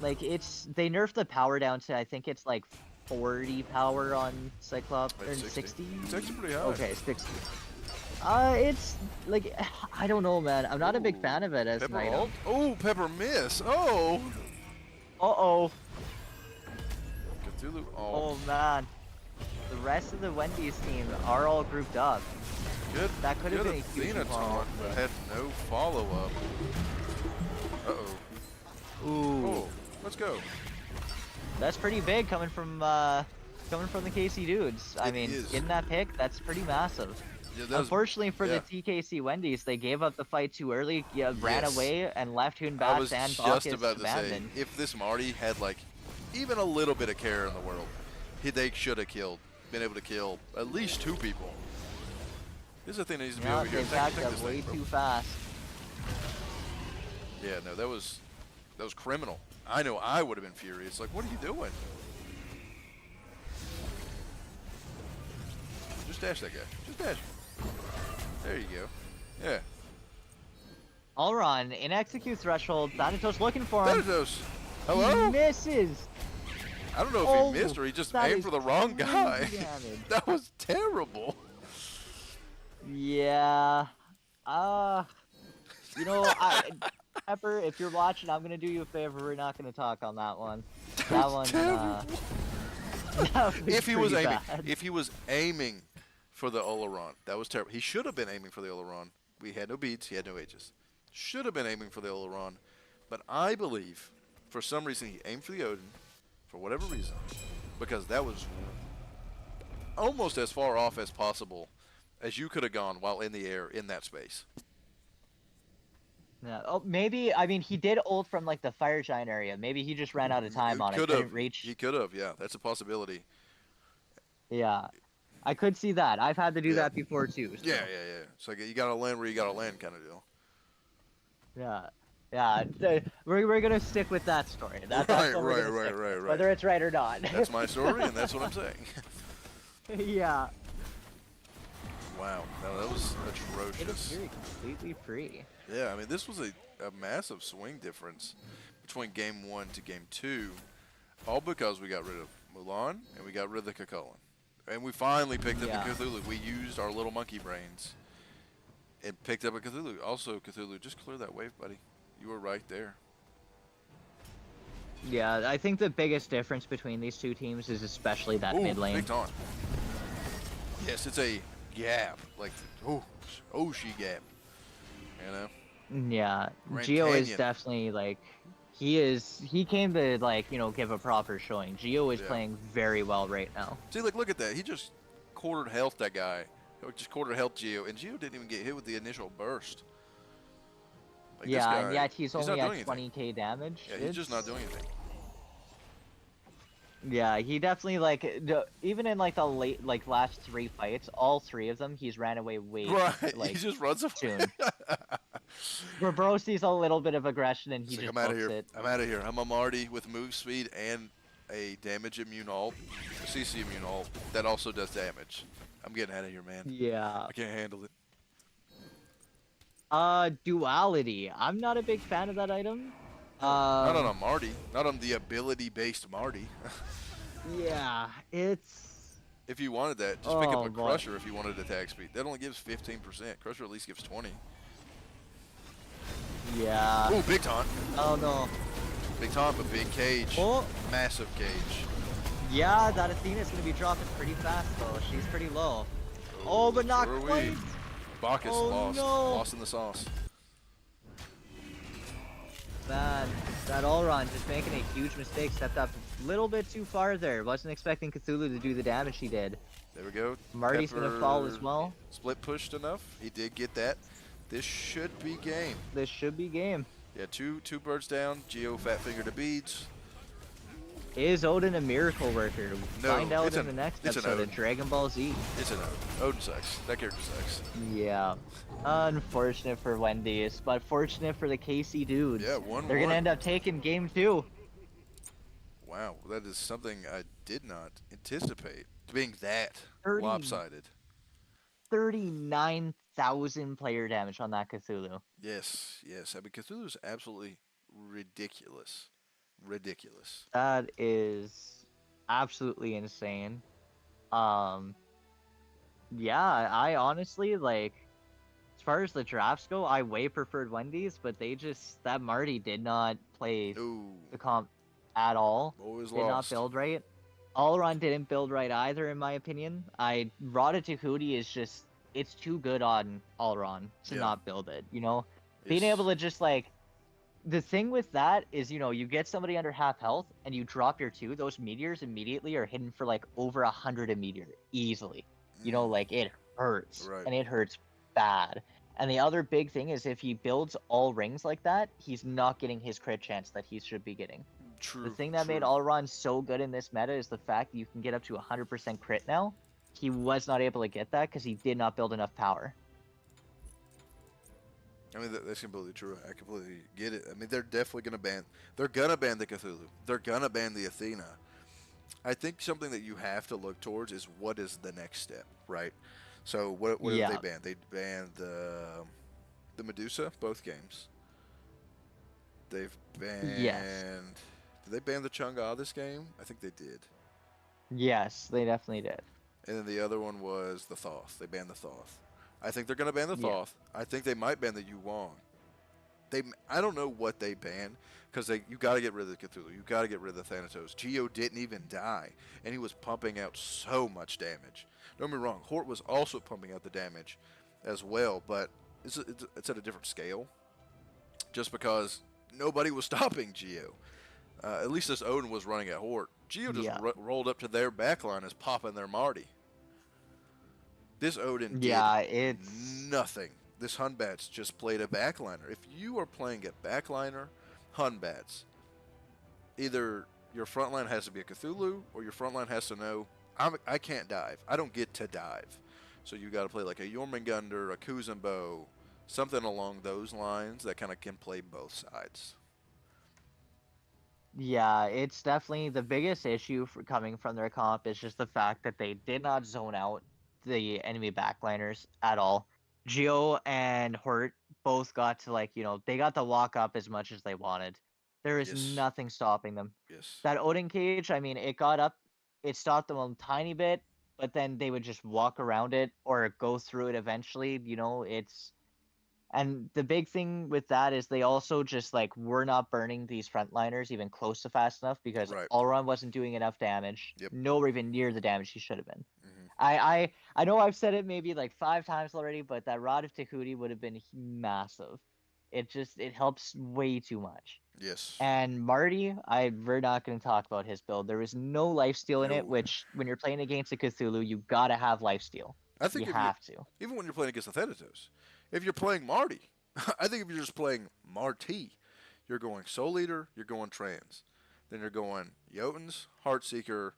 Like, they nerfed the power down to, I think it's like 40 power on Cyclops, or 60? It's actually pretty high. Okay, 60. It's like, I don't know, man. I'm not a big fan of it as an Pepper item. ult? Oh, Pepper miss. Oh. Uh-oh. Cthulhu ult. Oh, man. The rest of the Wendys team are all grouped up. Good. That could have been a huge Athena taunt, but had no follow-up. Uh-oh. Ooh. Oh, let's go. That's pretty big coming from the KC dudes. I mean, getting that pick, that's pretty massive. Yeah, unfortunately for the TKC Wendys, they gave up the fight too early, ran away, and left Hoonbats and Bacchus just about to say, abandoned. if this Marty had like even a little bit of care in the world, they should have been able to kill at least 2 people. This Athena needs to be over here. They backed up way too fast. Yeah, no, that was criminal. I know I would have been furious. Like, what are you doing? Just dash that guy. Just dash. There you go. Yeah. Alron in execute threshold. Thanatos looking for him. Thanatos. Hello? He misses. I don't know if he missed or he just aimed for the wrong guy. That was terrible. Yeah. You know, Pepper, if you're watching, I'm gonna do you a favor. We're not gonna talk on that one. That one. If he was aiming for the Oleron, that was terrible. He should have been aiming for the Oleron. We had no beads. He had no Aegis. Should have been aiming for the Oleron, but I believe, for some reason, he aimed for the Odin, for whatever reason, because that was almost as far off as possible as you could have gone while in the air in that space. Yeah. Oh, maybe. I mean, he did ult from like the fire giant area. Maybe he just ran out of time on it. Couldn't reach. He could have. Yeah, that's a possibility. Yeah, I could see that. I've had to do that before too. So. Yeah. It's like you gotta land where you gotta land, kind of deal. Yeah. We're gonna stick with that story. That's right. Whether it's right or not. That's my story, and that's what I'm saying. Yeah. Wow, no, that was atrocious. It was completely free. Yeah, I mean, this was a massive swing difference between Game 1 to Game 2, all because we got rid of Mulan and we got rid of the Cucullin. And we finally picked up the Cthulhu. We used our little monkey brains and picked up a Cthulhu. Also, Cthulhu, just clear that wave, buddy. You were right there. Yeah, I think the biggest difference between these two teams is especially that mid lane. Big taunt. Yes, it's a gap. Like, she gap. You know? Yeah, Geo is definitely like, he came to like, you know, give a proper showing. Geo is playing very well right now. See, like, look at that. He just quartered health that guy. Just quartered health Geo, and Geo didn't even get hit with the initial burst. Like, yeah, guy, and yet he's only at 20k damage. Yeah, he's just not doing anything. Yeah, he definitely, like, even in like the last 3 fights, all 3 of them, he's ran away way he just runs soon. Bro sees a little bit of aggression and he just I'm out of books here. it. I'm out of here. I'm a Marty with move speed and a damage immune ult, a CC immune ult that also does damage. I'm getting out of here, man. Yeah. I can't handle it. Duality. I'm not a big fan of that item. Not on Um, a Marty. Not on the ability-based Marty. yeah, it's. If you wanted that, just pick up Oh a boy. Crusher if you wanted attack speed. That only gives 15%. Crusher at least gives 20. Yeah. Ooh, big taunt. Oh no. Big taunt, but big cage. Oh. Massive cage. Yeah, that Athena's gonna be dropping pretty fast though. She's pretty low. Oh, Ooh, but not sure are we. quite. Bacchus Oh lost. no. Lost in the sauce. Man, that Allron just making a huge mistake. Stepped up a little bit too far there. Wasn't expecting Cthulhu to do the damage he did. There we go. Marty's gonna fall as Pepper well. split pushed enough. He did get that. This should be game. This should be game. Yeah, two birds down. Geo fat finger to beads. Is Odin a miracle worker? No, Find out it's in the next it's an episode of Odin. Dragon Ball Z. It's an Odin. Odin sucks. That character sucks. Yeah. Unfortunate for Wendys, but fortunate for the KC dudes. Yeah, 1-1. They're gonna end up taking game 2. Wow, that is something I did not anticipate. Being that 30 lopsided. 39,000 player damage on that Cthulhu. Yes, yes. I mean, Cthulhu is absolutely ridiculous. Ridiculous. That is absolutely insane. Um, yeah, I honestly like. As far as the drafts go, I way preferred Wendy's, but that Marty did not play Ooh, the comp at all. always Did not lost. build right. Alaron didn't build right either, in my opinion. Rada to Hootie is just it's too good on Alaron to Yeah. not build it. You know, being It's- able to just like the thing with that is, you get somebody under half health and you drop your 2, those meteors immediately are hidden for like over 100 a meteor easily. Like it hurts. Right. And it hurts bad. And the other big thing is if he builds all rings like that, he's not getting his crit chance that he should be getting. True. The thing that made true. Alaron so good in this meta is the fact that you can get up to 100% crit now. He was not able to get that because he did not build enough power. I mean, that's completely true. I completely get it. I mean, they're definitely going to ban. They're going to ban the Cthulhu. They're going to ban the Athena. I think something that you have to look towards is what is the next step, right? So what Yeah. have they banned? They banned the Medusa, both games. They've banned. Yes. Did they ban the Chang'e this game? I think they did. Yes, they definitely did. And then the other one was the Thoth. They banned the Thoth. I think they're going to ban the Yeah. Thoth. I think they might ban the Yuwang. I don't know what they banned because you got to get rid of the Cthulhu. You got to get rid of the Thanatos. Geo didn't even die, and he was pumping out so much damage. Don't get me wrong. Hort was also pumping out the damage as well, but it's at a different scale. Just because nobody was stopping Geo. At least this Odin was running at Hort. Geo just Yeah. rolled up to their backline as popping their Marty. This Odin Yeah, did it's nothing. This Hunbats just played a backliner. If you are playing a backliner, Hunbats, either your front line has to be a Cthulhu or your front line has to know, I can't dive. I don't get to dive. So you got to play like a Jormungandr, a Kuzenbo, something along those lines that kind of can play both sides. Yeah, it's definitely the biggest issue for coming from their comp is just the fact that they did not zone out the enemy backliners at all. Geo and Hurt both got to they got to walk up as much as they wanted. There is Yes. nothing stopping them. Yes. That Odin cage, I mean, it got up, it stopped them a tiny bit, but then they would just walk around it or go through it eventually. And the big thing with that is they also just were not burning these frontliners even close to fast enough because Right. Alron wasn't doing enough damage. Yep. Nowhere even near the damage he should have been. Mm-hmm. I know I've said it maybe 5 times already, but that Rod of Tahuti would have been massive. It helps way too much. Yes. And Marty, we're not going to talk about his build. There is no lifesteal in it, No. which when you're playing against a Cthulhu, you gotta have lifesteal. I think You if have to. even when you're playing against the Thanatos, if you're playing Marty, I think if you're just playing Marty, you're going Soul Eater, you're going Trans, then you're going Jotuns, Heartseeker,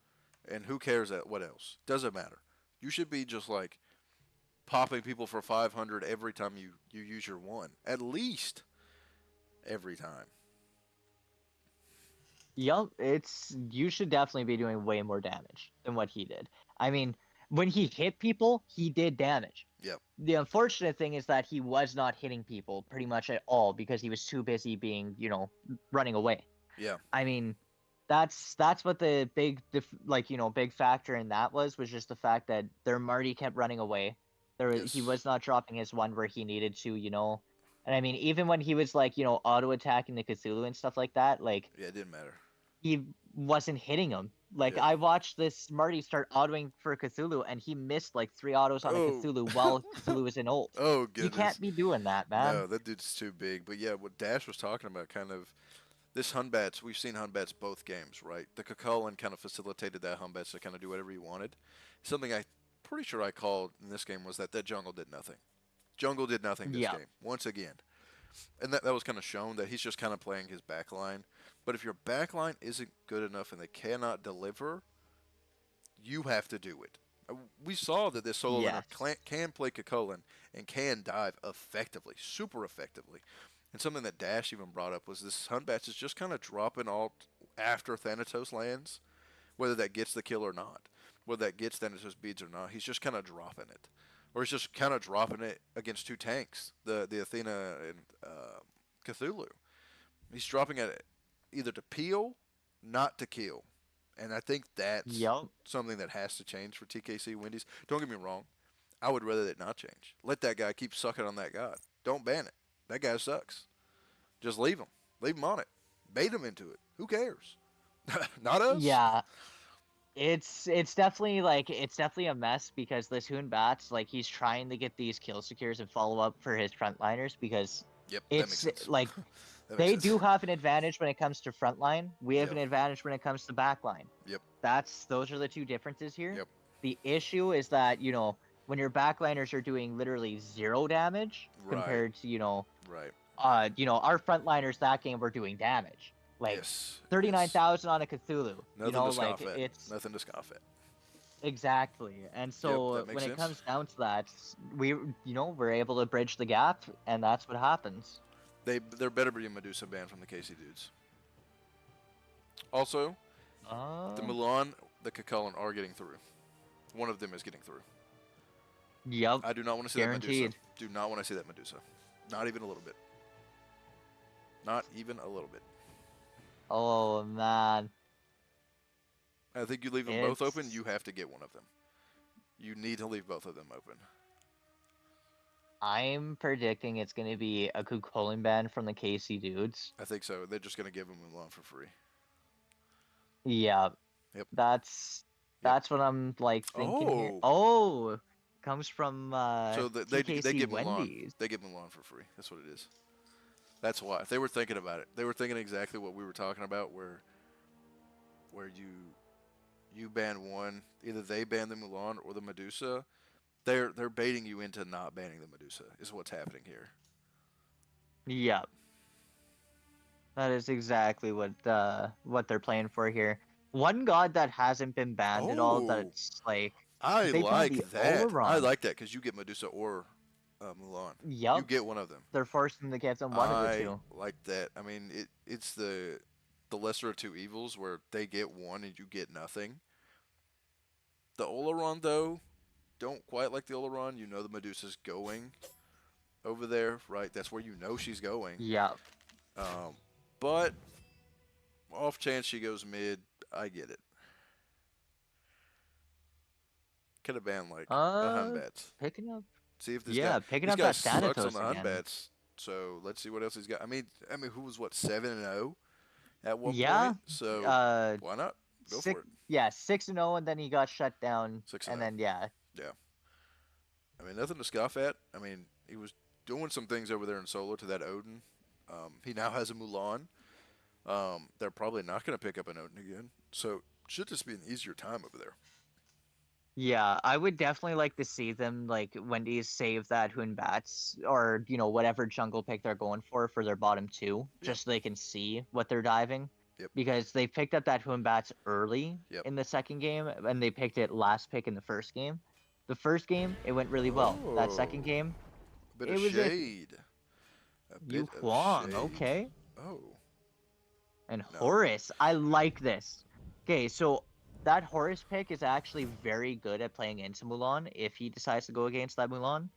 and who cares what else? Doesn't matter. You should be just popping people for 500 every time you use your one, at least every time. Yup, you should definitely be doing way more damage than what he did. I mean, when he hit people, he did damage. Yep. The unfortunate thing is that he was not hitting people pretty much at all because he was too busy being, running away. Yeah. I mean, that's what the big factor in that was just the fact that their Marty kept running away. He Yes. was not dropping his one where he needed to. And I mean, even when he was like, auto attacking the Cthulhu and stuff like that, like Yeah, it didn't matter. he wasn't hitting him. Like Yeah. I watched this Marty start autoing for Cthulhu and he missed like 3 autos on a Oh. Cthulhu while Cthulhu was in ult. Oh You goodness. can't be doing that, man. No, that dude's too big. But yeah, what Dash was talking about, kind of this Hunbats. We've seen Hunbats both games, right? The Kakulin kind of facilitated that Hunbats to kind of do whatever he wanted. Something I pretty sure I called in this game was that jungle did nothing. Jungle did nothing this Yeah. game once again, and that was kind of shown that he's just kind of playing his backline. But if your backline isn't good enough and they cannot deliver, you have to do it. We saw that this solo laner Yes. can play Kakulin and can dive effectively, super effectively. And something that Dash even brought up was this Hunbats is just kind of dropping alt after Thanatos lands, whether that gets the kill or not, whether that gets Thanatos beads or not. He's just kind of dropping it, or he's just kind of dropping it against two tanks, the Athena and Cthulhu. He's dropping it either to peel, not to kill. And I think that's Yup. something that has to change for TKC Wendys. Don't get me wrong. I would rather it not change. Let that guy keep sucking on that god. Don't ban it. That guy sucks. Just leave him. Leave him on it. Bait him into it. Who cares? Not us. Yeah. It's definitely a mess because this Hoon Bats, like he's trying to get these kill secures and follow up for his frontliners because Yep, that makes it's sense. like That they makes sense. do have an advantage when it comes to frontline. We have Yep. an advantage when it comes to backline. Yep. Those are the two differences here. Yep. The issue is that, when your backliners are doing literally 0 damage Right. compared to, Right. our frontliners that game were doing damage. Like Yes. 39,000 on a Cthulhu. Nothing to scoff at. It's Nothing to scoff at. exactly. And so that makes when it sense. comes down to that, we're able to bridge the gap and that's what happens. There better be a Medusa ban from the KC dudes. Also, the Mulan, the Kakulin are getting through. One of them is getting through. Yep. I do not want to see that Guaranteed. Medusa. Do not want to see that Medusa. Not even a little bit. Not even a little bit. Oh man. I think you leave them both open, It's- you have to get one of them. You need to leave both of them open. I'm predicting it's going to be a Kukulin ban from the KC dudes. I think so. They're just going to give them Mulan for free. Yeah. Yep. That's what I'm like thinking here. Oh, comes from So they TKC give Mulan. Wendys. They give Mulan for free. That's what it is. That's why. If they were thinking about it, they were thinking exactly what we were talking about, where you ban one, either they ban the Mulan or the Medusa. They're baiting you into not banning the Medusa. Is what's happening here. Yep. That is exactly what they're playing for here. One god that hasn't been banned at all. Oh. That's like I They've had like the that. Oleron. I like that because you get Medusa or Mulan. Yep. You get one of them. They're forcing to get them one of the I two. like that. I mean, it's the lesser of two evils where they get one and you get nothing. The Oleron though, don't quite like the Oleron. You know the Medusa's going over there, right? That's where you know she's going. Yep. But off chance she goes mid, I get it. Could have banned like a Hunbats. Picking up. See if this Yeah, guy, picking this up guy that sucks on Thanatos the again. Hunbats. So let's see what else he's got. I mean, who was what 7-0 at one Yeah. point? So why not go Six, for it? yeah, 6-0, and then he got shut down. 6-0. And then yeah, I mean, nothing to scoff at. I mean, he was doing some things over there in solo to that Odin. He now has a Mulan. They're probably not going to pick up an Odin again. So should just be an easier time over there. yeah, I would definitely like to see them like Wendy's save that Hoon Bats or whatever jungle pick they're going for their bottom two, just so they can see what they're diving. Yep. Because they picked up that Hoon Bats early Yep. in the second game, and they picked it last pick in the first game. The first game it went really well. That second Oh. game, A bit It of was a- shade. A you bit of Huang, shade. okay. Oh. And No. Horus, I like this. Okay, so that Horus pick is actually very good at playing into Mulan if he decides to go against that Mulan,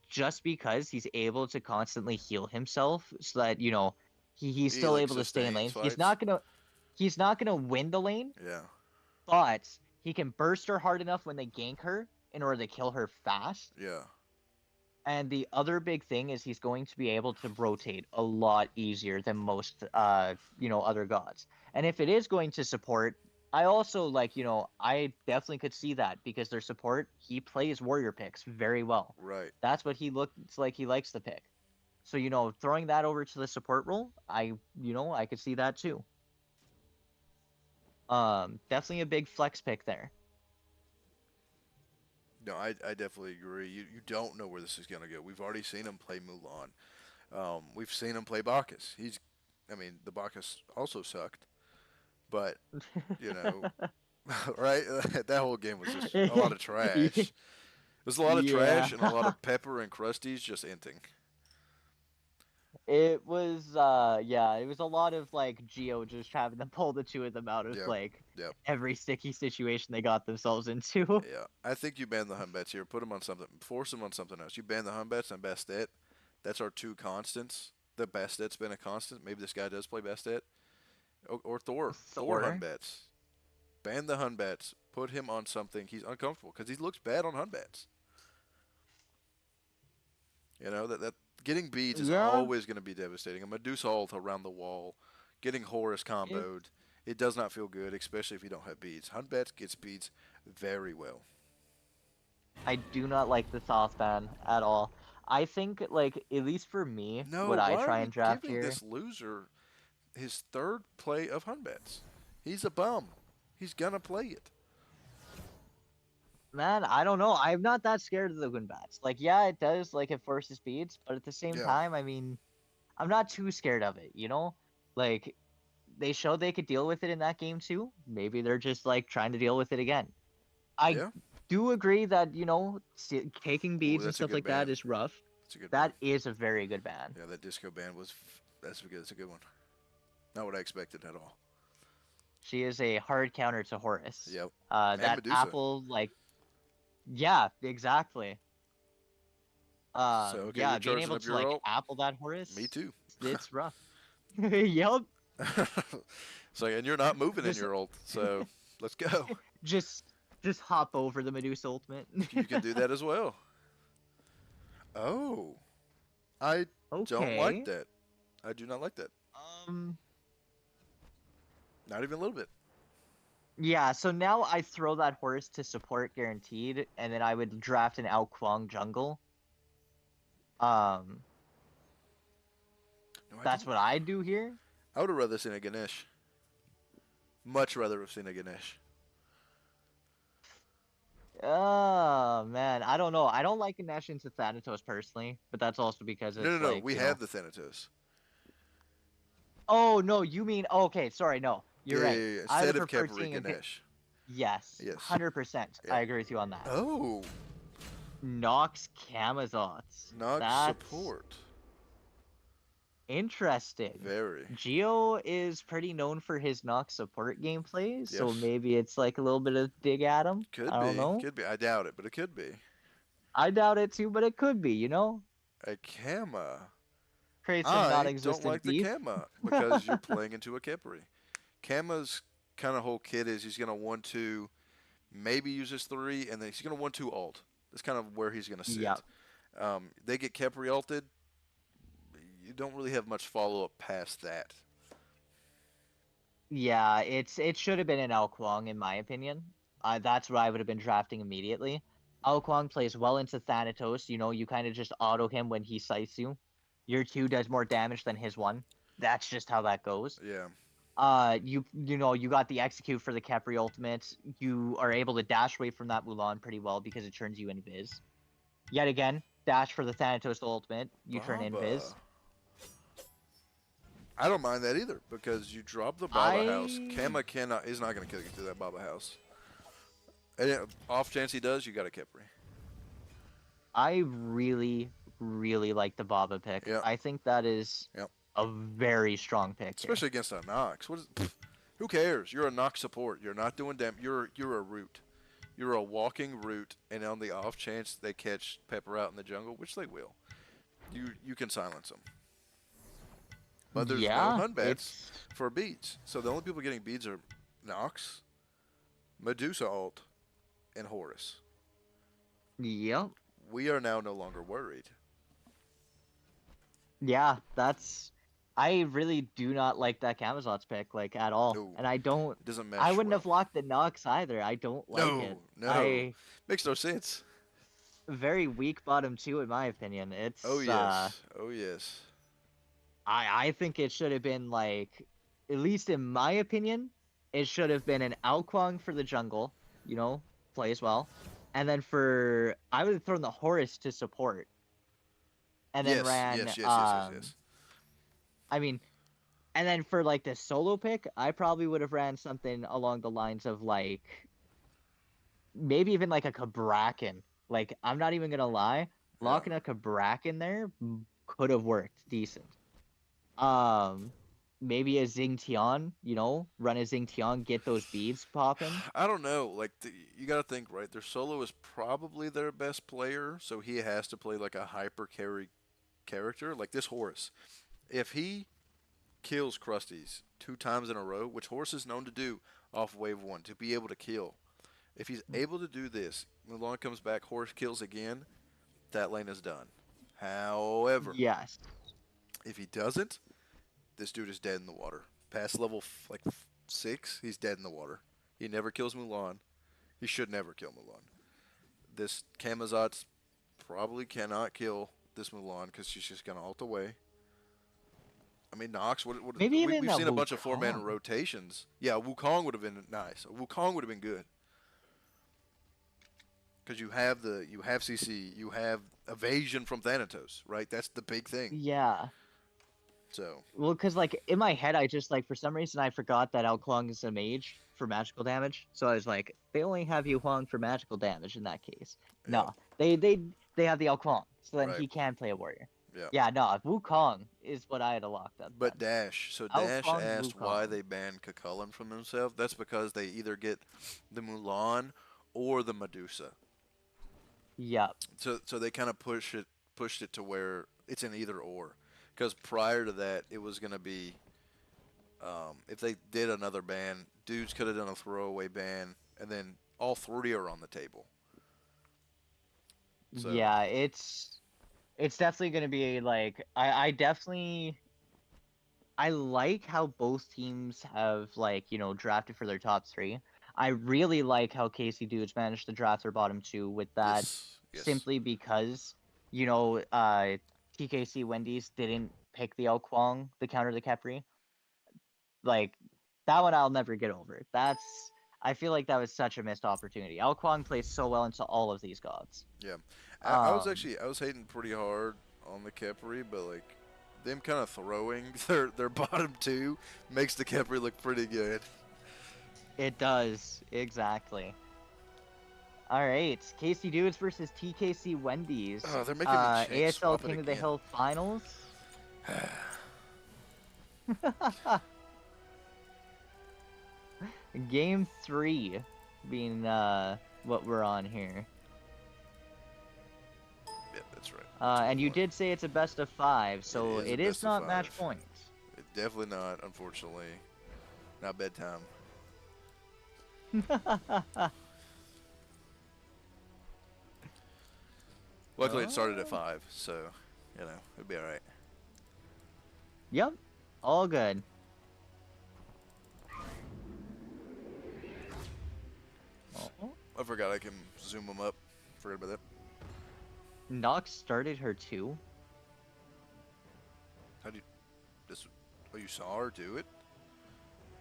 just because he's able to constantly heal himself so that, he's He still like able to stay in sustains lane. fights. He's not gonna win the lane, Yeah. but he can burst her hard enough when they gank her in order to kill her fast. Yeah. And the other big thing is he's going to be able to rotate a lot easier than most other gods. And if it is going to support, I also I definitely could see that because their support, he plays warrior picks very well. Right. That's what he looks like he likes to pick. So, throwing that over to the support role, I could see that too. Definitely a big flex pick there. No, I definitely agree. You don't know where this is gonna go. We've already seen him play Mulan. We've seen him play Bacchus. I mean, the Bacchus also sucked, but you know, right? That whole game was just a lot of trash. It was a lot of Yeah. trash and a lot of Pepper and Krusty's just inting. It was yeah, it was a lot of like Geo just having to pull the two of them out of Yep. like Yep. every sticky situation they got themselves into. Yeah. I think you ban the Humbets here. Put them on something. Force them on something else. You ban the Humbets and Bastet. That's our two constants. The Bastet's been a constant. Maybe this guy does play Bastet. Or Thor. Thor Thor. Hunbats. Ban the Hunbats. Put him on something he's uncomfortable because he looks bad on Hunbats. That getting beads is Yeah. always going to be devastating. A Medusa ult around the wall, getting Horus It, comboed, it does not feel good, especially if you don't have beads. Hunbats gets beads very well. I do not like the soft ban at all. I think like at least for me, No, what I why are try you and draft giving here, this loser his third play of Hunbats? He's a bum. He's gonna play it. man, I don't know. I'm not that scared of the Wind Bats. Like, yeah, it does like it forces speeds, but at the same Yeah, time, I mean, I'm not too scared of it. Like they showed they could deal with it in that game too. Maybe they're just like trying to deal with it again. I yeah. do agree that taking Ooh, beads and that's a stuff good like that ban. is rough. That's a good ban. That is a very good ban. Yeah, that disco ban was. That's a good one. Not what I expected at all. She is a hard counter to Horus. Yep. And That Medusa. apple, like, yeah, exactly. So okay, you're Yeah, being charging able up to your like ult. apple that Me Horus, too. it's rough. Yep. So and you're not moving in Just, your ult, so let's go. just, just hop over the Medusa ultimate. You can do that as well. Oh, I don't like Okay. that. I do not like that. Um. Not even a little bit. Yeah, so now I throw that horse to support guaranteed, and then I would draft an Ao Kuang jungle. Um, No, I that's don't. what I do here. I would have rather seen a Ganesh. Much rather have seen a Ganesh. Oh man, I don't know. I don't like Ganesh into Thanatos personally, but that's also because No, no, it's no. like, We have the Thanatos. Oh no, you mean okay, sorry, no. You're Yeah, yeah, right. yeah. I would Instead have of preferred Khepri, seeing Ganesh. yes, Yes. 100%. Yeah. I agree with you on that. Oh, Nox Camazots. Nog That's support. interesting. Very. Geo is pretty known for his Nox support gameplay, so Yes. maybe it's like a little bit of dig at him. Could I don't be. know. Could be. I doubt it, but it could be. I doubt it too, but it could be. A Kama. Create some I don't non-existent like the beef. Kama because you're playing into a Khepri. Kama's kind of whole kit is he's going to 1-2, maybe use his 3, and then he's going to 1-2 ult. That's kind of where he's going to Yeah. sit. They get Khepri ulted. You don't really have much follow up past that. Yeah, it should have been an Ao Kuang in my opinion. That's what I would have been drafting immediately. Ao Kuang plays well into Thanatos. You kind of just auto him when he sights you. Your 2 does more damage than his 1. That's just how that goes. Yeah. You got the execute for the Khepri ultimate. You are able to dash away from that Mulan pretty well because it turns you invis. Yet again, dash for the Thanatos ultimate. You turn invis. Baba. I don't mind that either because you drop the Baba house. I Kama is not going to kill you through that Baba house. And off chance he does, you got a Khepri. I really, really like the Baba pick. Yep. I think that is Yep. a very strong pick here. especially against a Nox. Who cares? You're a Nox support. You're not doing damn. You're a root. You're a walking root, and on the off chance they catch Pepper out in the jungle, which they will, you can silence them. But there's no Yeah, hunt bats it's for beads, so the only people getting beads are Nox, Medusa ult, and Horus. yep. We are now no longer worried. Yeah, that's. I really do not like that Camazot's pick, like, at all. No, And I don't. it doesn't I mesh wouldn't have well. locked the Nox either. I don't like it. No, no, I makes no sense. very weak bottom two in my opinion. Oh It's yes, oh yes. I think it should have been like, at least in my opinion, it should have been an Alquang for the jungle, you know, plays well. And then for I would have thrown the Horus to support. And then Yes, ran yes, yes, yes, yes, yes. I mean, and then for like the solo pick, I probably would have ran something along the lines of like maybe even like a Cabrakan. Like I'm not even gonna lie, Yeah. locking a Cabrakan there could have worked decent. Um, maybe a Xingtian, you know, run a Xingtian, get those beads popping. I don't know. Like you got to think, right? Their solo is probably their best player, so he has to play like a hyper carry character, like this Horus. If he kills Krusties 2 times in a row, which Horus is known to do off wave one, to be able to kill. If he's able to do this, Mulan comes back, Horus kills again, that lane is done. However, Yes. if he doesn't, this dude is dead in the water. Past level like 6, he's dead in the water. He never kills Mulan. He should never kill Mulan. This Camazotz probably cannot kill this Mulan because she's just gonna ult away. I mean, Nox. Maybe even We've a seen a bunch of 4-man Wukong. rotations. Yeah, Wukong would have been nice. Wukong would have been good because you have CC, you have evasion from Thanatos, right? That's the big thing. Yeah. So Well, because like in my head, I just like for some reason I forgot that Alquang is a mage for magical damage. So I was like, they only have Yu Huang for magical damage in that case. yeah, No, they have the Alquang, so then right, he can play a warrior. yeah. Yeah, no, Wukong is what I had to lock up But then. Dash, so Dash Alquang, asked why Wukong. they banned Cucullin from themselves. That's because they either get the Mulan or the Medusa. Yep. So they kind of pushed it to where it's an either or. Because prior to that, it was gonna be if they did another ban, dudes could have done a throwaway ban, and then all three are on the table. So Yeah, it's definitely gonna be like I definitely I like how both teams have like, you know, drafted for their top three. I really like how Casey Dudes managed to draft their bottom two with that yes, yes, simply because, you know, TKC Wendys didn't pick the Kwong, the counter the Kepri. Like that one I'll never get over. That's I feel like that was such a missed opportunity. Kwong plays so well into all of these gods. yeah. Um I was hating pretty hard on the Kepri, but like them kind of throwing their bottom two makes the Kepri look pretty good. it does, exactly. All right, Casey Dudes versus TKC Wendy's. Oh, they're making me ASL swap it King of the again. Hill finals. Game 3 being what we're on here. Yeah, that's right. And you did say it's a best of 5, so It is a it best is of not match 5. points. Definitely not, unfortunately. Not bedtime. Luckily, it started at Oh. 5, so, you know, it'd be alright. Yep, all good. Oh. I forgot I can zoom them up. Forgot about that. Nox started her too. How do you... This, oh, you saw her do it?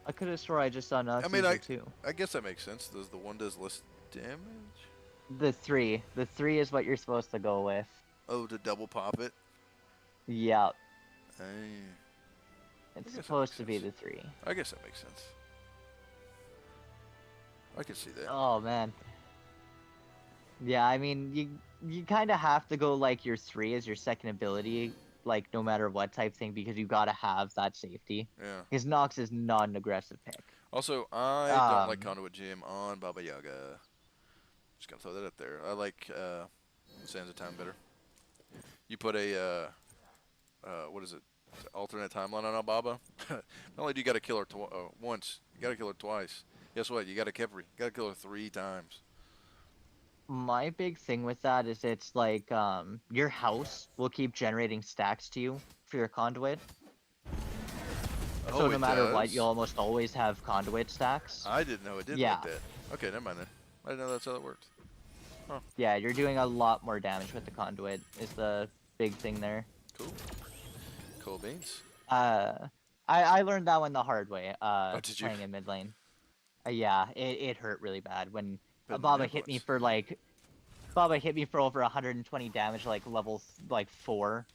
I could have swore I just saw Nox I mean, use her too. I guess that makes sense. Does the one does less damage? The 3. The 3 is what you're supposed to go with. Oh, to double pop it? Yep. Hey, It's guess that supposed makes to be sense. the 3. I guess that makes sense. I can see that. Oh man. Yeah, I mean you kind of have to go like your 3 as your second ability like no matter what type thing because you gotta have that safety. Yeah. Because Nox is not an aggressive pick. Also, I don't like Um, Conduit Gym on Baba Yaga. Just gonna throw that up there. I like Sands of Time better. You put a what is it? Alternate timeline on Baba. Not only do you got to kill her once, you got to kill her twice. Guess what? You got to Kepri. You got to kill her 3 times. my big thing with that is it's like your house will keep generating stacks to you for your conduit. So Oh, no it matter what, does. you'll almost always have conduit stacks. I didn't know it did Yeah, like that. Okay, never mind then. I didn't know that's how that worked. Huh. yeah, you're doing a lot more damage with the conduit is the big thing there. Cool. Cool beans. Uh, I learned that one the hard way. Oh, did you? Playing in mid lane. Yeah, it hurt really bad when Been the Baba hit me ambulance. for like Baba hit me for over 120 damage, like level like 4,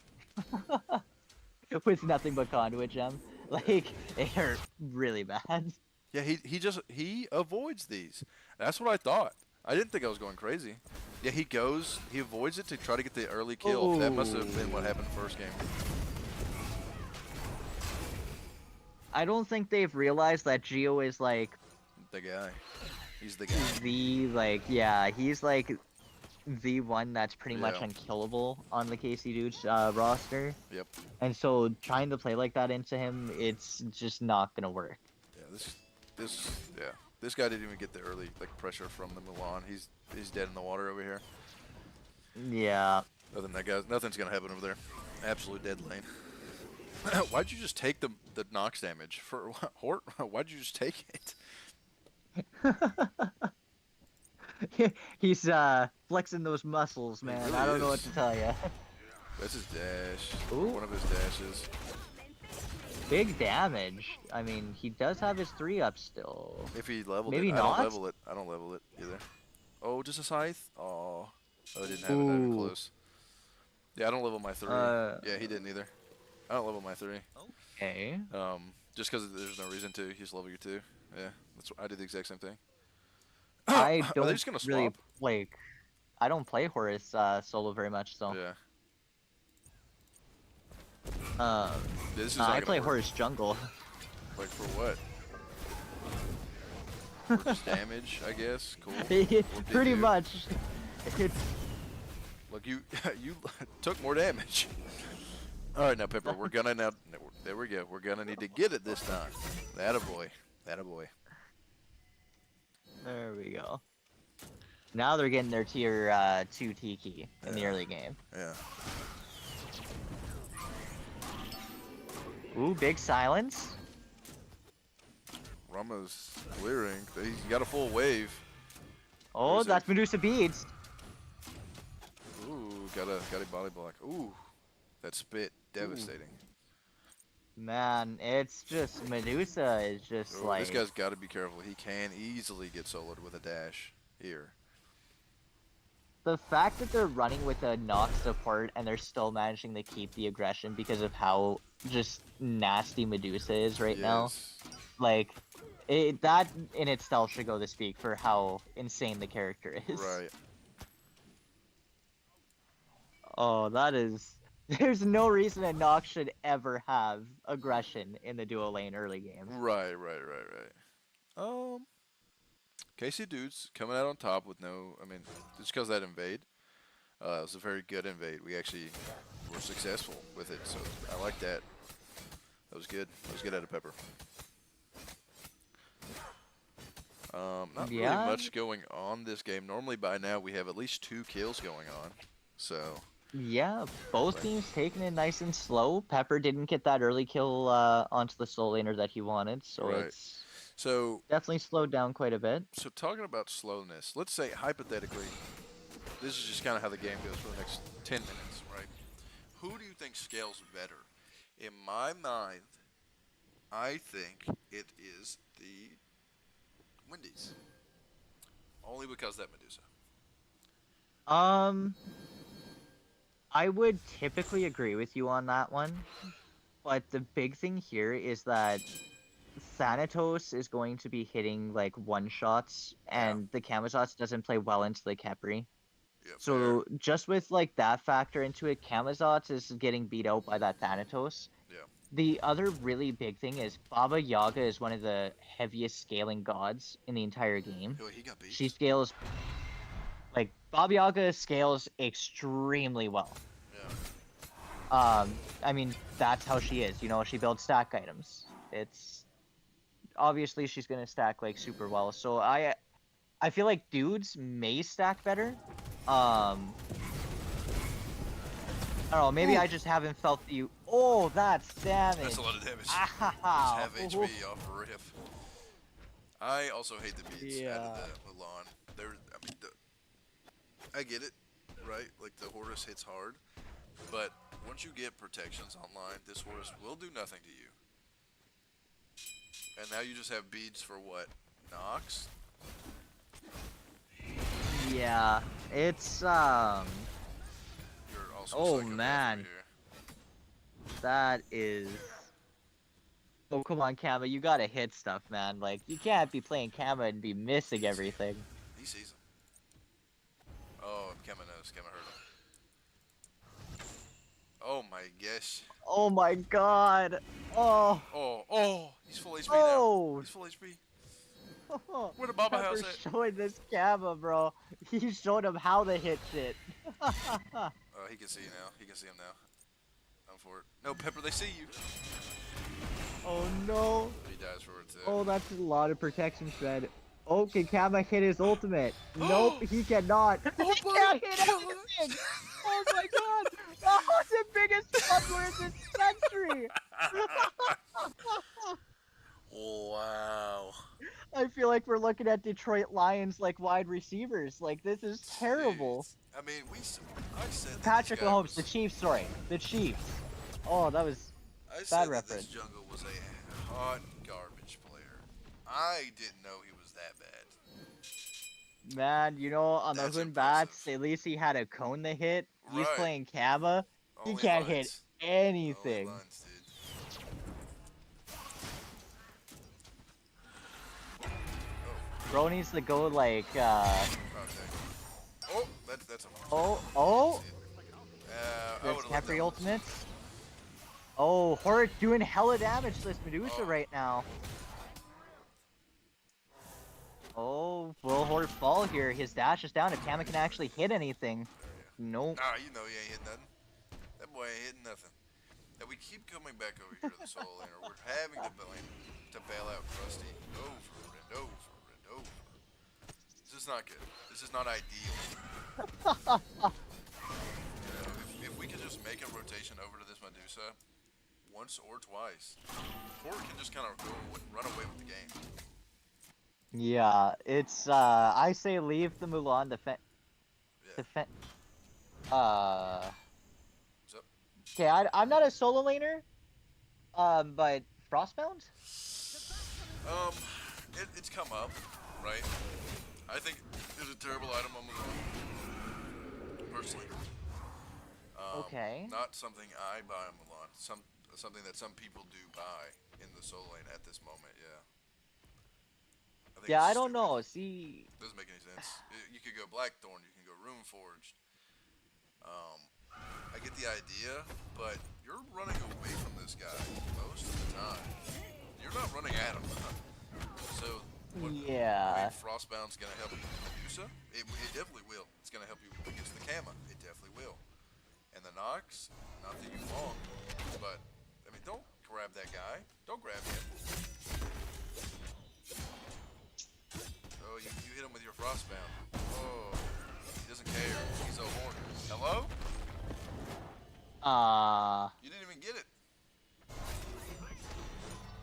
with nothing but conduit gem. Yeah. Like it hurt really bad. Yeah, he avoids these. That's what I thought. I didn't think I was going crazy. Yeah, he avoids it to try to get the early kill. That must have been what Oh, happened first game. I don't think they've realized that Geo is like The guy. He's the guy. yeah, he's like the one that's pretty much Yeah. unkillable on the KC Dudes roster. Yep. And so trying to play like that into him, it's just not gonna work. Yeah. Yeah. This guy didn't even get the early pressure from the Mulan. He's dead in the water over here. Yeah. Other than that guy, nothing's gonna happen over there. Absolute dead lane. Why'd you just take the Nox damage for Hort? Why'd you just take it? He's flexing those muscles, He man. really I don't know what is. to tell you. That's his dash. Ooh, One of his dashes. big damage. I mean, he does have his 3 up still. If he leveled Maybe it, I don't not? level it. I don't level it either. Oh, just a scythe? Oh, I didn't have it. Not even Ooh. close. Yeah, I don't level my 3. Yeah, he didn't either. I don't level my 3. Okay. Just because there's no reason to. He's level your 2. Yeah, I did the exact same thing. I Are they don't just gonna really swap? like. I don't play Horus solo very much, so. Yeah. Um, This is I not play gonna work. Horus jungle. Like for what? For just damage, I guess. Cool. What Pretty you? much. It's Look, you you took more damage. All right, now Pepper, we're gonna now. There we go. We're gonna need to get it this time. That boy. That boy. There we go. Now they're getting their tier 2 Tiki in the Yeah. early game. Yeah. Ooh, big silence. Rama's clearing. He's got a full wave. Oh, is it? that's Medusa beads. Ooh, got a body block. Ooh, that spit, devastating. Man, it's just Medusa is just Ooh, like this guy's got to be careful. He can easily get soloed with a dash here. the fact that they're running with a Nox support and they're still managing to keep the aggression because of how just nasty Medusa is right now. Yes. Like, that in itself should go to speak for how insane the character is. Right. Oh, that is. There's no reason a Nox should ever have aggression in the duo lane early games. Right. KC dudes coming out on top with no. I mean, just because that invade, it was a very good invade. We actually were successful with it, so I like that. That was good. That was good out of Pepper. Not really Yeah. much going on this game. Normally by now we have at least 2 kills going on. So Yeah, both teams taking it nice and slow. Pepper didn't get that early kill onto the soul laner that he wanted, so Right. it's so definitely slowed down quite a bit. so talking about slowness, let's say hypothetically, this is just kind of how the game goes for the next 10 minutes, right? Who do you think scales better? In my mind, I think it is the Wendys. Only because that Medusa. Um, I would typically agree with you on that one, but the big thing here is that Thanatos is going to be hitting like one shots, Yeah. and the Camazotz doesn't play well into the Kepri. Yeah, fair. So just with like that factor into it, Camazotz is getting beat out by that Thanatos. Yeah. The other really big thing is Baba Yaga is one of the heaviest scaling gods in the entire game. Wait, he got She beats? scales like Baba Yaga scales extremely well. Yeah. I mean that's how she is. You know, she builds stack items. It's obviously she's gonna stack like super well. So I feel like dudes may stack better. I don't know, maybe Ooh. I just haven't felt the. Oh, that's damage. That's a lot of damage. Just Ah, half HP off a riff. I also hate the beats out of yeah. the Mulan. I mean, I get it, right? Like the Horus hits hard, but once you get protections online, this Horus will do nothing to you. And now you just have beads for what? Nox? Yeah, it's You're also Oh psychopath over man, here. that is. Oh come on, Kama, you gotta hit stuff, man. Like you can't be playing Kama and be missing everything. He sees him. Oh, Kema knows. Kema heard him. Oh my gosh. Oh my god. Oh. Oh, he's full HP Oh. now. He's full HP. Where the Baba Pepper's House at? showing this Kama, bro. He showed him how to hit shit. Oh, he can see you now. He can see him now. I'm for it. No, Pepper, they see you. Oh no. He dies for it too. Oh, that's a lot of protection shred. Oh, can Kama hit his ultimate? Nope, he cannot. Oh He my can't hit God. anything! Oh my god! Oh, the biggest fucker in this century! Wow. I feel like we're looking at Detroit Lions like wide receivers. Like, this is terrible. Jeez. I mean, I said that Patrick this guy Mahomes, was, the Chiefs, sorry. The Chiefs. Oh, that was I bad said that reference. this jungle was a hot garbage player. I didn't know he was that bad. Man, you know, on the That's Hoon impressive. Bats, at least he had a cone to hit. He's Right. playing Kama. He Only can't lines. hit anything. Only lines, dude. Bro needs to go like, Okay. Oh, that's a. oh, I there's would've let Capri that one. ultimates. Oh, Hort doing hella damage to this Medusa Oh. right now. Oh, will Hort fall here? His dash is down if Kama can actually hit anything. Nope. Nah, you know he ain't hitting nothing. That boy ain't hitting nothing. And we keep coming back over here to the solo laner. We're having to bail out Krusty over and over and over. This is not good. This is not ideal. If we could just make a rotation over to this Medusa once or twice, or we can just kind of go run away with the game. Yeah, it's I say leave the Mulan Yeah. defend. What's up? Okay, I'm not a solo laner, but Frostbound? It's come up, right? I think it's a terrible item on Mulan, personally. Okay. Not something I buy on Mulan. Something that some people do buy in the solo lane at this moment. Yeah. I think Yeah, it's I don't stupid. know. See, Doesn't make any sense. You could go Blackthorn. You can go Runeforged. I get the idea, but you're running away from this guy most of the time. You're not running at him. So, I yeah. mean, Frostbound's gonna help you with Medusa. It definitely will. It's gonna help you against the Kama. It definitely will. And the Nox, not that you long, but I mean, don't grab that guy. Don't grab him. Oh, you hit him with your Frostbound. Oh, he doesn't care. He's a horn. Hello? You didn't even get it.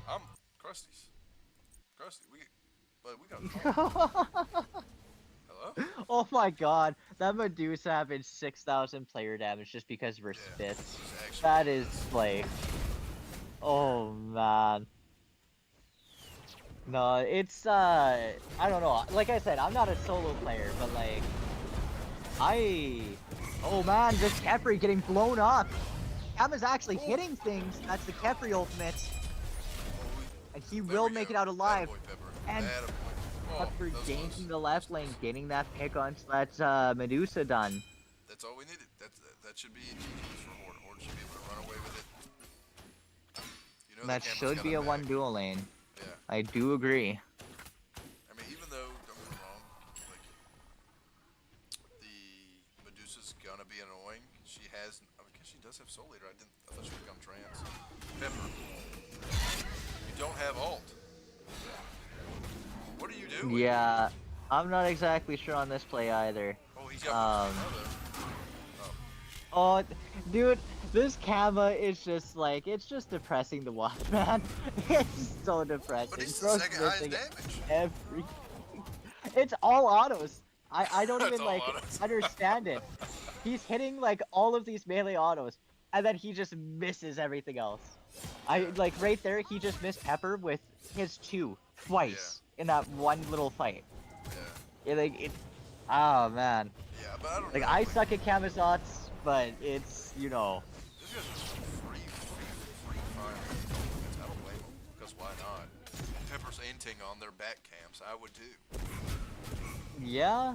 I'm Krusty's. Krusty, we got. Hello? Oh my god, that Medusa having 6,000 player damage just because of her Yeah, spits. this is actually That is like, oh man. No, it's I don't know. Like I said, I'm not a solo player, but like, oh man, this Kefri getting blown up. Kama's actually hitting things. That's the Kefri ultimate, and he will make it out alive. Attaboy, Pepper. And Attaboy. Oh, Pepper that was close. ganking the left lane, getting that pick on that Medusa done. That's all we needed. That should be GG's for Horde. Horde should be able to run away with it. You know the That camera's should got a be a back. one duel lane. Yeah. I do agree. I mean, even though, don't get me wrong, like, the Medusa's gonna be annoying. She has, I guess she does have Soul Eater. I thought she would become trans. Pepper, you don't have ult. What are you doing? Yeah, I'm not exactly sure on this play either. Oh, he's got Um, Oh, oh, dude, this Kama is just like, it's just depressing to watch, man. It's so depressing. but he's the Bro's second highest missing damage. every. It's all autos. I don't It's even all like autos. understand it. He's hitting like all of these melee autos, and then he just misses everything else. I like right there. He just missed Pepper with his two twice in that one little fight. Yeah. Like it. Oh man. Yeah, but I don't Like know. I suck at Camisots, but it's This guy's just free fire. I don't blame him, because why not? Pepper's inting on their back camps. I would too. yeah.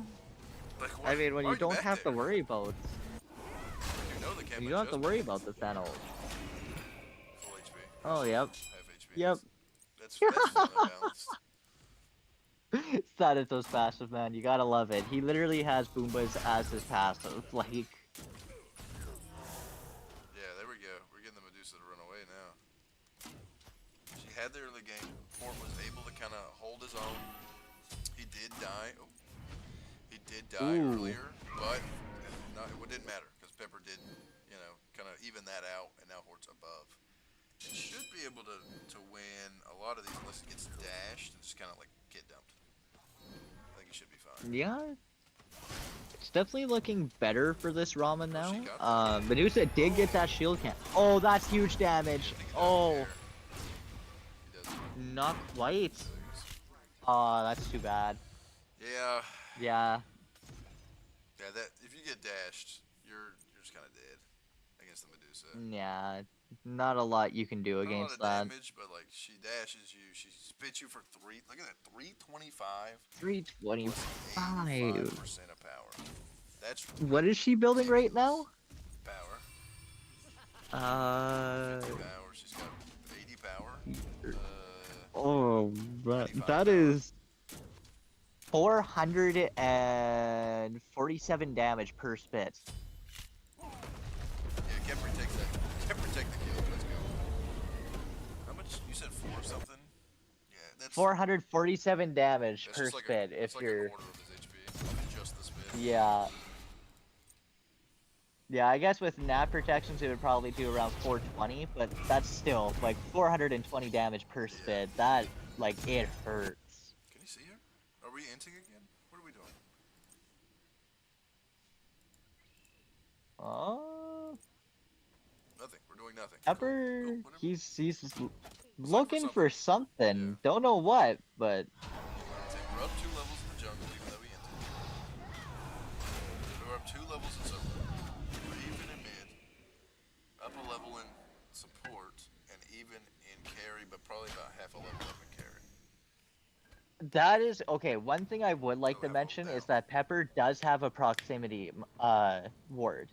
Like, I mean, when why you are don't back have there? to worry about, You know the camp you don't have to worry about the Fennel. full HP. Oh yep. Half HP. Yep. That's fairly balanced. Sadato's passive, man. You gotta love it. He literally has Boombas as his passive. Like, Yeah, there we go. We're getting the Medusa to run away now. She had there in the game. Fort was able to kind of hold his own. He did die. Oh. He did die Ooh. earlier, but it didn't matter because Pepper did, kind of even that out, and now Hort's above. He should be able to win a lot of these unless he gets dashed and just kind of like get dumped. I think he should be fine. yeah. It's definitely looking better for this Ramen Oh, she now. got Medusa did get that shield camp. Oh, that's huge damage. Oh, He does. not quite. Oh, that's too bad. Yeah. Yeah. Yeah. That if you get dashed, you're just kind of dead against the Medusa. Yeah. Not a lot you can do Not a lot against of that. damage, but like she dashes you, she spits you for three. Look at that, 325. 325. 85% of power. That's What is she building right now? power. Uh. 50 power. She's got 80 power. Oh, but 95 that power. is 447 damage per spit. Yeah, Kemper takes that. Kemper take the kill. Let's go. How much? You said 4 something? Yeah, that's 447 damage that's per just like spit that's if like you're. a quarter of his HP. Off just the spit. Yeah. Yeah, I guess with nap protections it would probably do around 420, but that's still like 420 damage per spit. That, like, it hurts. Can you see her? Are we inting again? What are we doing? Oh, Nothing. We're doing nothing. Pepper, Cool. Whatever. he's looking for something. Yeah. Don't know what, but We're up 2 levels in the jungle, even though we entered. We're up 2 levels in support. We're even in mid. Up a level in support, and even in carry, but probably about half a level up in carry. that is okay. One thing I would like Oh, to have mention ult is down. that Pepper does have a proximity ward.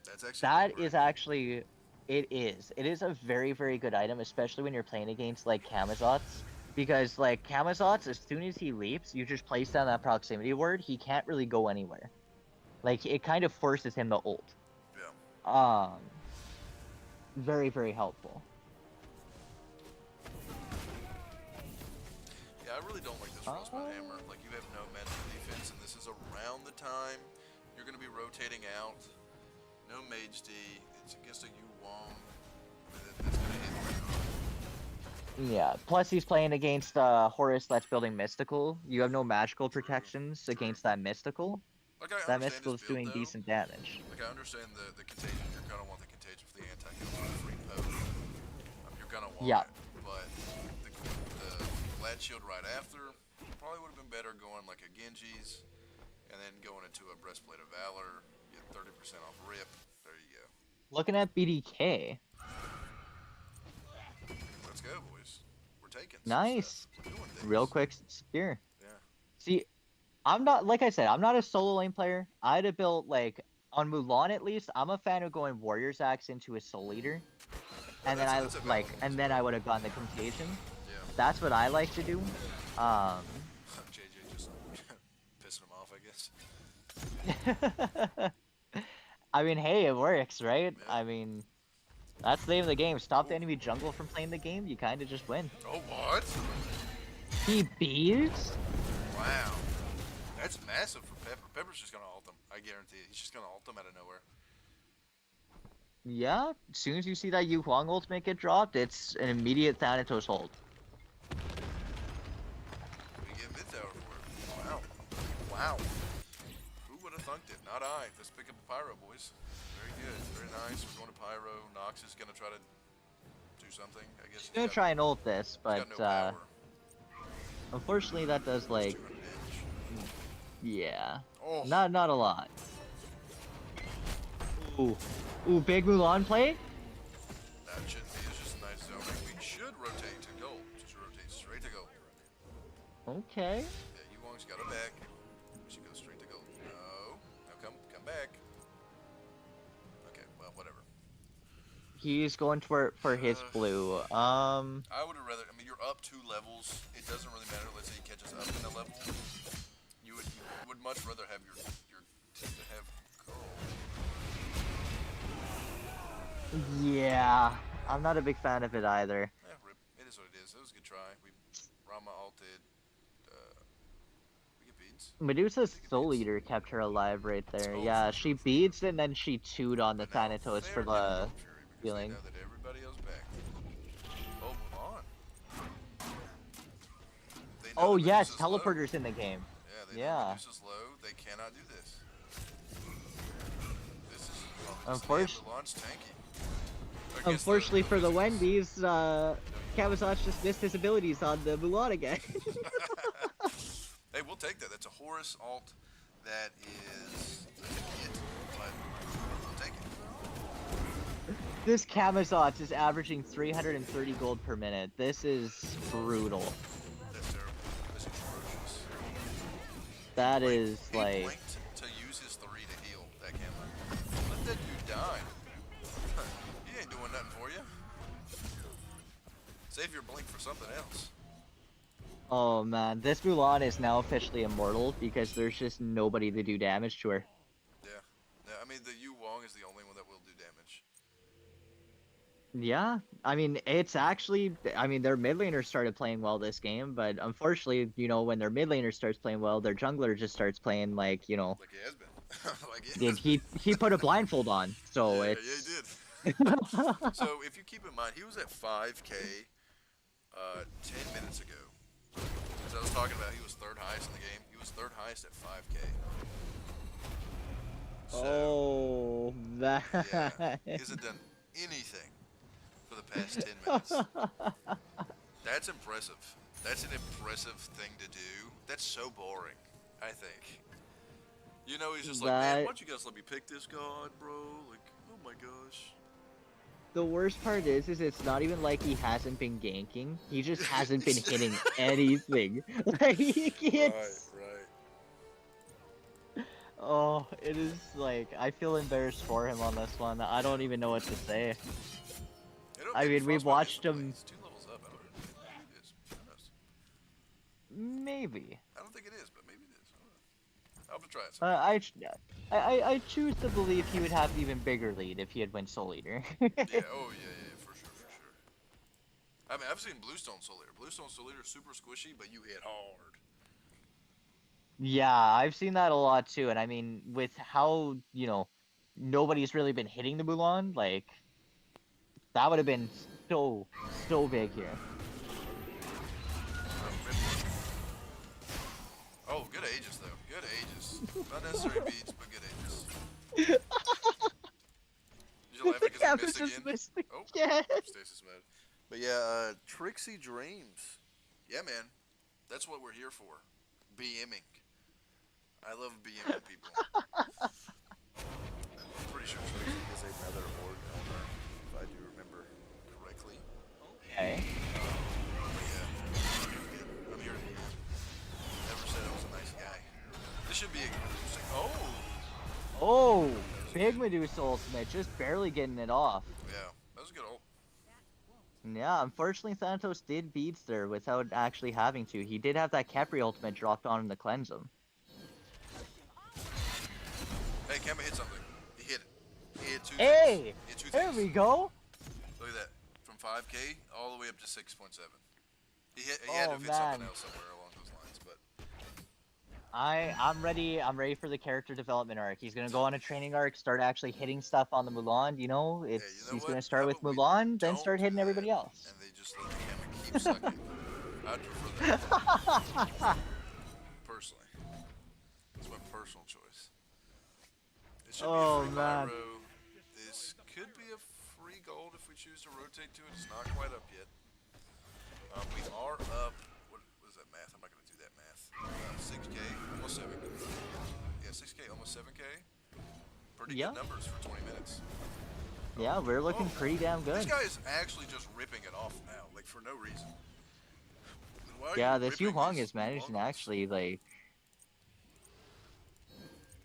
That's actually That pretty is great. actually, it is a very, very good item, especially when you're playing against like Camisots, because like Camisots, as soon as he leaps, you just place down that proximity ward. He can't really go anywhere. Like it kind of forces him to ult. Yeah. Very, very helpful. Yeah, I really don't like this Frostbite Hammer. Like, you have no mental defense, and this is around the time you're going to be rotating out. No Mage D. It's against a Yu Wong. I mean, that's going to hit pretty hard. Yeah. Plus, he's playing against Horus that's building Mystical. You have no magical protections against that Mystical. Like, I That understand Mystical his is build, doing though. decent damage. Like, I understand the contagion. You're going to want the contagion for the anti-heal for the free poke. You're going to want Yeah. it. But the Glad Shield right after probably would have been better going like a Genji's and then going into a Breastplate of Valor. Get 30% off rip. There you go. Looking at BDK. Let's go, boys. We're taking some Nice. stuff. We're doing things. Real quick spear. Yeah. See, I'm not like I said, I'm not a solo lane player. I'd have built like on Mulan at least. I'm a fan of going Warrior's Axe into a Soul Eater, Yeah, and then I that's a valid like, one and then I would have gone the Contagion. Yeah. That's what I like to do. JJ just pissing him off, I guess. I mean, hey, it works, right? Yeah. I mean, that's the name of the game. Stop the enemy jungle from playing the game, you kind of just win. Oh, what? He beats? Wow. That's massive for Pepper. Pepper's just gonna ult him. I guarantee it. He's just gonna ult him out of nowhere. Yeah, as soon as you see that Yu Huang ultimate get dropped, it's an immediate Thanatos hold. We get mid tower for it. Wow. Wow. Who would have thunked it? Not I. Let's pick up a Pyro, boys. Very good. Very nice. We're going to Pyro. Nox is gonna try to do something. I guess He's gonna try and ult this, he's but got no power. unfortunately that does like, 200 damage. yeah, Oh. not a lot. Ooh, big Mulan play? That shouldn't be. It's just a nice zone. We should rotate to gold. Just rotate straight to gold. Okay. Yeah, Yuwong's got a back. We should go straight to gold. No. No, come back. Okay, well, whatever. He's going for his blue. I would have rather. I mean, you're up 2 levels. It doesn't really matter. Let's say he catches up in a level. You would much rather have your team to have gold. Yeah, I'm not a big fan of it either. Yeah, rip. It is what it is. It was a good try. We Rama ulted. We get beads. Medusa's Soul Eater kept her alive right there. Oh, Yeah, for she sure, for beats and then she 2'd on the But now Thanatos for they're getting the no fury because healing. they know that everybody else back. Oh, Mulan. They know Oh that yes, Medusa's low. teleporter's in the game. Yeah, they know Yeah. Medusa's low. They cannot do this. This is Mulan's tanky. Unfortunately for the Wendys, Kawasaki just missed his abilities on the Mulan again. Hey, we'll take that. That's a Horus alt. That is it, but we'll take it. This Kamazot is averaging 330 gold per minute. This is brutal. That's terrible. That's atrocious. That He is like... blinked to use his 3 to heal that Kama. Let that dude die. He ain't doing nothing for you. Save your blink for something else. Oh man, this Mulan is now officially immortal because there's just nobody to do damage to her. Yeah. Yeah, I mean, the Yu Wong is the only one that will do damage. Yeah, I mean, it's actually, I mean, their mid laner started playing well this game, but unfortunately, you know, when their mid laner starts playing well, their jungler just starts playing like, you know, Like he has been. Like he has he put a blindfold on, so yeah, it's... Yeah, he did. So if you keep in mind, he was at 5K 10 minutes ago. As I was talking about, he was 3rd highest in the game. He was 3rd highest at 5K. So, Oh, that... yeah, he hasn't done anything for the past 10 minutes. That's impressive. That's an impressive thing to do. That's so boring, I think. You know, he's just like, man, why don't you guys let me pick this god, bro? Like, oh my gosh. The worst part is it's not even like he hasn't been ganking. He just hasn't been hitting anything. Like, he can't... Right. Oh, it is like, I feel embarrassed for him on this one. I don't even know what to say. I mean, we've watched him... He's 2 levels up. I don't know if it is. Who knows? Maybe. I don't think it is, but maybe it is. I don't know. I'll try it. I choose to believe he would have even bigger lead if he had went Soul Eater. Yeah, oh yeah, for sure, for sure. I mean, I've seen Bluestone Soul Eater. Bluestone Soul Eater is super squishy, but you hit hard. Yeah, I've seen that a lot too, and I mean, with how, you know, nobody's really been hitting the Mulan, like, that would have been so big here. Oh, good Aegis though. Good Aegis. Not necessary beats, but good Aegis. Did you laugh because he missed again? Oh, Stasis mode. But yeah, Trixie Dreams. Yeah, man. That's what we're here for. BMing. I love BMing people. I'm pretty sure Trixie is another org owner, if I do remember correctly. Okay. But yeah, I'm here. Never said it was a nice big Medusa ultimate, just barely getting it off. Yeah, that was a good ult. Yeah, unfortunately Thanatos did beats there without actually having to. He did have that Khepri ultimate dropped on him to cleanse him. Hey, Kemba hit something. He hit it. He hit two things. Hey! He hit two There things. we go! Look at that. From 5K all the way up to 6.7. He had to Oh, have hit man. something else somewhere along those lines, but I'm ready for the character development arc. He's gonna go on a training arc, start actually hitting stuff on the Mulan, you know? yeah, you know He's what? gonna start How with about we Mulan, then don't start do hitting that, everybody else. and they just let the camera keep sucking. I'd prefer that. Personally. That's my personal choice. It should be a Oh, free man. pyro. This could be a free gold if we choose to rotate to it. It's not quite up yet. We are up. What was that math? I'm not going to do that math. 6K, almost 7K. Yeah, 6K, almost 7K. Pretty Yeah. good numbers for 20 minutes. Yeah, we're looking pretty damn good. This guy is actually just ripping it off now, like for no reason. Why are Yeah, you this ripping Yu Hong these is managing Wongos? actually, like...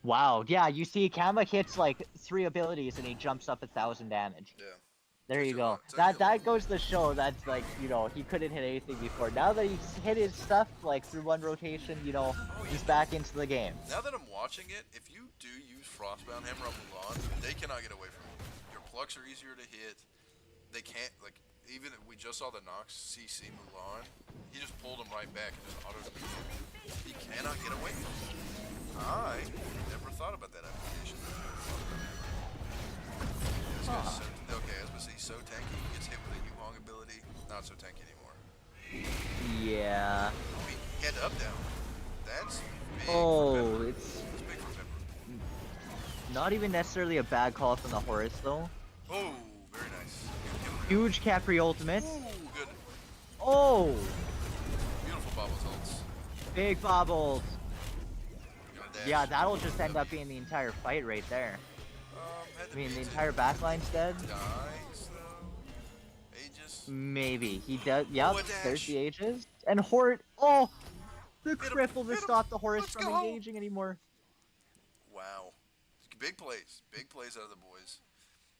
Wow, yeah, you see Kama hits like 3 abilities and he jumps up 1,000 damage. Yeah. There Takes you a go. lot- takes a lot. That goes to show that's like, you know, he couldn't hit anything before. Now that he's hit his stuff like through one rotation, you know, he's back into the game. Now that I'm watching it, if you do use Frostbound Hammer on Mulan, they cannot get away from you. Your plucks are easier to hit. They can't, like, even if we just saw the Nox CC Mulan, he just pulled him right back and just auto-defeated him. He cannot get away from him. I never thought about that application. This guy's so, okay, I was gonna say he's so tanky, he gets hit with a Yu-Hong ability, not so tanky anymore. Yeah. I mean, he had up down. That's big for Oh, Pepper. it's That's big for Pepper. not even necessarily a bad call from the Horus though. Oh, very nice. Huge Capri ultimate. Ooh, good. Oh, Beautiful Bobbles ults. big bobbles. Gonna dash. Yeah, that'll just end up being the entire fight right there. Had I mean, the beat it. entire backline's dead. Dies, though. Aegis. Maybe. He does. Yep, Oh, a dash. there's the Aegis. And Hort. Oh! The Hit him, cripple to hit him. stop the Horus Let's from go. engaging anymore. Wow. Big plays. Big plays out of the boys.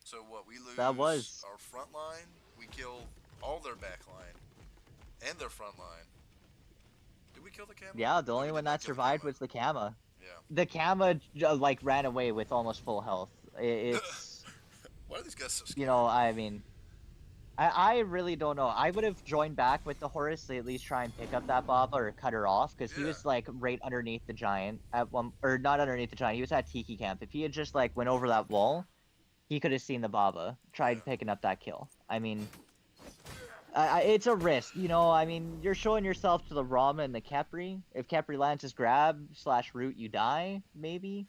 So what, we lose That was- our front line, we kill all their back line, and their front line. Did we kill the Kama? Yeah, the No, only we one did not that kill the survived Kama. was the Kama. Yeah. The Kama, like, ran away with almost full health. It's, Why are these guys so scared? you know, I mean... I really don't know. I would have joined back with the Horus to at least try and pick up that Baba or cut her off, because he Yeah. was, like, right underneath the Giant at one... Or not underneath the Giant, he was at Tiki Camp. If he had just, like, went over that wall, he could have seen the Baba, tried Yeah. picking up that kill. I mean... it's a risk, you know, I mean, you're showing yourself to the Rama and the Khepri. If Khepri lands his grab / root, you die, maybe.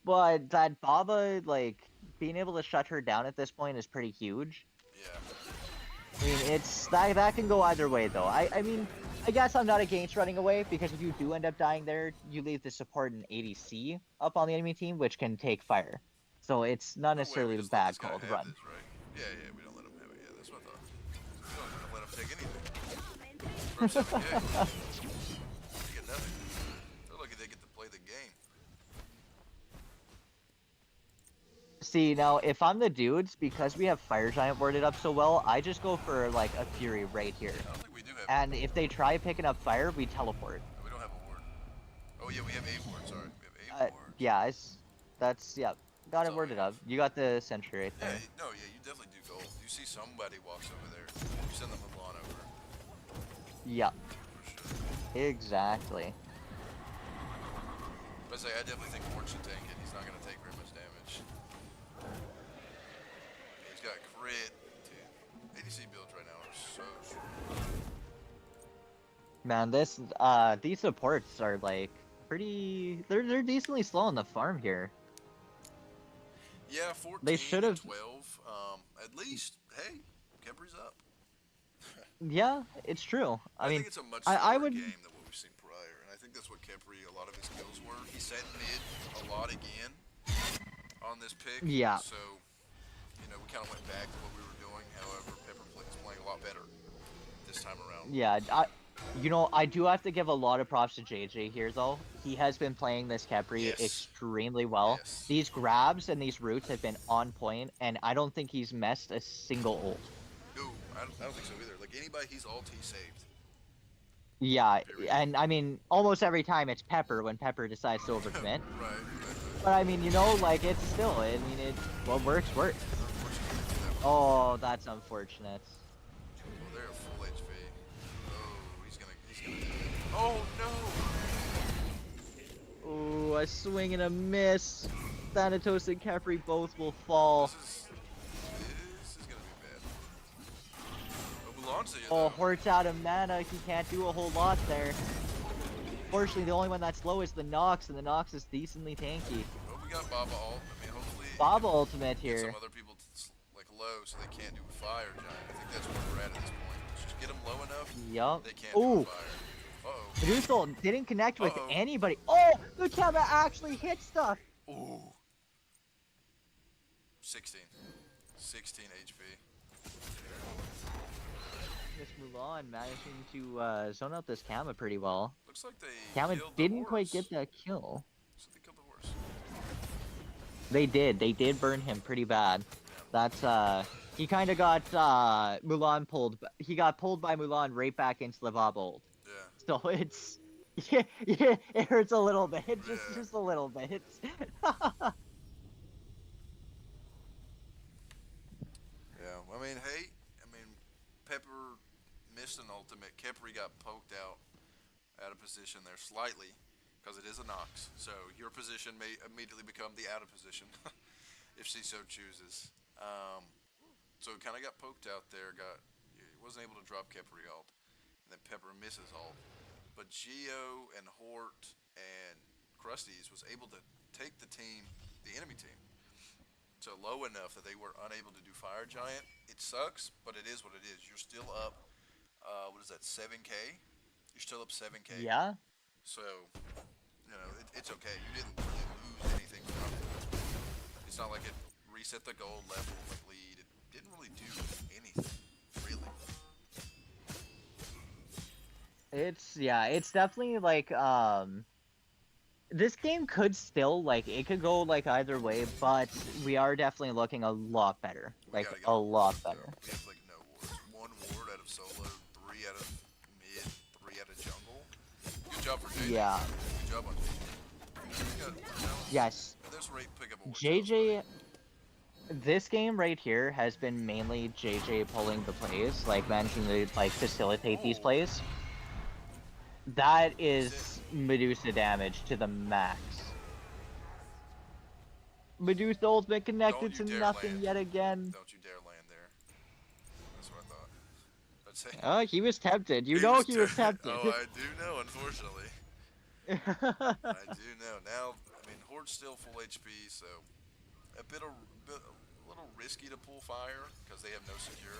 But that Baba, like, being able to shut her down at this point is pretty huge. Yeah. I mean, it's, that can go either way, though. I mean, I guess I'm not against running away, because if you do end up dying there, you leave the support and ADC up on the enemy team, which can take fire. So it's not No way, necessarily we the just let bad this guy call to have run. this, right? Yeah, we don't let him have it. Yeah, that's what I thought. We don't let him take anything. From 7K. They get nothing. They're lucky they get to play the game. See, now, if I'm the dudes, because we have Fire Giant worded up so well, I just go for, like, a Fury right here. I don't think we do have. And if they try picking up Fire, we teleport. We don't have a ward. Oh yeah, we have a ward. Sorry, we have a ward. Yeah, that's, yeah, got That's it all worded we up. You got the sentry right Yeah, there. no, yeah, you definitely do gold. You see somebody walks over there, you send them a lawn over. Yeah, For sure. exactly. But I definitely think Ward should tank it. He's not gonna take very much damage. He's got crit. Dude, ADC builds right now are so strong. Man, these supports are, like, pretty, they're decently slow on the farm here. Yeah, 14 They should've- and 12. At least, hey, Kemper's up. Yeah, it's true. I mean, think it's a much I slower would- game than what we've seen prior, and I think that's what Kempery, a lot of his kills were. He sat mid a lot again on this pick. Yeah. So, you know, we kind of went back to what we were doing. However, Pepper is playing a lot better this time around. yeah, You know, I do have to give a lot of props to JJ here, though. He has been playing this Khepri Yes. extremely well. Yes. These grabs and these roots have been on point, and I don't think he's messed a single ult. No, I don't think so either. Like anybody he's ult, he saved. Yeah, Period. and I mean, almost every time it's Pepper when Pepper decides to Right, overcommit. exactly. But I mean, you know, like, it's still, I mean, what works, works. Unfortunately, that one. Oh, that's unfortunate. Oh, they're at full HP. Oh, he's gonna do it. Oh Ooh, a swing and a miss. Thanatos and Khepri both will no! fall. This is gonna be bad. But Mulan's here Oh, though. Hort's out of mana. He can't do a whole lot there. Fortunately, the only one that's low is the Nox, and the Nox is decently tanky. Well, we got Baba ult. I mean, hopefully Baba ultimate get here. some other people like low so they can't do fire giant. I think that's where we're at this point. Just get them low enough. Yup. They can't do Ooh, fire. Uh-oh. Medusa didn't connect with Uh-oh. anybody. Oh, the camera actually hit stuff. Ooh. 16 HP. Miss Mulan managing to zone out this Kama pretty well. Looks like they Kama killed the didn't quite horse. get that kill. So they killed the horse. They did. They did burn him pretty bad. That's he kind of got Mulan pulled. He got pulled by Mulan right back into the Bob ult. Yeah. So it's yeah, it hurts a little bit. Yeah. Just a little bit. Yeah. I mean, hey, Pepper missed an ultimate. Khepri got poked out of position there slightly because it is a Nox. So your position may immediately become the out of position if she so chooses. So kind of got poked out there. He wasn't able to drop Khepri ult, and then Pepper misses ult. But Geo and Hort and Krusty's was able to take the enemy team, to low enough that they were unable to do Fire Giant. It sucks, but it is what it is. You're still up, what is that, 7K? You're still up 7K. Yeah. So, it's okay. You didn't really lose anything from it. It's not like it reset the gold level lead. It didn't really do anything, really. It's definitely like this game could still like it could go like either way, but we are definitely looking a lot better. We Like gotta get a our lot wards, though. better. We have like no wards. One ward out of solo, 3 out of mid, 3 out of jungle. Good job for JJ. Yeah. Good job on JJ. Yes. This rate pick up a ward JJ this game right here has been mainly JJ pulling the plays, like managing to like facilitate these plays. That is Medusa damage to the max. Medusa ultimate connected to Don't you dare nothing land. yet again. Don't you dare land there. That's what I thought. I'd say. Oh, he was tempted. You know he was tempted. Oh, I do know, unfortunately. I do know. Now, Horde's still full HP, so a little risky to pull fire because they have no secure.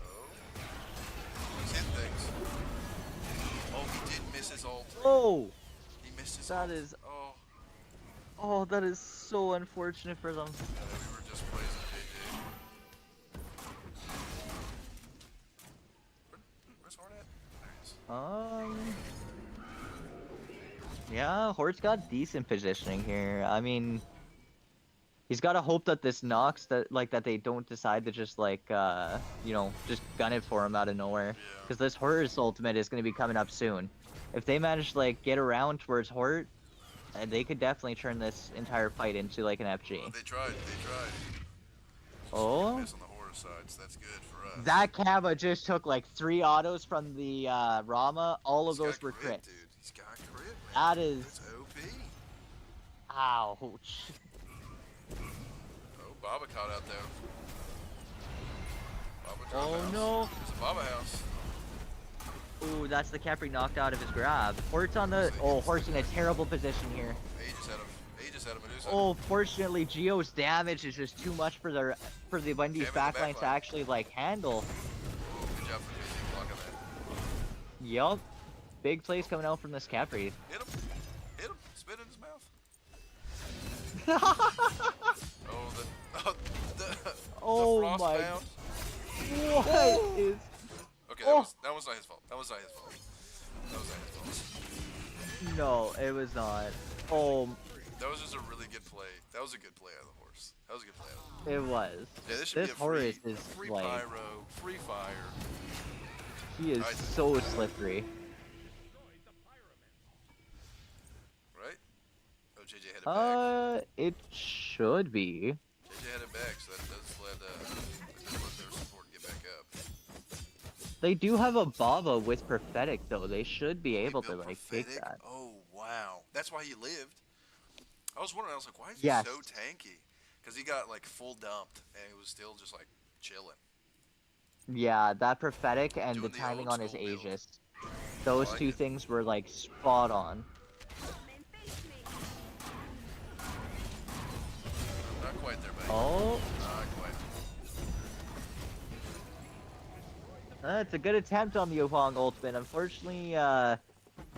Oh, he's hitting things. Oh, he did miss his ult. Oh, He missed his that ult. is. Oh, Oh, that is so unfortunate for them. we were just praising JJ. Where's Horde at? There he is. Yeah, Hort's got decent positioning here. I mean, he's got to hope that this Nox that they don't decide to just just gun it for him out of nowhere. Yeah. Because this Hort's ultimate is going to be coming up soon. If they manage to get around towards Hort, they could definitely turn this entire fight into like an FG. Well, they tried. Oh. Miss on the Horde side, so that's good for us. That Kama just took like 3 autos from the Rama. All of He's those got were crit, crits. dude. He's got crit, man. That is. That's OP. Ouch. Oh, Baba caught out there. Baba drop Oh house. no. It's a Baba house. Ooh, that's the Khepri knocked out of his grab. Hort's on the. Oh, Hort's in a terrible position here. Aegis out of Medusa. Oh, fortunately, Geo's damage is just too much for the Wendys backline to actually handle. Oh, good job for JJ blocking that. Yup. Big plays coming out from this Khepri. Hit him. Spit in his mouth. Oh, the Oh frost my. bound. What is? Okay, okay. Oh That was not his fault. That was not his fault. That was not his fault. no, it was not. Oh, That was just a really good play. That was a good play out of the horse. That was a good play out of the horse. it was. Yeah, this should be This Horus a is free like, pyro, free fire. he is I think. so slippery. Right? Oh, JJ had it back. It should be. JJ had it back, so that does let their support get back up. They do have a Baba with prophetic though. They should be He able to built like take prophetic. that. Oh wow, that's why he lived. I was wondering. I was like, why is he Yes. so tanky? Because he got like full dumped, and he was still just like chilling. Yeah, that prophetic and the Doing the timing old on his school build. Aegis. Those I like two it. things were like spot on. Not quite there, buddy. Oh, Not quite. that's a good attempt on the Yopong ultimate. Unfortunately,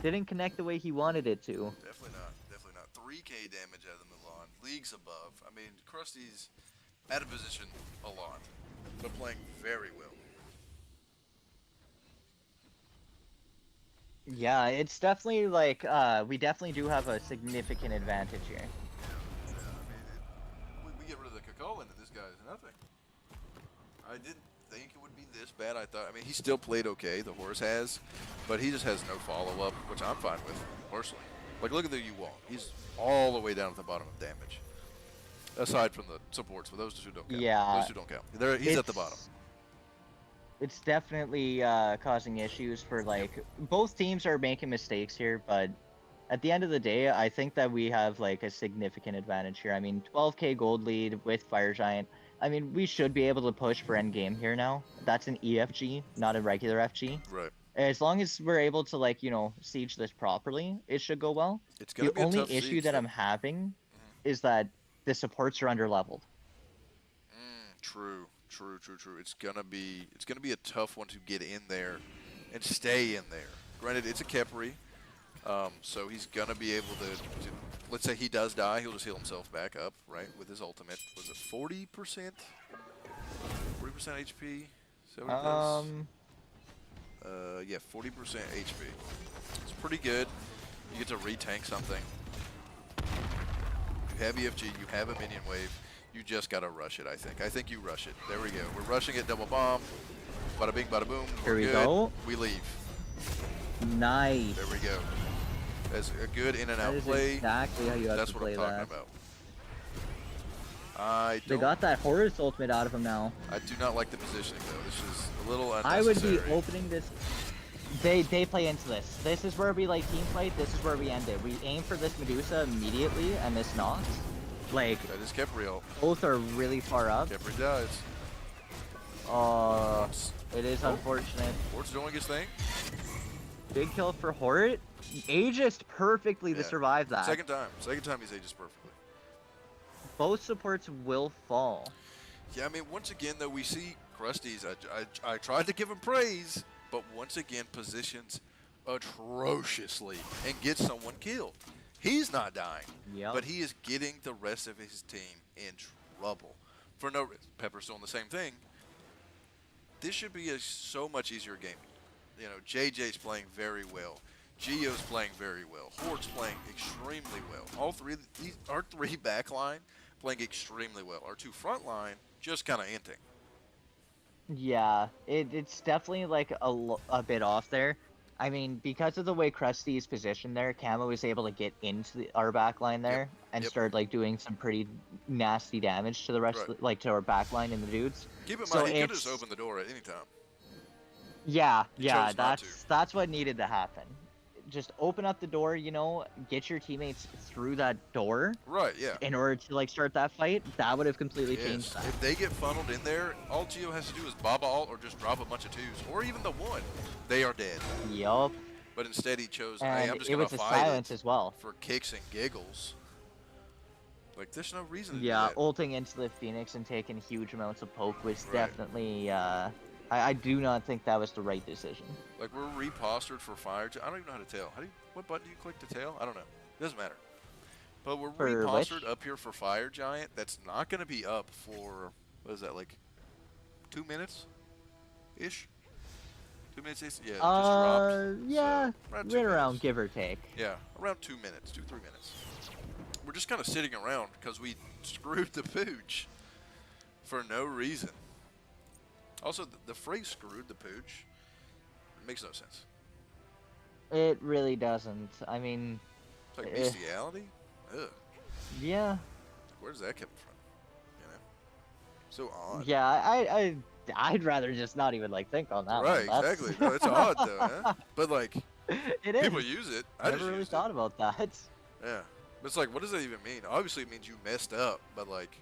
didn't connect the way he wanted it to. Definitely not. Definitely not. 3K damage out of the Milan. Leagues above. I mean, Krusty's out of position a lot, but playing very well. Yeah, it's definitely like we definitely do have a significant advantage here. Yeah, I mean, we get rid of the Kakol into this guy's nothing. I didn't think it would be this bad. I thought. I mean, he still played okay. The horse has, but he just has no follow up, which I'm fine with personally. Like, look at the U-Wall. He's all the way down at the bottom of damage. Aside from the supports, but those two don't count. Yeah, Those two don't count. He's at the bottom. It's definitely causing issues for like both teams are making mistakes here, but at the end of the day, I think that we have like a significant advantage here. I mean, 12k gold lead with Fire Giant. I mean, we should be able to push for end game here now. That's an EFG, not a regular FG. Right. As long as we're able to like, siege this properly, it should go well. It's gonna The be a only tough issue siege, that though. I'm having is that the supports are under leveled. True. It's gonna be a tough one to get in there and stay in there. Granted, it's a Kepri, so he's gonna be able to. Let's say he does die, he'll just heal himself back up, right, with his ultimate. Was it 40%? 40% HP. Is that what it does? Yeah, 40% HP. It's pretty good. You get to retank something. You have EFG. You have a minion wave. You just gotta rush it, I think. I think you rush it. There we go. We're rushing it, double bomb. Bada bing, bada boom. Here We're we good. go. We leave. Nice. There we go. That's a good in and That out is play. exactly how you have That's to what play I'm talking that. about. I They don't. got that Horus ultimate out of him now. I do not like the positioning though. This is a little I would unnecessary. be opening this. They play into this. This is where we like team fight. This is where we end it. We aim for this Medusa immediately and this Nox. Like That is Kepriel. both are really far up. Kepri dies. It is unfortunate. Hort's doing his thing. Big kill for Hort. Aegis perfectly to Yeah. survive that. Second time he's ages perfectly. Both supports will fall. Yeah, I mean, once again, though, we see Krusty's. I tried to give him praise, but once again, positions atrociously and gets someone killed. He's not dying, Yep. but he is getting the rest of his team in trouble for no reason. Pepper's doing the same thing. This should be a so much easier game. You know, JJ's playing very well. Gio's playing very well. Hort's playing extremely well. All three, our three back line playing extremely well. Our two front line just kind of inting. Yeah, it's definitely like a bit off there. I mean, because of the way Krusty's positioned there, Camo was able to get into our back line there and Yep. start like doing some pretty nasty damage to the rest, Right. like to our back line and the dudes. Keep in So mind, he could it's- just open the door at any time. Yeah, chose not that's what needed to happen. Just open up the door, get your teammates through that door Right, yeah. in order to like start that fight. That would have completely Yes. changed that. If they get funneled in there, all Gio has to do is Baba ult or just drop a bunch of twos, or even the one. They are dead. Yup. But instead he chose, hey, And I'm just it going was to a fight silence it as well. for kicks and giggles. Like, there's no reason to Yeah, do that. ulting into the Phoenix and taking huge amounts of poke was Right. definitely. I do not think that was the right decision. Like, we're repostered for fire. I don't even know how to tell. What button do you click to tell? I don't know. It doesn't matter. But we're For repostered which? up here for Fire Giant. That's not going to be up for, what is that, like 2 minutes-ish? 2 minutes. Yeah, it just dropped. So Yeah, around two right around minutes. give or take. Yeah, around 2 minutes, 2 3 minutes. We're just kind of sitting around because we screwed the pooch for no reason. Also, the phrase "screwed the pooch" makes no sense. It really doesn't. I mean, It's like eh, bestiality. Ugh. yeah, Where's that coming from? You know, so odd. yeah. I'd rather just not even like think on that Right, one. That's exactly. No, it's odd though, yeah. But like, it people is. use it. I Never just really used it. thought about that. Yeah. But it's like, what does that even mean? Obviously, it means you messed up. But like,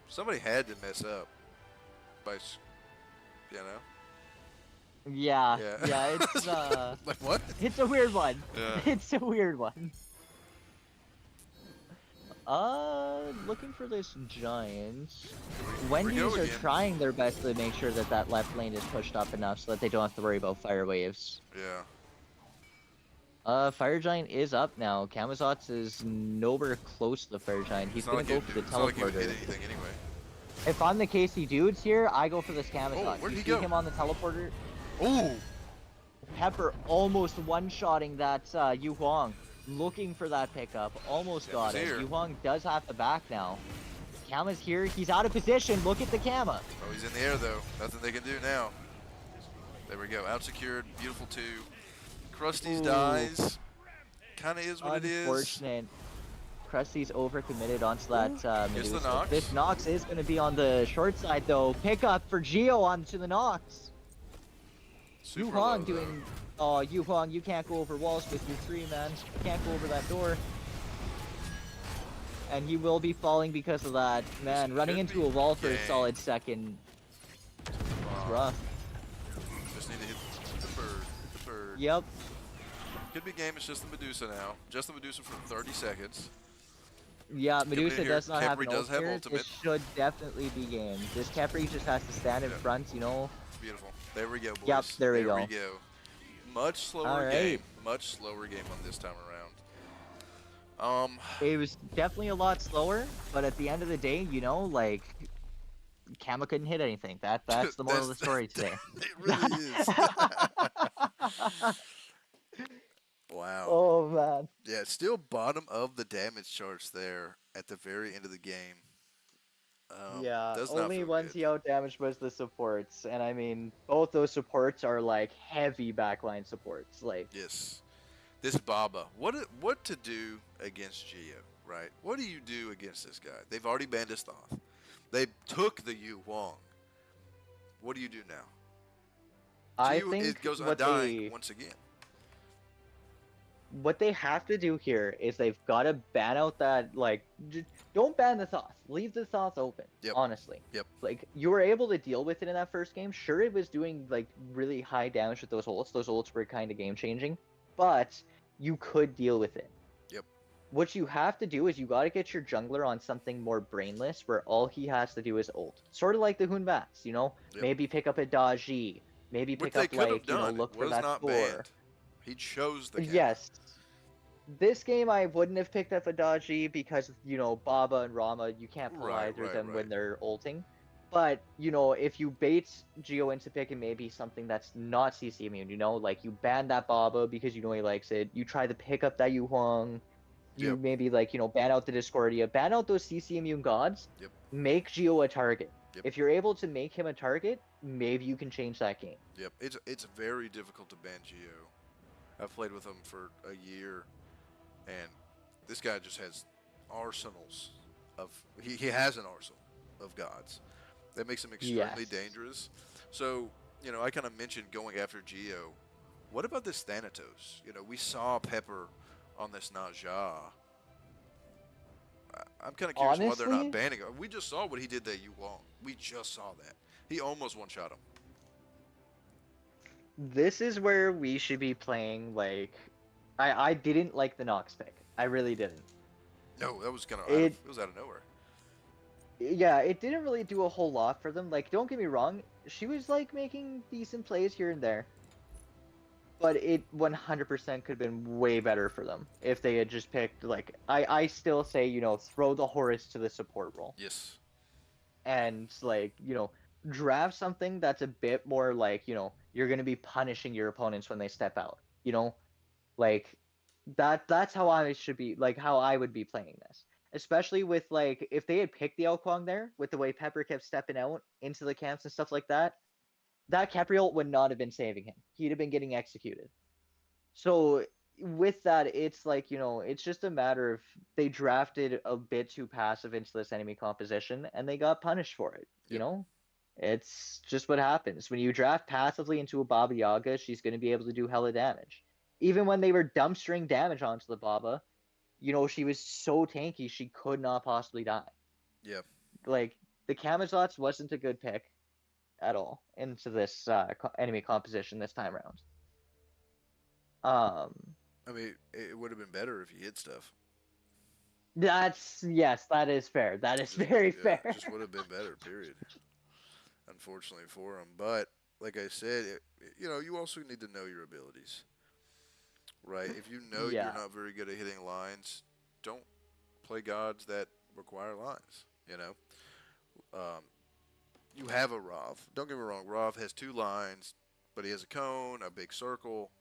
somebody had to mess up by, you know. Yeah, Yeah. yeah. It's like what? it's a weird one. Yeah. It's a weird one. Looking for this Giants. Here we go Wendys are again. trying their best to make sure that that left lane is pushed up enough so that they don't have to worry about fire waves. Yeah. Fire Giant is up now. Camazotz is nowhere close to the Fire Giant. He's It's not gonna like go you, for the it's not like you would hit teleporter. anything anyway. If I'm the KC dudes here, I go for this Oh, Camazotz. where'd You he see go? him on the teleporter? Ooh. Pepper almost one-shotting that Yu Huang. Looking for that pickup. Almost Yeah, got he's it. here. Yu Huang does have the back now. Kama's here. He's out of position. Look at the Kama. Oh, he's in the air though. Nothing they can do now. There we go. Out secured. Beautiful two. Krusty's Ooh. dies. Kind of is what it is. Unfortunate. Krusty's overcommitted onto that Gets the Medusa. Nox. This Nox is going to be on the short side though. Pickup for Geo onto the Nox. Yu Super Huang low, doing... Oh, Yu Huang, you can't go over walls with your 3, man. You can't go over that door. And he will be falling because of that. Man, This running could into be a wall for a game. solid second. It's rough. Just need to hit the bird. The bird. Yep. Could be game. It's just the Medusa now. Just the Medusa for 30 seconds. Yeah, in Medusa here. does not have Khepri an does ult have here. ultimate. This should definitely be game. This Khepri just has to stand in Yeah. front, you know. Beautiful. There we go, boys. Yep, there we go. Much slower All right. game. Much slower game on this time around. It was definitely a lot slower, but at the end of the day, you know, like Kama couldn't hit anything. That's the moral of the story today. It really is. Wow. Oh man. Yeah, still bottom of the damage charts there at the very end of the game. Yeah, Does not only feel one good. TO damage was the supports, and I mean, both those supports are like heavy backline supports. Like, Yes. This Baba. What to do against Geo, right? What do you do against this guy? They've already banned his Thoth. They took the Yu Huang. What do you do now? I Geo think goes what undying once again. what they have to do here is they've got to ban out that like don't ban the Thoth. Leave the Thoth open. Yep. Honestly. Yep. Like you were able to deal with it in that first game. Sure, it was doing like really high damage with those ults. Those ults were kind of game changing, but you could deal with it. Yep. What you have to do is you got to get your jungler on something more brainless, where all he has to do is ult. Sort of like the Hun Bats, you know. Yep. Maybe pick up a Daji. Maybe Which pick they up could have like done. look It for was that not score. banned. He chose the camp. Yes. This game I wouldn't have picked up a Dodgy because, you know, Baba and Rama, you can't pull Right, either of right, them right. when they're ulting. But, you know, if you bait Geo into picking maybe something that's not CC immune, you know, like you ban that Baba because you know he likes it, you try to pick up that Yu Huang, you Yep. maybe like, you know, ban out the Discordia, ban out those CC immune gods, Yep. make Geo a target. Yep. If you're able to make him a target, maybe you can change that game. Yep. It's very difficult to ban Geo. I've played with him for a year, and this guy just has arsenals of. He has an arsenal of gods. That makes him extremely Yes. dangerous. So, you know, I kind of mentioned going after Geo. What about this Thanatos? You know, we saw Pepper on this Najah. I'm kind of curious why they're Honestly? not banning him. We just saw what he did to Yu Wong. We just saw that. He almost one-shot him. This is where we should be playing, like... I didn't like the Nox pick. I really didn't. No, that was kind of It- it was out of nowhere. Yeah, it didn't really do a whole lot for them. Like, don't get me wrong, she was, like, making decent plays here and there. But it 100% could have been way better for them if they had just picked, like... I still say, you know, throw the Horus to the support role. Yes. And, like, you know, draft something that's a bit more like, you're going to be punishing your opponents when they step out. Like that's how I should be, like how I would be playing this. Especially with like if they had picked the Elkwong there with the way Pepper kept stepping out into the camps and stuff like that, that Capriol would not have been saving him. He'd have been getting executed. So with that, it's like, it's just a matter of they drafted a bit too passive into this enemy composition and they got punished for it. Yep. It's just what happens. When you draft passively into a Baba Yaga, she's going to be able to do hella damage. Even when they were dumpstering damage onto the Baba, she was so tanky she could not possibly die. Yeah. Like, the Kamazots wasn't a good pick at all into this enemy composition this time around. Um, I mean, it would have been better if you hit stuff. yes, that is fair. That is Just very yeah, fair. just would have been better. Period. Unfortunately for him, but like I said, you also need to know your abilities, right? If you know you're Yeah, not very good at hitting lines, don't play gods that require lines. Um, you have a Rav. Don't get me wrong, Rav has two lines, but he has a cone, a big circle,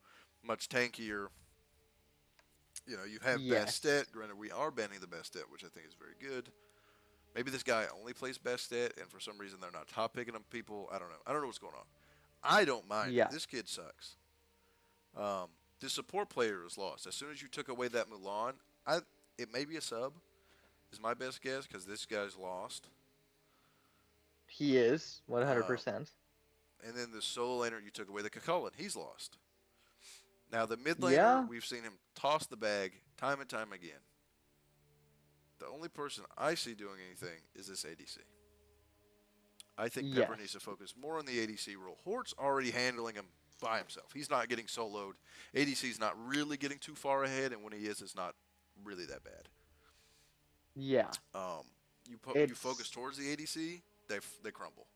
much tankier. You have yes, Bastet. Granted, we are banning the Bastet, which I think is very good. Maybe this guy only plays Bastet, and for some reason they're not top picking him. People, I don't know. I don't know what's going on. I don't mind it. yeah, This kid sucks. Um, the support player is lost. As soon as you took away that Mulan, it may be a sub. Is my best guess because this guy's lost. he is Um, 100%. and then the solo laner, you took away the Kakulin. He's lost. Now the mid laner, Yeah, we've seen him toss the bag time and time again. The only person I see doing anything is this ADC. I think Pepper needs yes, to focus more on the ADC role. Hort's already handling him by himself. He's not getting soloed. ADC's not really getting too far ahead, and when he is, it's not really that bad. yeah. Um, you focus It's towards the ADC, they crumble.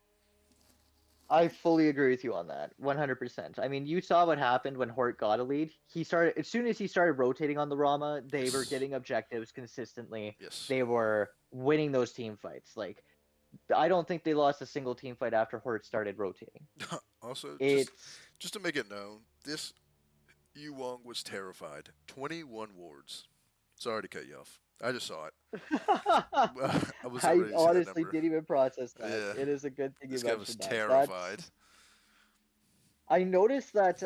I fully agree with you on that, 100%. I mean, you saw what happened when Hort got a lead. He started as soon as he started rotating on the Rama, they were Yes, getting objectives consistently. yes. They were winning those team fights. Like, I don't think they lost a single team fight after Hort started rotating. Also, It's just to make it known, this Yu Wong was terrified. 21 wards. Sorry to cut you off. I just saw it. I wasn't I ready to see that honestly number. didn't even process that. Yeah, It is a good thing you this guy was mentioned that. terrified. I noticed that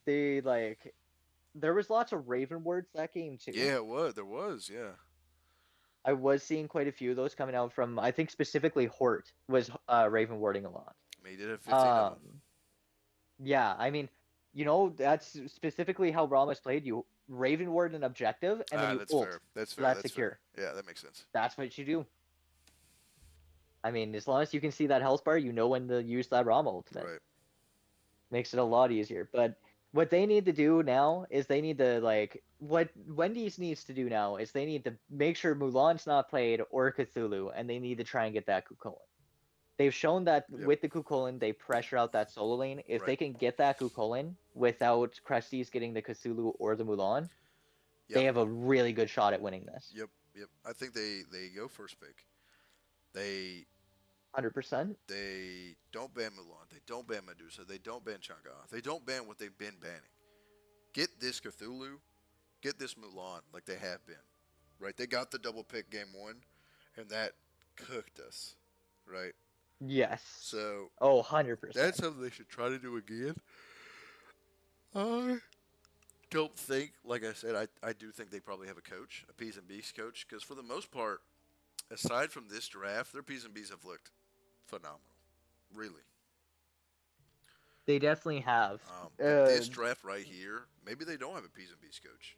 they like there was lots of Raven words that game too. Yeah, it was. There was. Yeah. I was seeing quite a few of those coming out from, I think specifically Hort was Raven warding a lot. I mean, he did have 15 of them. Um, yeah, I mean, that's specifically how Ramos played. You Raven ward an objective and then Ah, you that's ult, fair. That's so fair. that's That's fair. secure. Yeah, that makes sense. That's what you do. I mean, as long as you can see that health bar, you know when to use that Rama ultimate. Right. Makes it a lot easier. But what they need to do now is they need to like what Wendy's needs to do now is they need to make sure Mulan's not played or Cthulhu, and they need to try and get that Kukulin. They've shown that Yep. with the Kukulin, they pressure out that solo lane. If Right. they can get that Kukulin without Cresties getting the Cthulhu or the Mulan, Yep. they have a really good shot at winning this. Yep. Yep. I think they go first pick. They 100%. they don't ban Mulan. They don't ban Medusa. They don't ban Chang'e. They don't ban what they've been banning. Get this Cthulhu. Get this Mulan like they have been. Right. They got the double pick game one, and that cooked us. Right. Yes. So Oh, that's 100%. something they should try to do again. I don't think, like I said, I do think they probably have a coach, a P's and B's coach, because for the most part, aside from this draft, their P's and B's have looked phenomenal. Really. They definitely have. But Uh, this draft right here, maybe they don't have a P's and B's coach.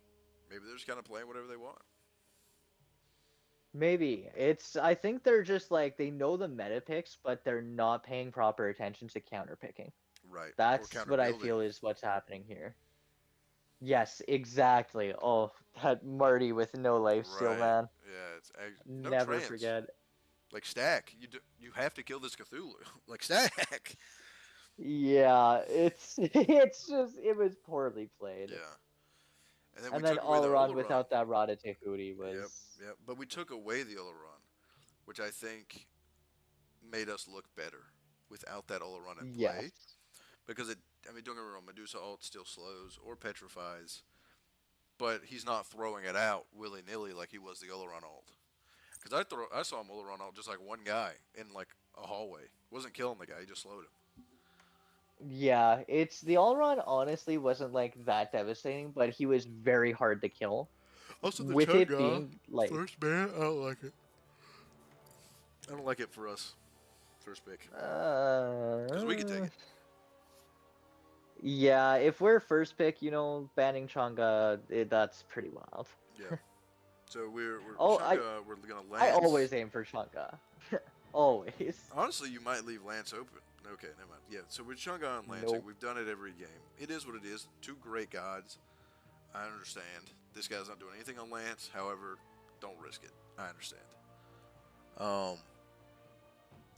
Maybe they're just kind of playing whatever they want. Maybe. I think they're just like they know the meta picks, but they're not paying proper attention to counter picking. Right. Or That's counter what I building. feel is what's happening here. Yes, exactly. Oh, that Marty with no life steal, Right. man. Yeah. No Never trans. forget. Like Stack, you have to kill this Cthulhu. Like Stack. Yeah, it was poorly played. Yeah. And then we And then took away all the around Oleron. without that Rada Tehuri Yep, was yep. But we took away the Oleron, which I think made us look better. without that Olaron in play. Yes. Because it, I mean, don't get me wrong, Medusa ult still slows or petrifies, but he's not throwing it out willy nilly like he was the Olaron ult. Because I saw him Olaron ult just like one guy in like a hallway. Wasn't killing the guy, he just slowed him. Yeah, it's the all-around honestly wasn't like that devastating, but he was very hard to kill. Also, the With it Chunga being like first ban, I don't like it. I don't like it for us first pick because we could take uh it. yeah, if we're first pick, banning Chang'e, that's pretty wild. Yeah. So we're Oh, Chunga. We're gonna I Lance. always aim for Chang'e. Always. Honestly, you might leave Lance open. Okay, never mind. Yeah. So with Chunga and Lancing, Nope. we've done it every game. It is what it is. Two great gods. I understand. This guy's not doing anything on Lance. However, don't risk it. I understand. Um.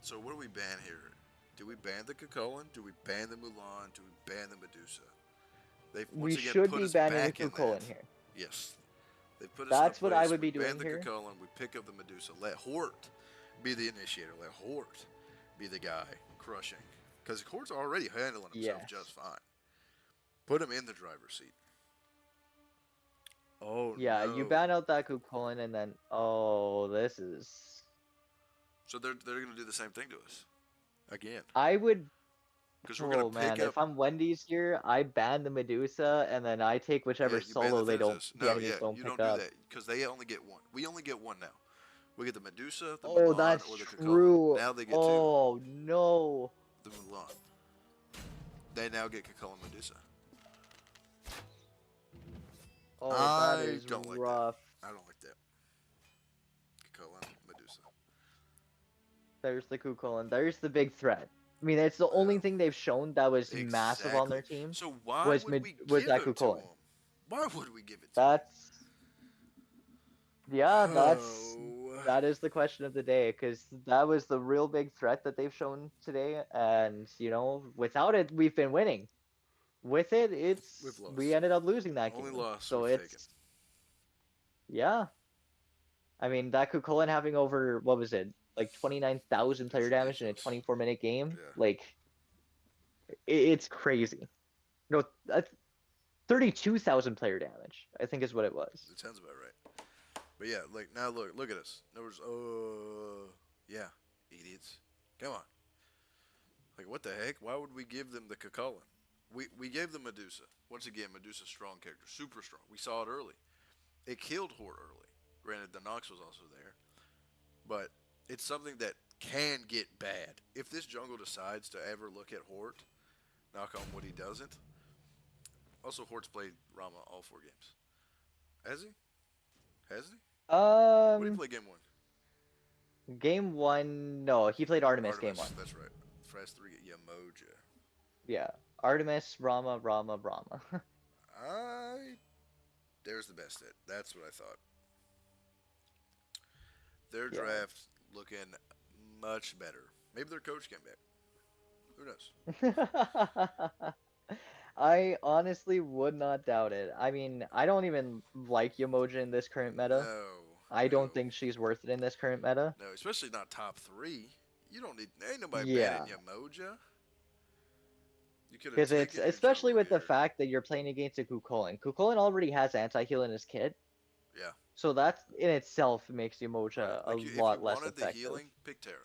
So what do we ban here? Do we ban the Kukulkan? Do we ban the Mulan? Do we ban the Medusa? They've We once again should put be us banning the back in that. Kukulkan here. Yes. They've put us in a That's what I place. would We be ban doing the here. Kukulkan. We pick up the Medusa. Let Hort be the initiator. Let Hort be the guy crushing. Because Hort's already handling himself Yes. just fine. Put him in the driver's seat. Oh Yeah, you no. ban out that Kukulkan and then this is So they're gonna do the same thing to us again. I would Because we're gonna oh pick man, up. if I'm Wendy's here, I ban the Medusa and then I take Yeah, whichever you ban the solo Thenzos. the No, enemies yeah, don't you pick don't do up. that because they only get one. We only get one now. We get the Medusa, the Oh, Mulan, that's or the Kukulkan. true. Now they get two. Oh no. The Mulan. They now get Kukulkan and Medusa. Oh, that I is don't like that. rough. I don't like that. Kukulkan, Medusa. There's the Kukulkan. There's the big threat. I mean, it's the only Yeah, thing they've shown that was massive on exactly. their team So why would we was give that it to Kukulkan. them? Why would we give it to That's yeah, them? Oh, that is the question of the day because that was the real big threat that they've shown today, and without it, we've been winning. With it, we've we lost. ended up losing that Only game. loss So we've taken. it's yeah. I mean, that Kukulkan having over what was it, like 29,000 It's player damage in a ridiculous. 24-minute game, Yeah, like it's crazy. No, 32,000 player damage, I think is what it was. it sounds about right. But yeah, like now look at us. Numbers. Yeah, idiots. Come on. Like what the heck? Why would we give them the Kukulkan? We gave them Medusa. Once again, Medusa's strong character, super strong. We saw it early. It killed Hort early. Granted, the Nox was also there, but it's something that can get bad if this jungle decides to ever look at Hort. Knock on wood, he doesn't. Also, Hort's played Rama all 4 games. Has he? Has he? What did he Um, play game one? game one, no, he played Artemis game Artemis. one. That's right. Fast 3. Yamoja. Yeah, Artemis, Rama, Rama, Rama. I. There's the best hit. That's what I thought. Their Yeah. draft looking much better. Maybe their coach came back. Who knows? I honestly would not doubt it. I mean, I don't even like Yamoja in this current meta. No, I no, don't think she's worth it in this current meta. no. Especially not top 3. You don't need. Ain't nobody banning Yeah, Yamoja. You could have because it's taken your especially jungle with the here. fact that you're playing against a Kukulkan. Kukulkan already has anti-heal in his kit, Yeah, so that in itself makes right. Yamoja a Like if you lot less wanted the effective. healing, pick Terra.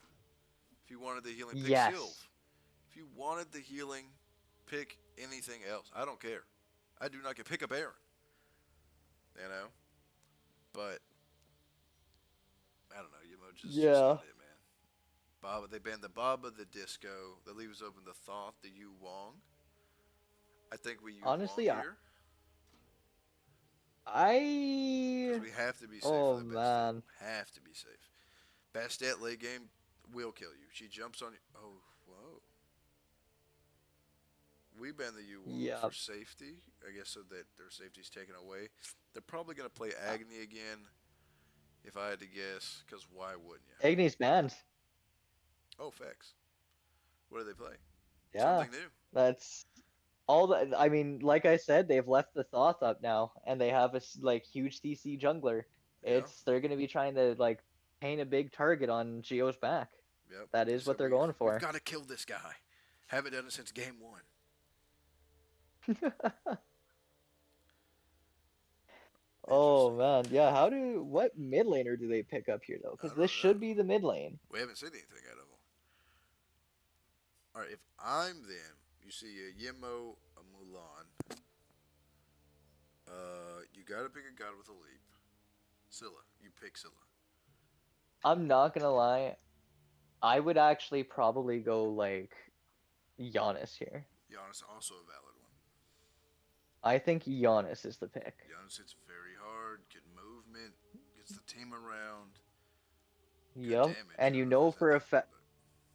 If you wanted the healing, pick Sylve. Yes. If you wanted the healing, pick anything else. I don't care. I do not care. Pick up Aaron. You know? But, I don't know. Yamoja's just Yeah. not it, man. Baba, they banned the Baba, the Disco. That leaves open the Thoth, the Yu Wong. I think we use Wong Honestly, here. Because I we have to be safe for oh the Bastet. man. Have to be safe. Bastet late game will kill you. She jumps on you. Oh, whoa. We ban the Yu Wong Yeah. for safety. I guess so that their safety's taken away. They're probably going to play Agni again, if I had to guess, because why wouldn't you? Agni's banned. Oh, facts. What do they play? Yeah. Something new. That's all the I mean, like I said, they've left the Thoth up now and they have a like huge CC jungler. Yeah. They're gonna be trying to like paint a big target on Geo's back. Yep. That They is said what they're we've going we've for. got to kill this guy. Haven't done it since game one. Oh Interesting. man, yeah. What mid laner do they pick up here though? I Because don't this should know. be the mid lane. We haven't seen anything out of him. All right. If I'm them, you see a Yemo, a Mulan. You gotta pick a god with a leap. Scylla. You pick Scylla. I'm not gonna lie. I would actually probably go like Giannis here. Giannis also a valid one. I think Giannis is the pick. Giannis hits very hard, good movement, gets the team around, good Yep. damage. And I you don't know if know he's that for a damaging, fact but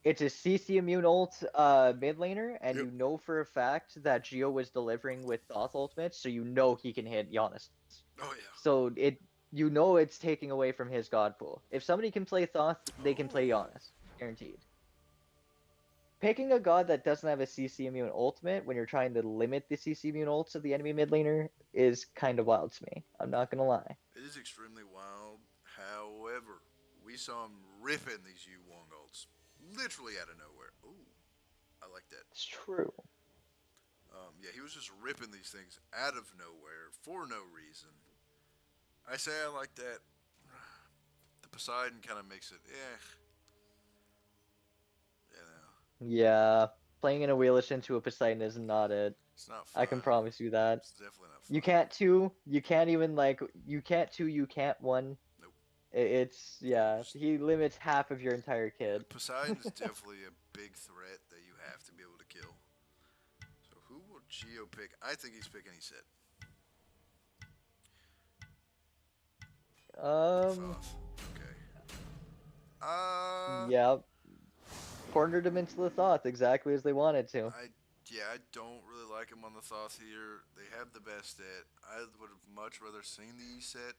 it's a CC immune ult mid laner, and yep. you know for a fact that Geo was delivering with Thoth ultimate, so you know he can hit Giannis. Oh yeah. So you know it's taking away from his god pool. If somebody can play Thoth, they can play Oh. Giannis. Guaranteed. Picking a god that doesn't have a CC immune ultimate when you're trying to limit the CC immune ults of the enemy mid laner is kind of wild to me. I'm not gonna lie. It is extremely wild. However, we saw him ripping these U Wong ults literally out of nowhere. Ooh, I like that. It's true. Yeah, he was just ripping these things out of nowhere for no reason. I say I like that. The Poseidon kind of makes it, you know, Yeah, playing in a wheelish into a Poseidon is not it. it's not I can fun. promise you that. It's definitely not You fun. can't two, you can't even like, you can't two, you can't one. Nope. It's, yeah, Just, he limits half of your entire yeah, kid. Poseidon is definitely a big threat that you have to be able to kill. So who will Geo pick? I think he's picking. He said Um, Thoth. Okay. Uh, yeah, cornered him into the thoughts exactly as they wanted to. I yeah, I don't really like him on the Thoth here. They have the best set. I would have much rather seen the E set.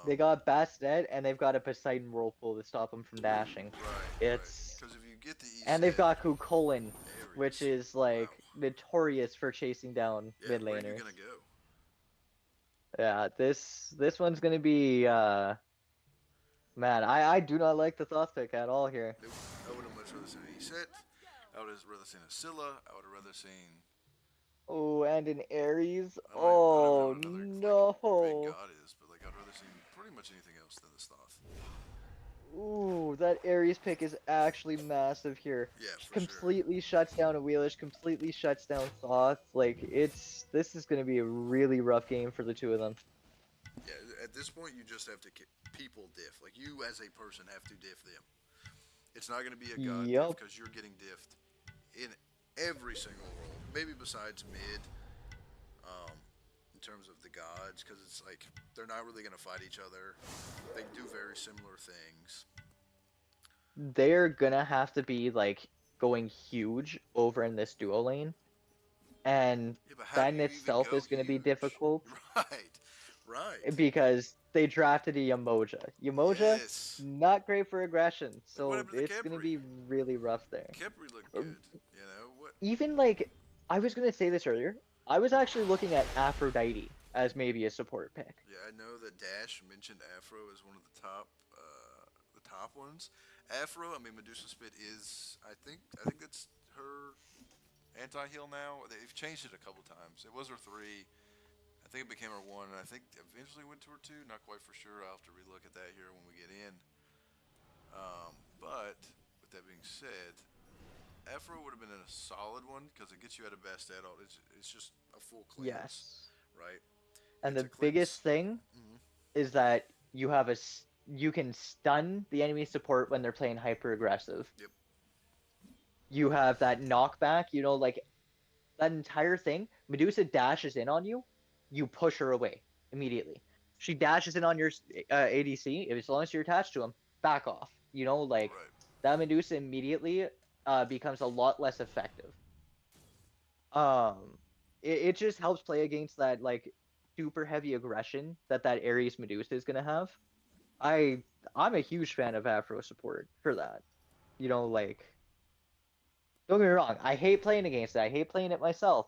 They Um, got Bastet and they've got a Poseidon whirlpool to stop him from dashing. right. It's Because if you get the E and they've set, got Kukulin, which Ares. is Wow. like notorious for chasing down Yeah, mid where are you laners. gonna go? Yeah, this one's gonna be man, I do not like the Thoth pick at all here. Nope. I would have much rather seen an E set. I would have rather seen a Scylla. I would have rather seen. Oh, and an Ares. I don't even know Oh what another like red no. god is, but like I'd rather seen pretty much anything else than this Thoth. Ooh, that Ares pick is actually massive here. Yeah, for sure. Completely shuts down a Wheelish, completely shuts down Thoth. Like this is gonna be a really rough game for the two of them. Yeah, at this point you just have to people diff. Like you as a person have to diff them. It's not going to be a god diff Yup. because you're getting diffed in every single role. Maybe besides mid, um, in terms of the gods, because it's like they're not really going to fight each other. They do very similar things. They're gonna have to be like going huge over in this duo lane, and Yeah, but how do that in you even itself go is gonna be huge? difficult Right, right. because they drafted a Yamoja. Yamoja, Yes. not great for aggression, Like what so happened to the it's gonna Kepri? be really rough there. Kepri looked Uh, good. You know what? Even like, I was gonna say this earlier, I was actually looking at Aphrodite as maybe a support pick. Yeah, I know that Dash mentioned Afro as one of the top ones. Afro, I mean Medusa Spit is, I think that's her anti-heal now. They've changed it a couple times. It was her three. I think it became her one, and I think eventually went to her two. Not quite for sure. I'll have to relook at that here when we get in. But with that being said, Afro would have been a solid one because it gets you out of best adult. It's just a full cleanse, Yes. right? And It's a the cleanse. biggest thing Mm-hmm. is that you can stun the enemy support when they're playing hyper aggressive. Yep. You have that knockback, like that entire thing. Medusa dashes in on you, you push her away immediately. She dashes in on your ADC. As long as you're attached to him, back off. Like Right. that Medusa immediately becomes a lot less effective. Um, it just helps play against that like super heavy aggression that Ares Medusa is gonna have. I I'm a huge fan of Afro support for that. Like don't get me wrong, I hate playing against it. I hate playing it myself.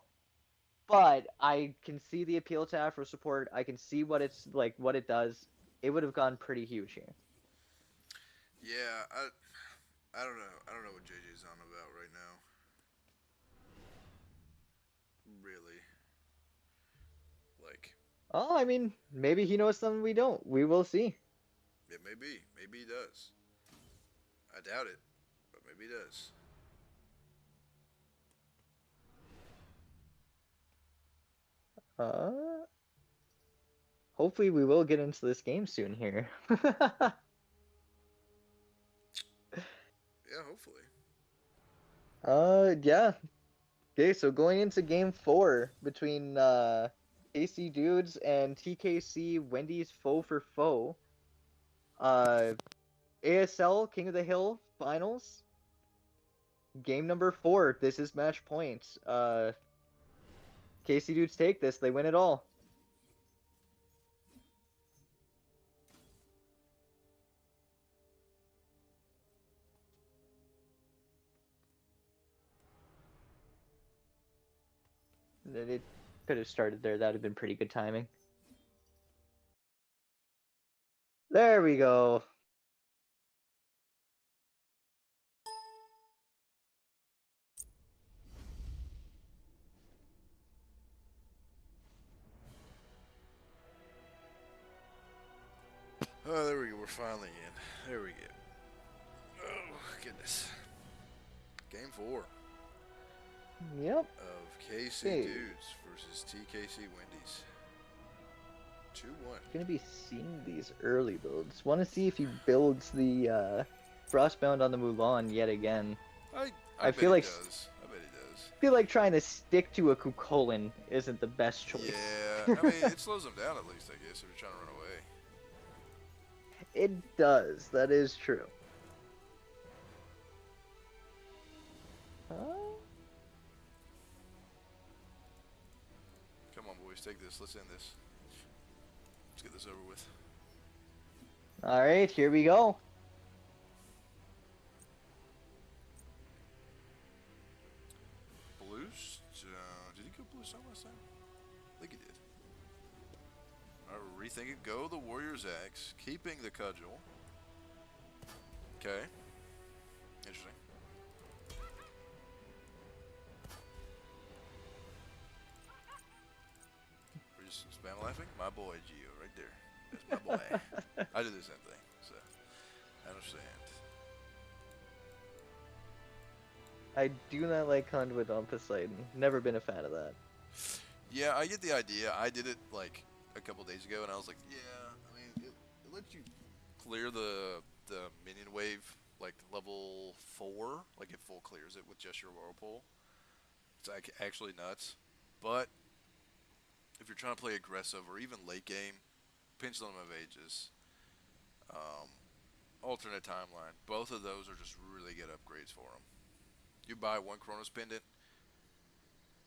But I can see the appeal to Afro support. I can see what it's like, what it does. It would have gone pretty huge here. Yeah. I don't know. I don't know what JJ's on about right now. Really. Like, Oh, I mean, maybe he knows something we don't. We will see. it may be. Maybe he does. I doubt it, but maybe he does. Uh, Hopefully we will get into this game soon here. Yeah, hopefully. Yeah. Okay, so going into game 4 between KC Dudes and TKC Wendy's foe for foe. Uh, ASL King of the Hill finals. Game number 4. This is match point. KC Dudes take this. They win it all. It could have started there. That would have been pretty good timing. There we go. Oh, there we go. We're finally in. There we go. Oh, goodness. Game 4 Yep. of KC Okay. Dudes versus TKC Wendys. 2-1. Gonna be seeing these early builds. Want to see if he builds the Frostbound on the Mulan yet again. I I bet feel he like does. I bet he does. feel like trying to stick to a Kukulin isn't the best choice. Yeah, I mean, it slows him down at least, I guess, if you're trying to run away. It does. That is true. Uh, Come on, boys, take this. Let's end this. Let's get this over with. all right, here we go. Blues? Did he go blue stone last time? I think he did. Alright, rethink it. Go the Warrior's Axe, keeping the Cudgel. Okay. Interesting. We're just spam laughing? My boy, Gio, right there. That's my boy. I do the same thing, so I understand. I do not like Conduit on Poseidon. Never been a fan of that. Yeah, I get the idea. I did it like a couple days ago, and I was like, yeah. I mean, it lets you clear the minion wave like level 4, like it full clears it with just your whirlpool. It's like actually nuts. But if you're trying to play aggressive or even late game, Pendulum of Ages, um, alternate timeline, both of those are just really good upgrades for them. You buy one Chronos Pendant,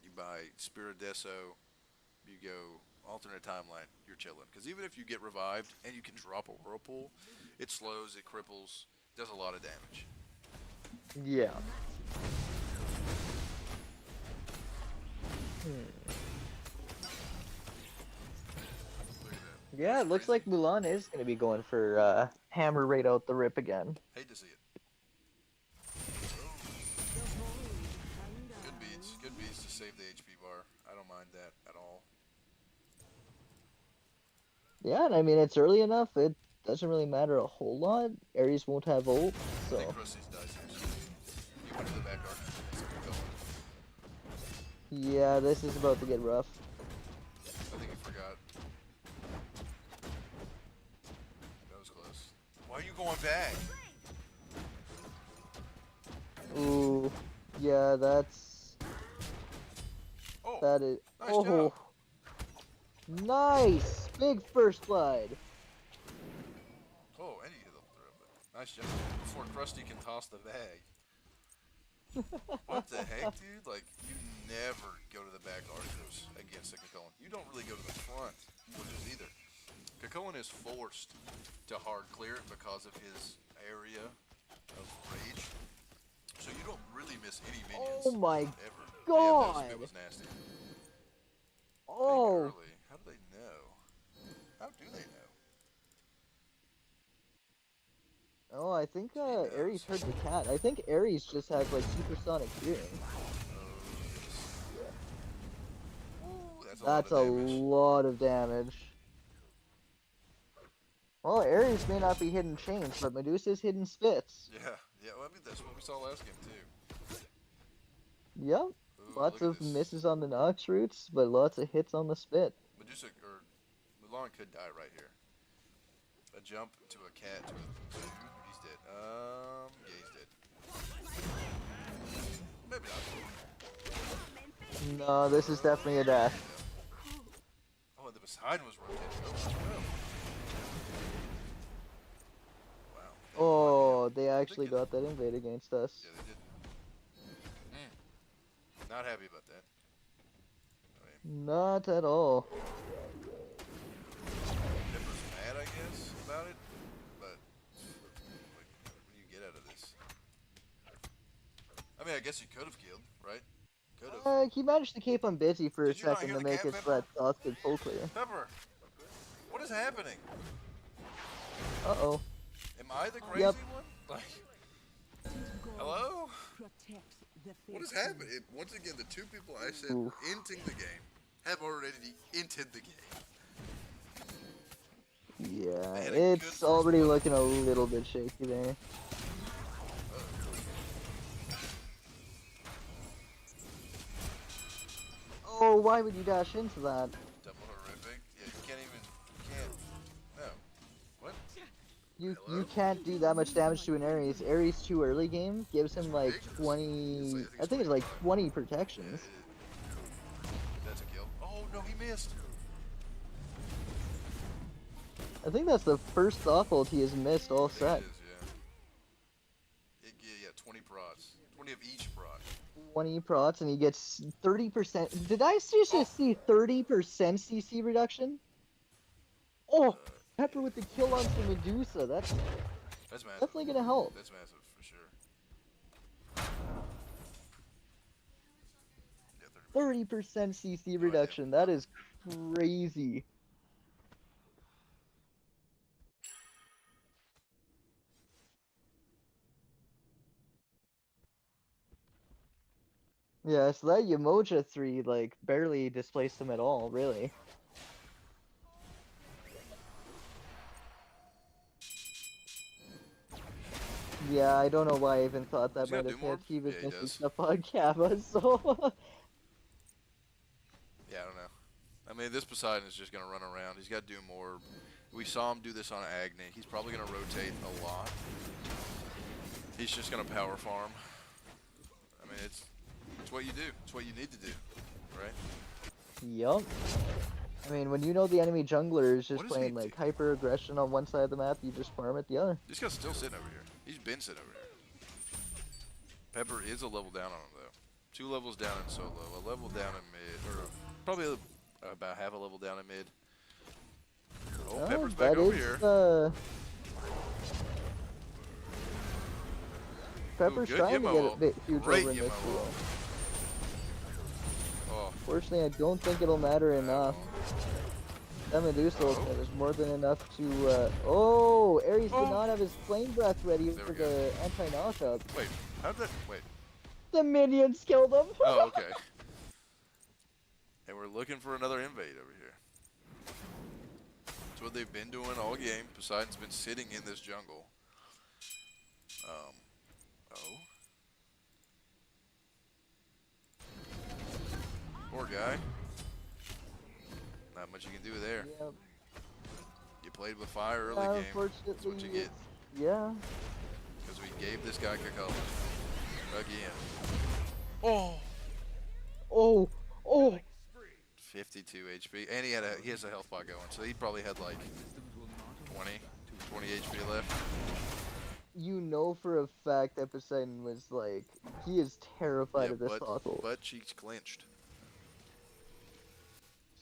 you buy Spirit Deso, you go alternate timeline, you're chilling. Because even if you get revived and you can drop a whirlpool, it slows, it cripples, does a lot of damage. Yeah. Hmm. Look at that. Yeah, That's it looks crazy. like Mulan is gonna be going for hammer right out the rip again. Hate to see it. Good beats. Good beats to save the HP bar. I don't mind that at all. Yeah, and I mean it's early enough. It doesn't really matter a whole lot. Ares won't have ult, I think so Krusty's dice actually. You went to the back arc. That's a good going. yeah, this is about to get rough. I think he forgot. That was close. Why are you going back? Ooh, yeah, Oh, that is. nice Oh, job. nice, big first blood. Oh, and he hit the throw, but nice job. Before Krusty can toss the bag. What the heck, dude? Like, you never go to the back archers against a Kakoan. You don't really go to the front with this either. Kakoan is forced to hard clear it because of his area of rage. So you don't really miss any minions Oh my ever. god! Yeah, that was nasty. Oh, Early. How do they know? How do they know? Oh, I think He knows. Ares heard the cat. I think Ares just has like supersonic hearing. Ooh, that's a lot That's of a damage. lot of damage. Well, Ares may not be hidden chains, but Medusa's hidden spits. Yeah, yeah. Well, I mean, that's what we saw last game too. Yep. Ooh, Lots look at of this. misses on the Nox roots, but lots of hits on the spit. Medusa or Mulan could die right here. A jump to a cat to a zoo. He's dead. Yeah, he's dead. Maybe not. No, this is definitely a death. Oh, and the Poseidon was rotating. Oh, wow. They won, Oh, yeah. they actually Ridiculous. got that invade against us. Yeah, they did. Not happy about that. I mean, Not at all. Pepper's mad, I guess, about it. But, like, what do you get out of this? I mean, I guess he could have killed, right? Could have. He managed to keep him busy for a Did you not second hear to the make cat, it so Pepper? that Sauce could pull clear. Pepper, what is happening? Uh-oh. Am I the crazy Yep. one? Like, hello? What is happening? Once again, the two people I said Oof. inting the game have already inted the game. Yeah, They had a good it's first already blood. looking a little bit shaky there. Oh, why would you dash into that? Double horrific. Yeah, you can't even. You can't. No. What? You Hello? can't do that much damage to an Ares. Ares too early game gives him like Ridiculous. 20. I I think it's like 20 protections. That's a kill. Oh no, he missed. I think that's the first soft ult he has missed all I think set. it is, yeah. 20 prods. 20 of each prod. 20 prots and he gets 30%. Did I just see 30% CC reduction? Oh, Pepper with the kill on some Medusa. That's That's massive. definitely gonna help. That's massive for sure. Yeah, 30% CC reduction. That is crazy. Yeah, so that Yamoja 3, like, barely displaced him at all, really. Yeah, I don't know why I even thought that He's might gotta have do more? hit. He was Yeah, he missing does. stuff on Kappa, so... Yeah, I don't know. I mean, this Poseidon is just gonna run around. He's got to do more. We saw him do this on Agni. He's probably gonna rotate a lot. He's just gonna power farm. I mean, it's what you do. It's what you need to do, right? Yup. I mean, when you know the enemy jungler is just What is playing, he like, do? hyper aggression on one side of the map, you just farm at the other. This guy's still sitting over here. He's been sitting over here. Pepper is a level down on him though. 2 levels down in solo, a level down in mid, or probably about half a level down in mid. Oh, Pepper's back that over is, here. Pepper's good trying to get Yamo. a bit huge Great over in this Yamo. duel. Oh, Fortunately, I don't think it'll matter enough. well. That Medusa Oh. is more than enough to, Oh! Ares Oh. did not have his flame breath ready There for we go. the anti-knockup. Wait, how'd that? Wait. The minions killed him! Oh, okay. And we're looking for another invade over here. That's what they've been doing all game. Poseidon's been sitting in this jungle. Oh. Poor guy. Not much you can do there. Yep. You played with fire early game. Unfortunately, That's what you get. yeah. Because we gave this guy Kakala. Again. Oh! Oh! Oh! 52 HP. And he has a health bar going. So he probably had like 20 HP left. You know for a fact that Poseidon was like, he is terrified of this Sothel. But she's clinched.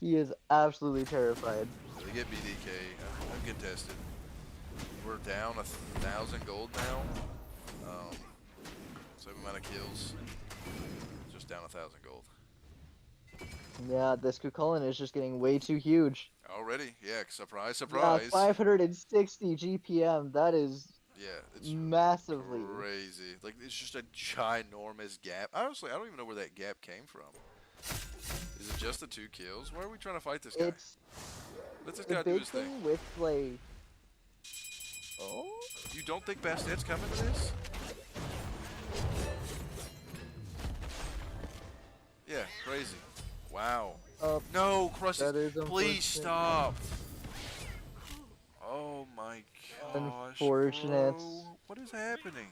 He is absolutely terrified. So they get BDK. Uncontested. We're down 1,000 gold now. Same amount of kills. Just down 1,000 gold. Yeah, this Kukulin is just getting way too huge. Already? Yeah, surprise, Yeah, surprise. 560 GPM, that is Yeah, it's Massively. crazy. Like it's just a ginormous gap. Honestly, I don't even know where that gap came from. Is it just the 2 kills? Why are we trying to fight this guy? It's Let this the guy do big his thing. thing with like. Oh. You don't think Bastet's coming to this? Yeah, crazy. Wow. No, Krusty, That is please unfortunate. stop. Oh my gosh, Unfortunate. bro. What is happening?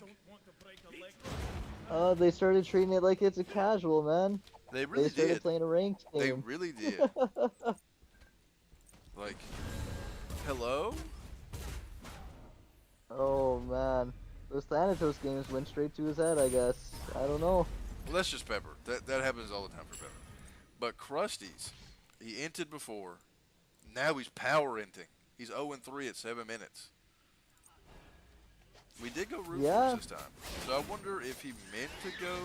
They started treating it like it's a casual, man. They They really started did. playing a ranked They game. really did. Like, hello? Oh man, those Thanatos games went straight to his head. I guess. I don't know. Well, that's just Pepper. That happens all the time for Pepper. But Krusty's, he inted before. Now he's power inting. He's 0-3 at 7 minutes. We did go root Yeah. force this time. So I wonder if he meant to go.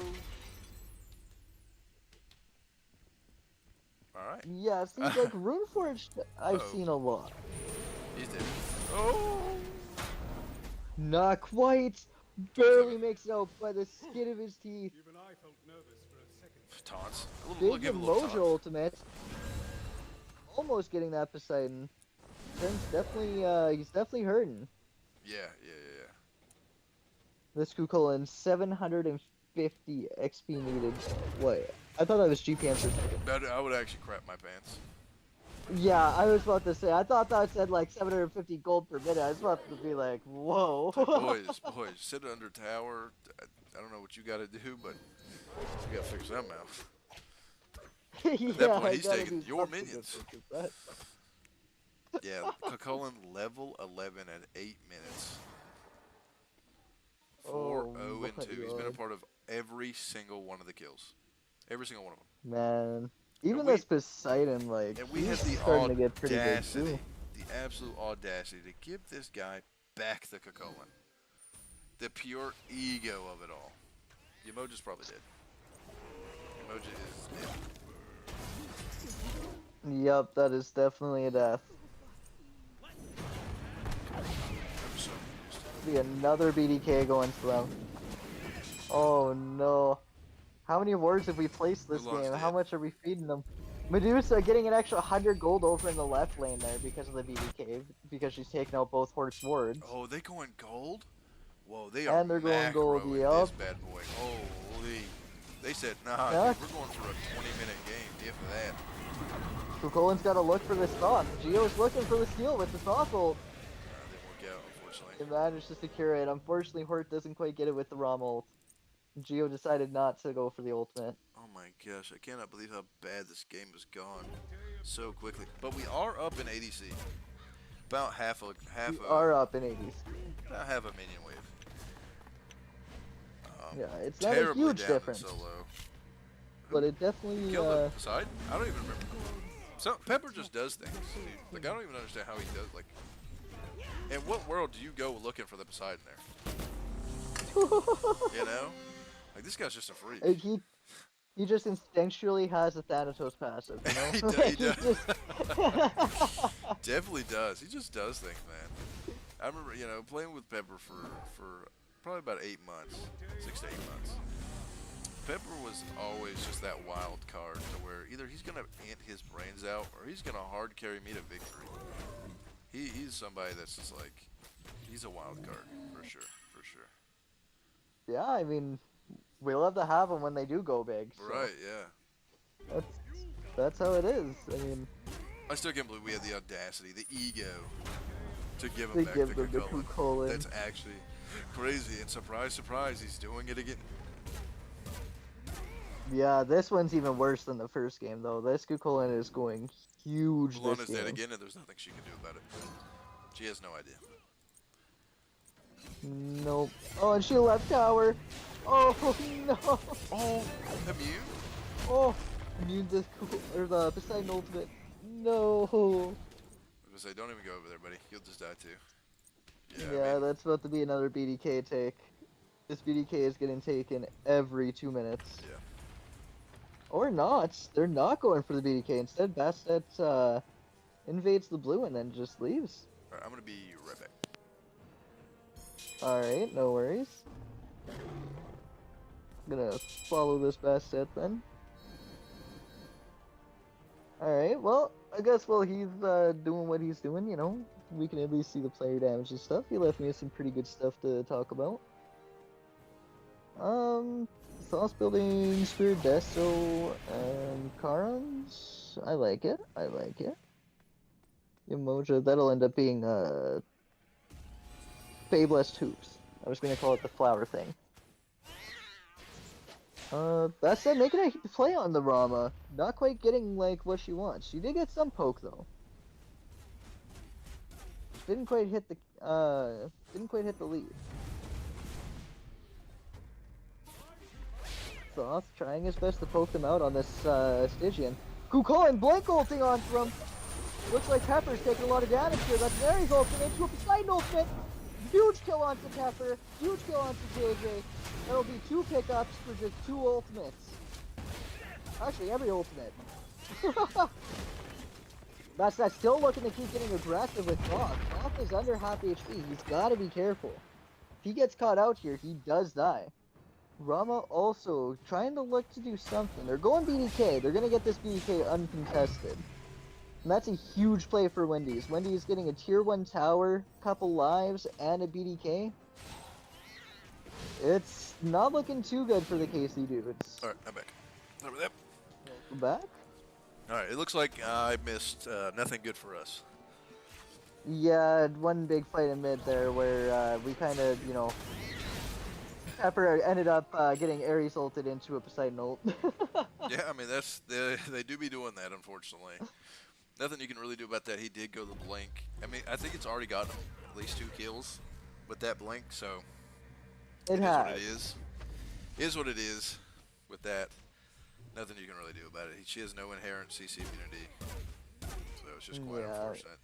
Alright. Yeah, see, like Runeforge, I've Uh-oh. seen a lot. He's dead. Oh! Not quite. Barely makes it out by the skin of his teeth. Even I felt nervous for a second. Taunts. We'll Big give him a little Mojo taunt. ultimate. Almost getting that Poseidon. Trent's definitely, he's definitely hurting. Yeah. This Kukulin, 750 XP needed. What? I thought that was GPM for a second. I would actually crap my pants. Yeah, I was about to say, I thought that said like 750 gold per minute. I was about to be like, whoa. Boys, sit under tower. I don't know what you gotta do, but you gotta figure something out. Yeah, At that point, I he's gotta taking do your something minions. different with that. Yeah, Kukulin level 11 at 8 minutes. 4 Oh 0 my and 2. He's been a God. part of every single one of the kills. Every single one of them. Man. Even we- this Poseidon, like, And we have he's the starting to get pretty good audacity, too. the absolute audacity to give this guy back the Kukulin. The pure ego of it all. Emoji's probably dead. Emoji is dead. Yup, that is definitely a death. I'm so confused. Be another BDK going to them. Oh no. How many wards have we placed this We lost game? it. How much are we feeding them? Medusa getting an extra 100 gold over in the left lane there because of the BDK, because she's taking out both horse wards. Oh, they going gold? Whoa, they are And they're going gold, macroing yup. this bad boy. Holy. They said, nah, Yeah. dude, we're going for a 20-minute game. If that. Kukolin's got to look for this stock. Gio's looking for the steal with the stock ult. Didn't work out, unfortunately. He managed to secure it. Unfortunately, Hort doesn't quite get it with the Rom ult. Gio decided not to go for the ultimate. Oh my gosh, I cannot believe how bad this game has gone so quickly. But we are up in ADC. About half We a are up in 80s. about half a minion wave. Yeah, it's not a Terribly huge down in difference, solo. but it definitely, Kill the side? I don't even remember. So Pepper just does things, dude. Like I don't even understand how he does. Like, in what world do you go looking for the Poseidon there? You know, like this guy's just a freak. he just instinctually has a Thanatos passive, you know? He Like, does. just- Definitely does. He just does things, man. I remember, you know, playing with Pepper for probably about 8 months, 6 to 8 months. Pepper was always just that wild card to where either he's gonna ant his brains out or he's gonna hard carry me to victory. He's somebody that's just like he's a wild card for sure. yeah, I mean, we love to have them when they do go big. So Right? Yeah. That's how it is. I mean, I still can't believe we had the audacity, the ego, to give him they back give the them the Kukulin. Kukulin. That's actually crazy. And surprise, surprise, he's doing it again. Yeah, this one's even worse than the first game, though. This Kukulin is going huge Lana's this dead game. again, and there's nothing she can do about it. She has no idea. Nope. Oh, and she left tower. Oh no. Oh, immune? Oh, immune this or the Poseidon ultimate. No. I was gonna say, don't even go over there, buddy. You'll just die too. Yeah, I mean, that's about to be another BDK take. This BDK is getting taken every 2 minutes. Yeah. Or not. They're not going for the BDK. Instead, Bastet invades the blue and then just leaves. Alright, I'm gonna be right back. Alright, no worries. I'm gonna follow this Bastet then. Alright, well, I guess while he's doing what he's doing, you know, we can at least see the player damage and stuff. He left me with some pretty good stuff to talk about. Sauce building, Spirit Desto, and Karams. I like it, I like it. Emoja, that'll end up being, Fabless Hoops. I was gonna call it the flower thing. That said, making a play on the Rama. Not quite getting, like, what she wants. She did get some poke, though. Didn't quite hit the lead. Thoth trying his best to poke them out on this, Stygian. Kukulin blank ulting onto him. Looks like Pepper's taking a lot of damage here. That's Mary's ultimate into a Poseidon ultimate. Huge kill onto Pepper. Huge kill onto JJ. That'll be 2 pickups for just 2 ultimates. Actually, every ultimate. That's still looking to keep getting aggressive with Thoth. Thoth is under half HP. He's got to be careful. If he gets caught out here, he does die. Rama also trying to look to do something. They're going BDK. They're going to get this BDK uncontested. And that's a huge play for Wendys. Wendys getting a tier 1 tower, couple lives, and a BDK. It's not looking too good for the KC dudes. Alright, I'm back. Remember that? Welcome back. Alright, it looks like I missed nothing good for us. Yeah, one big fight in mid there where we kind of, you know, Pepper ended up getting Ares ulted into a Poseidon ult. Yeah, I mean, they do be doing that, unfortunately. Nothing you can really do about that. He did go the blink. I mean, I think it's already gotten him at least 2 kills with that blink, so It is has. what it is. It is what it is with that. Nothing you can really do about it. She has no inherent CC immunity, so it's just quite unfortunate.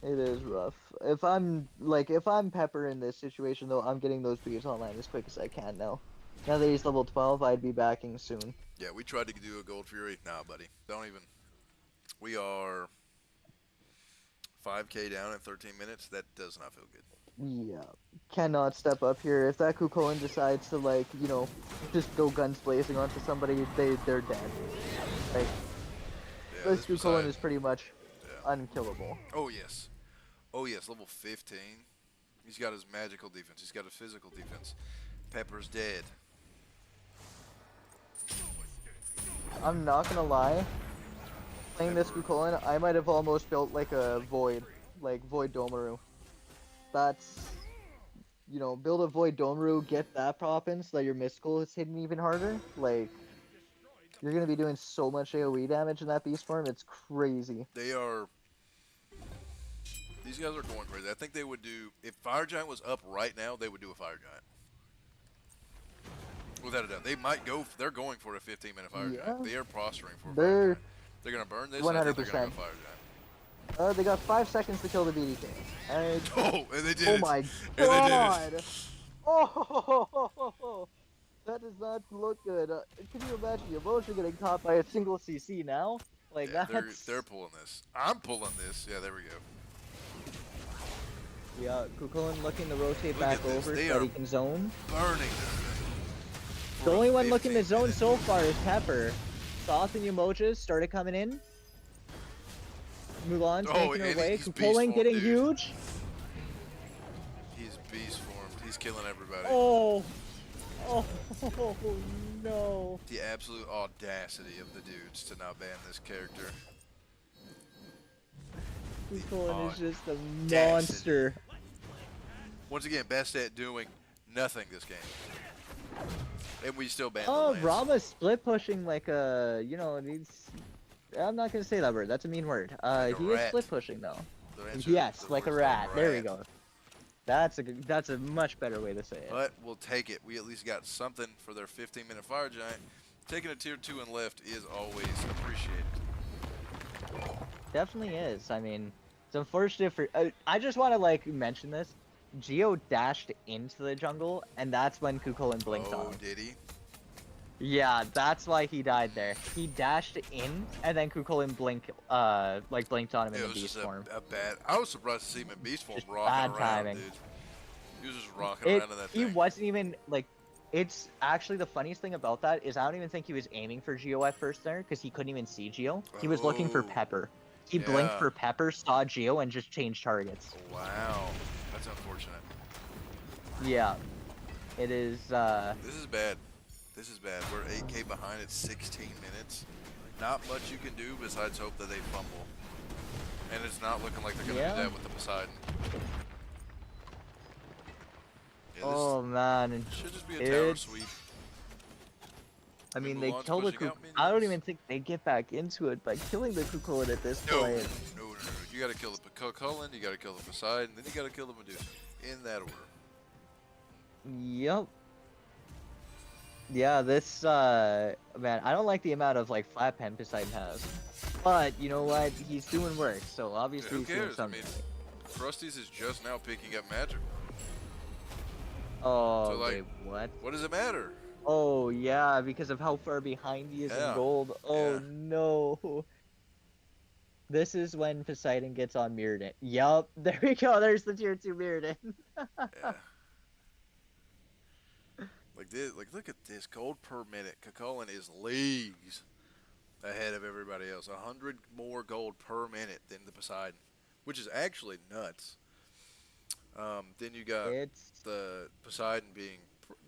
It is rough. If I'm Pepper in this situation though, I'm getting those beats online as quick as I can now. Now that he's level 12, I'd be backing soon. Yeah, we tried to do a Gold Fury. Nah, buddy. Don't even. We are 5k down in 13 minutes. That does not feel good. Yeah. Cannot step up here. If that Kukulin decides to, like, you know, just go guns blazing onto somebody, they're dead. Like, Yeah, this Kukulin is pretty much yeah. unkillable. Oh, yes. Oh, yes. Level 15. He's got his magical defense. He's got his physical defense. Pepper's dead. I'm not gonna lie. Playing this Kukulin, I might have almost built like a Void Domaru. That's, you know, build a Void Domaru, get that poppin' so that your mystical is hitting even harder. Like, you're gonna be doing so much AoE damage in that beast form, it's crazy. These guys are going crazy. I think they would do, if Fire Giant was up right now, they would do a Fire Giant. Without a doubt. They might go, they're going for a 15-minute Fire Giant. They are posturing for a Fire Giant. They're going to burn this, 100%. And I think they're going to go Fire Giant. They got 5 seconds to kill the BDK. Oh, and they did it. Oh my god! And they did it. Oh, that does not look good. Can you imagine your Emotion getting caught by a single CC now? Like, yeah, that's... They're pulling this. I'm pulling this. Yeah, there we go. Yeah, Kukulin looking to rotate back over so that he can zone. Burning this. The only one looking to zone so far is Pepper. Thoth and Umojas started coming in. Mulan's making her way. Kukulin getting huge. He's beast formed. He's killing everybody. Oh no. The absolute audacity of the dudes to not ban this character. Kukulin is just a monster. Once again, best at doing nothing this game. And we still ban Oh, Rama's split pushing like a, you know, I'm not gonna say that word. That's a mean word. He is split pushing though. Yes, like a rat. There we go. That's a much better way to say it. But we'll take it. We at least got something for their 15-minute Fire Giant. Taking a tier 2 and left is always appreciated. Definitely is. I mean, it's unfortunate for. I just want to like mention this. Geo dashed into the jungle, and that's when Kukulin blinked on him. Oh, did he? Yeah, that's why he died there. He dashed in, and then Kukulin blinked on him in the beast form. I was surprised to see him in beast form Just rocking bad around, timing. dude. He was just rocking around in that He thing. wasn't even like. It's actually the funniest thing about that is I don't even think he was aiming for Geo at first there because he couldn't even see Geo. He was looking for Oh, Pepper. He blinked yeah. for Pepper, saw Geo, and just changed targets. Wow. That's unfortunate. Yeah, it is. This is bad. This is bad. We're 8K behind at 16 minutes. Not much you can do besides hope that they fumble. And it's not looking like they're going to do Yeah. that with the Poseidon. Yeah, Oh man, this should just be a tower it's. sweep. I mean, they Mulan's kill the pushing out I don't minions. even think they get back into it by killing the Kukulin at this No, point. no. You gotta kill the Cullen, you gotta kill the Poseidon, then you gotta kill the Medusa. In that order. Yep. Yeah, this man, I don't like the amount of like flat pen Poseidon has. But you know what? He's doing work, so obviously Who he's doing cares? I something. mean, Krusty's is just now picking up magic. Oh, So, like, wait, what? What does it matter? Oh, yeah, because of how far behind he is Yeah, in gold. Oh, yeah. no. This is when Poseidon gets on Mirrodin. Yup, there we go. There's the tier 2 Mirrodin. Yeah. Like this, like look at this gold per minute. Cullen is leagues ahead of everybody else. 100 more gold per minute than the Poseidon, which is actually nuts. Then you got It's the Poseidon being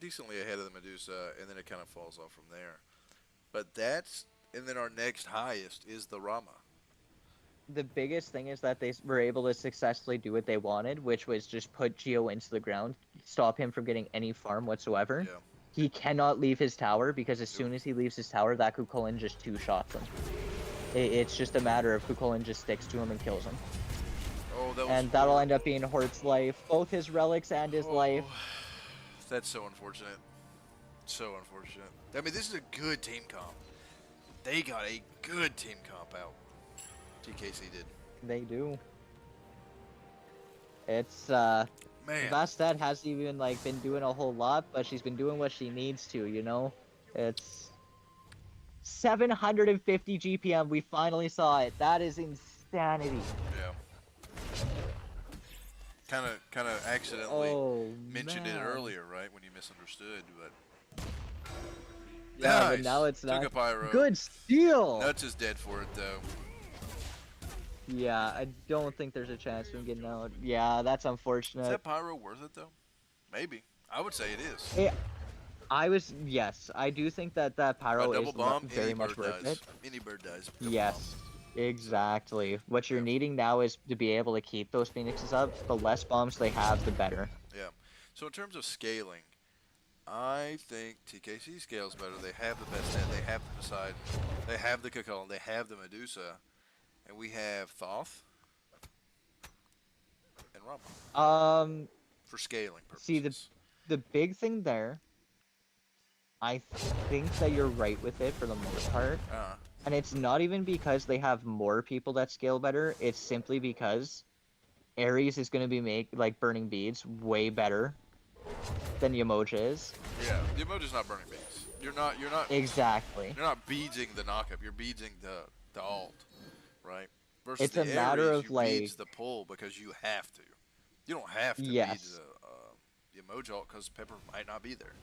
decently ahead of the Medusa, and then it kind of falls off from there. But and then our next highest is the Rama. the biggest thing is that they were able to successfully do what they wanted, which was just put Geo into the ground, stop him from getting any farm whatsoever. Yeah. He cannot leave his tower because as Nope. soon as he leaves his tower, that Kukulin just two-shots him. It's just a matter of Kukulin just sticks to him and kills him. Oh, that was And that'll end up being Hort's life, both his relics and his life. That's so unfortunate. So unfortunate. I mean, this is a good team comp. They got a good team comp out. TKC did. They do. It's Man. Vastet hasn't even like been doing a whole lot, but she's been doing what she needs to, you know? It's 750 GPM, we finally saw it. That is insanity. Yeah. Kind of accidentally Oh, mentioned it man. earlier, right? When you misunderstood, but Yeah, nice. but now it's Took not. a pyro. Good steal! Nuts is dead for it though. Yeah, I don't think there's a chance of him getting out. Yeah, that's Is unfortunate. that pyro worth it though? Maybe. I would say it is. Yes, I do think that pyro A double is bomb, very any much bird worth dies. it. Any bird dies. Double Yes, exactly. What you're Yeah. needing now is to be able to keep those phoenixes up. The less bombs they have, the better. bomb. Yeah. So in terms of scaling, I think TKC scales better. They have the best head. They have the Poseidon. They have the Cucullin. They have the Medusa. And we have Thoth and Rama for scaling purposes. See, the big thing there, I think that you're right with it for the most part. And it's not even because they have more people that scale better. It's simply because Ares is going to be burning beads way better than Yamoja is. Yeah, the emoji's not burning beads. You're not Exactly. You're not beadsing the knockup. You're beadsing the alt, right? Versus It's the a matter Ares, of, you beads the pull because you have to. You don't have to bead Yes. the emoji alt because Pepper might not be there.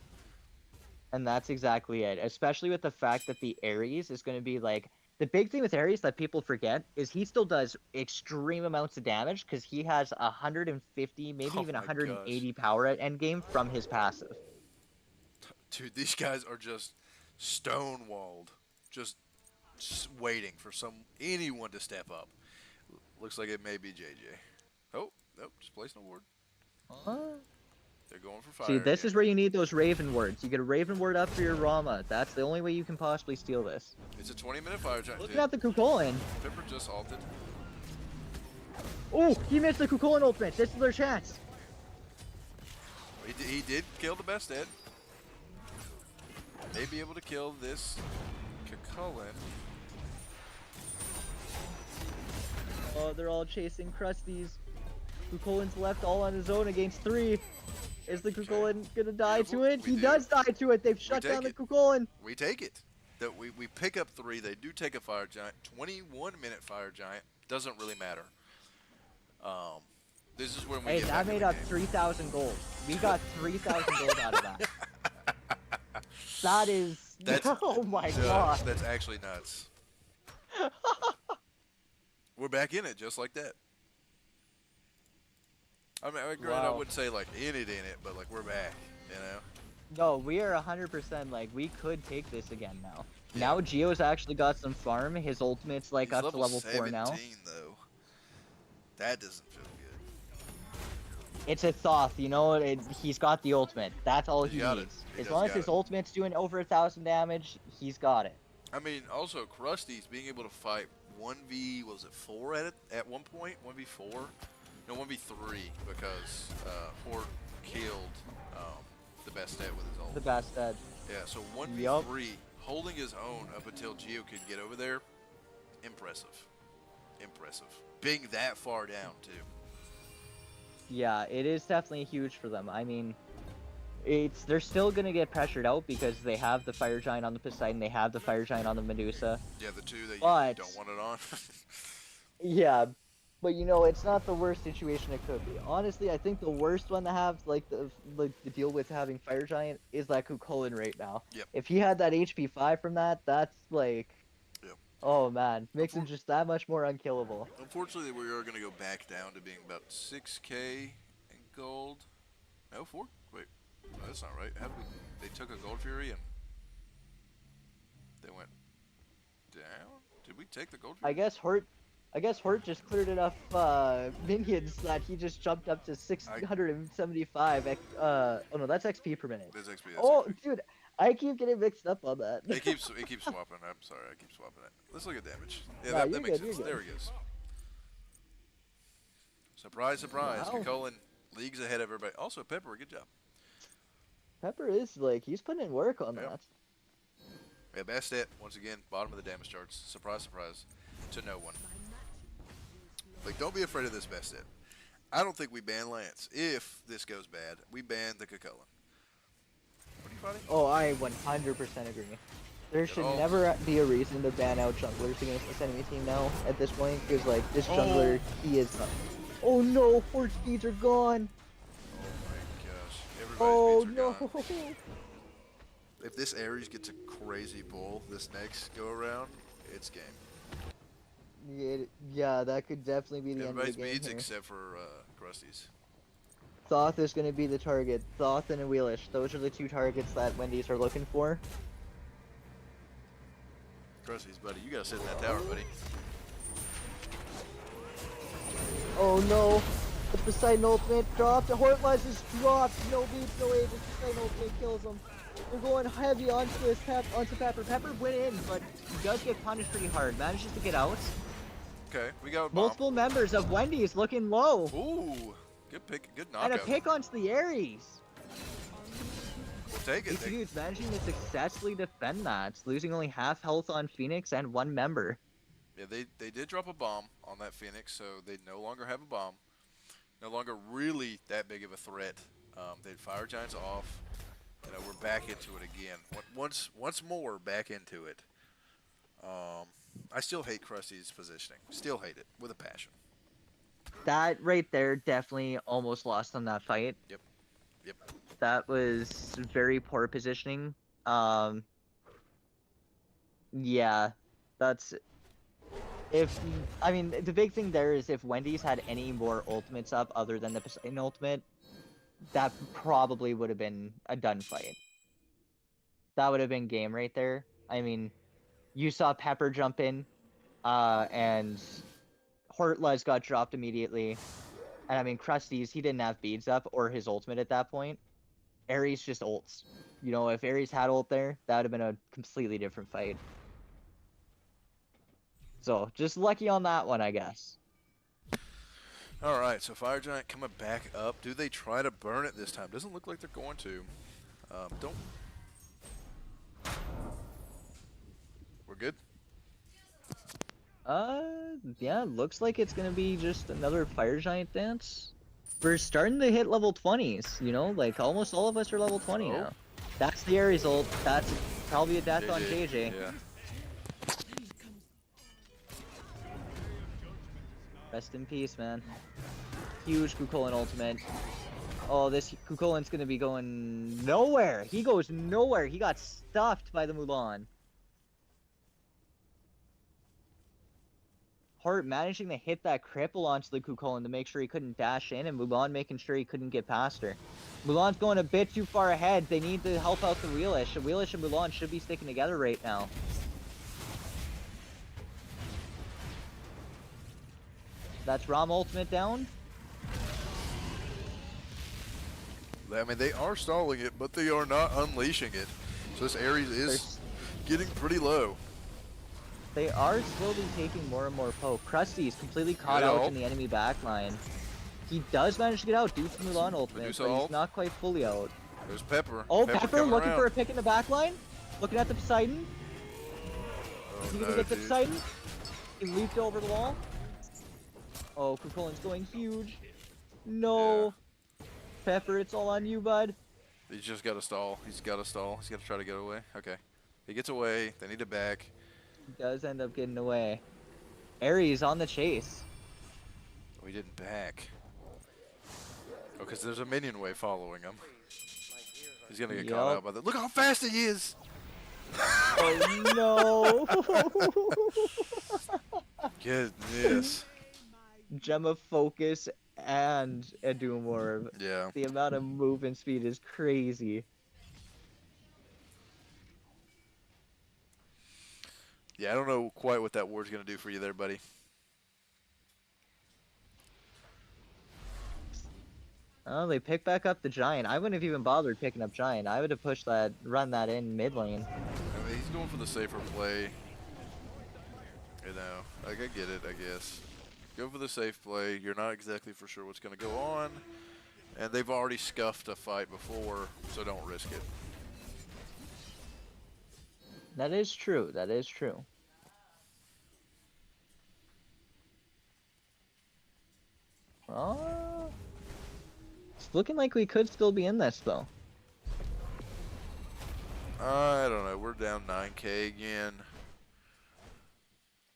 And that's exactly it. Especially with the fact that the Ares is going to be like the big thing with Ares that people forget is he still does extreme amounts of damage because he has 150, maybe Oh even my 180 power at endgame from his passive. Dude, these guys are just stonewalled, just waiting for anyone to step up. Looks like it may be JJ. Oh, nope, just placed an award. They're going for fire. See, this again. is where you need those Raven wards. You get a Raven ward up for your Rama. That's the only way you can possibly steal this. It's a 20-minute fire giant. Looking at the Kukulin. Pepper just alted. Oh, he missed the Kukulin ultimate. This is their chance. He did kill the best Ed. May be able to kill this Cucullin. Oh, they're all chasing Krusties. Kukulin's left all on his own against 3. Is the Kukulin gonna die Beautiful. to it? We He do. does die to it. They've shut take down the it. Kukulin. We take it. That we pick up 3. They do take a fire giant. 21-minute fire giant. Doesn't really matter. This is when we Hey, get that back in made the up game. 3,000 gold. We got 3,000 gold out of that. That is. That's Oh my nuts. god. That's actually nuts. We're back in it just like that. I mean, granted, I Wow. wouldn't say like in it, but like we're back. You know. No, we are 100% like we could take this again now. Yeah. Now Gio's actually got some farm. His ultimate's like He's up to level 4 17 now. though. That doesn't feel good. It's a Thoth, you know. He's got the ultimate. That's all He's he got it. needs. He As does long as got his it. ultimate's doing over 1,000 damage, he's got it. I mean, also Krusty's being able to fight 1v, what was it, 4 at one point? 1v4? No, 1v3 because Hort killed the best stat with his ult. The best dead. Yeah, so 1v3, Yup. holding his own up until Gio could get over there. Impressive. Impressive. Being that far down, too. Yeah, it is definitely huge for them. I mean, they're still gonna get pressured out because they have the Fire Giant on the Poseidon, they have the Fire Giant on the Medusa. Yeah, the two that you But- don't want it on. Yeah, but you know, it's not the worst situation it could be. Honestly, I think the worst one to have, like the deal with having Fire Giant is that Kukulin right now. Yep. If he had that HP 5 from that, that's like, Yep. oh man, makes him just that much more unkillable. Unfortunately, we are going to go back down to being about 6k in gold. No, 4? Wait, no, that's not right. How did we? They took a Gold Fury and they went down? Did we take the Gold Fury? I guess Hort just cleared enough minions that he just jumped up to 675. Oh no, that's XP per minute. There's XP. That's Oh, XP. dude, I keep getting mixed up on that. It keeps swapping. I'm sorry, I keep swapping it. Let's look at damage. Yeah, Nah, that you're makes good, you're sense. good. There he goes. Surprise, surprise. Wow. Kukulin leagues ahead of everybody. Also, Pepper, good job. Pepper is like he's putting in work on Yeah. that. Yeah, best stat, once again, bottom of the damage charts. Surprise, surprise to no one. Like, don't be afraid of this best stat. I don't think we ban Lance. If this goes bad, we ban the Kukulin. What are you fighting? Oh, I 100% agree. There should all. never be a reason to ban out junglers against this enemy team now at this point, because like this jungler, he is. Oh no, Hort speeds are gone. Oh my gosh. Everybody's Oh beats are no. gone. If this Ares gets a crazy pull this next go around, it's game. Yeah, that could definitely be the end of Everybody's the game beats here. except for Krusty's. Thoth is going to be the target. Thoth and a Wheelish. Those are the two targets that Wendys are looking for. Krusty's, buddy. You gotta sit in that tower, buddy. Oh no. The Poseidon ultimate dropped. The Hortless is dropped. No beats, no ages. Poseidon ultimate kills him. They're going heavy onto Pepper. Pepper went in, but he does get punished pretty hard. Manages to get out. Okay, we got a bomb. Multiple members of Wendy's looking low. Ooh, good pick, good And a knockout. pick onto the Ares. We'll take it. These dudes managing to successfully defend that. Losing only half health on Phoenix and one member. Yeah, they did drop a bomb on that Phoenix, so they no longer have a bomb. No longer really that big of a threat. They'd Fire Giants off. You know, we're back into it again. Once more, back into it. I still hate Krusty's positioning. Still hate it with a passion. That right there definitely almost lost on that fight. Yep. That was very poor positioning. Yeah, that's. I mean, the big thing there is if Wendy's had any more ultimates up other than the Poseidon ultimate, that probably would have been a done fight. That would have been game right there. I mean, you saw Pepper jump in, and Hortless got dropped immediately. And I mean, Krusty's, he didn't have beads up or his ultimate at that point. Ares just ults. You know, if Ares had ult there, that would have been a completely different fight. So, just lucky on that one, I guess. All right, so Fire Giant coming back up. Do they try to burn it this time? Doesn't look like they're going to. Don't. We're good. Yeah, looks like it's gonna be just another Fire Giant dance. We're starting to hit level 20s, you know? Like, almost all of us are level 20 Oh. now. That's the Ares ult. That's probably a death on JJ. Yeah. Rest in peace, man. Huge Kukulin ultimate. Oh, this Kukulin's gonna be going nowhere. He goes nowhere. He got stuffed by the Mulan. Hart managing to hit that cripple onto the Kukulin to make sure he couldn't dash in, and Mulan making sure he couldn't get past her. Mulan's going a bit too far ahead. They need to help out the Wheelish. The Wheelish and Mulan should be sticking together right now. That's Rom ultimate down. I mean, they are stalling it, but they are not unleashing it. So this Ares is getting pretty low. They are slowly taking more and more poke. Krusty's completely caught out in the enemy backline. He does manage to get out due to Mulan ultimate, but he's not quite fully out. There's Pepper. Oh, Pepper looking for a pick in the backline. Looking at the Poseidon. Oh, Is he gonna get the Poseidon? He leaped over the wall. Oh, Kukulin's going huge. No. Yeah. Pepper, it's all on you, bud. He's just got to stall. He's got to stall. He's got to try to get away. Okay. He gets away. They need it back. He does end up getting away. Ares on the chase. Oh, he didn't back. Oh, because there's a minion wave following him. He's going to get caught out by that. Look how fast he is! Oh, no! Goodness. Gemma focus and a Doom Orb. Yeah. The amount of movement speed is crazy. Yeah, I don't know quite what that ward's going to do for you there, buddy. Oh, they pick back up the Giant. I wouldn't have even bothered picking up Giant. I would have pushed that, run that in mid lane. I mean, he's going for the safer play. You know, like, I get it, I guess. Go for the safe play. You're not exactly for sure what's going to go on. And they've already scuffed a fight before, so don't risk it. That is true. That is true. Oh, it's looking like we could still be in this, though. I don't know. We're down 9K again.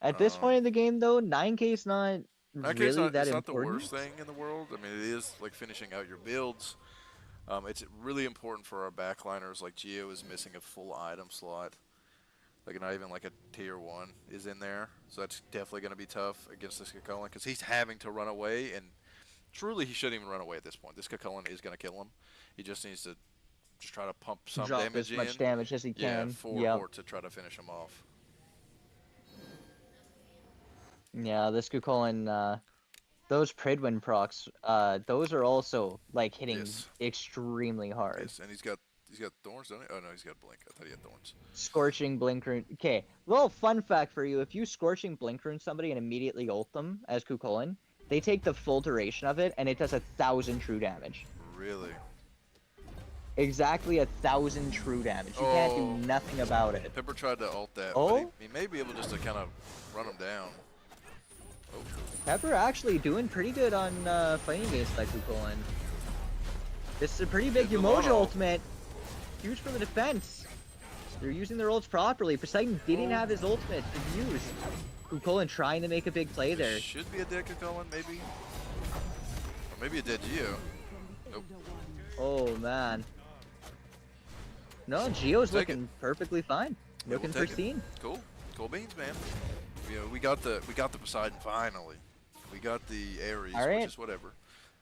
At this point in the game, though, 9K is not really that important. It's not the worst thing in the world. I mean, it is like finishing out your builds. It's really important for our backliners. Like Geo is missing a full item slot. Like not even like a tier 1 is in there. So that's definitely going to be tough against this Kukulin because he's having to run away. And truly, he shouldn't even run away at this point. This Kukulin is going to kill him. He just needs to just try to pump some damage in. Drop as much damage as he can. Yeah, for to try to finish him off. Yeah, this Kukulin, those Pridwin procs, those are also like hitting extremely hard. Yes, and he's got thorns, doesn't he? Oh no, he's got blink. I thought he had thorns. Scorching blink rune. Okay, little fun fact for you: if you scorching blink rune somebody and immediately ult them as Kukulin, they take the full duration of it, and it does 1,000 true damage. Really? Exactly 1,000 true damage. You can't do nothing about it. Pepper tried to ult that, but he may be able just to kind of run him down. Oh. Pepper actually doing pretty good on fighting against that Kukulin. This is a pretty big Umoja ultimate. Huge for the defense. They're using their ults properly. Poseidon didn't have his ultimate to use. Kukulin trying to make a big play there. Should be a dead Kukulin, maybe. Or maybe a dead Geo. Nope. Oh, man. No, Geo's looking perfectly fine. Looking pristine. Cool. Cool beans, man. You know, we got the Poseidon finally. We got the Ares, which is whatever.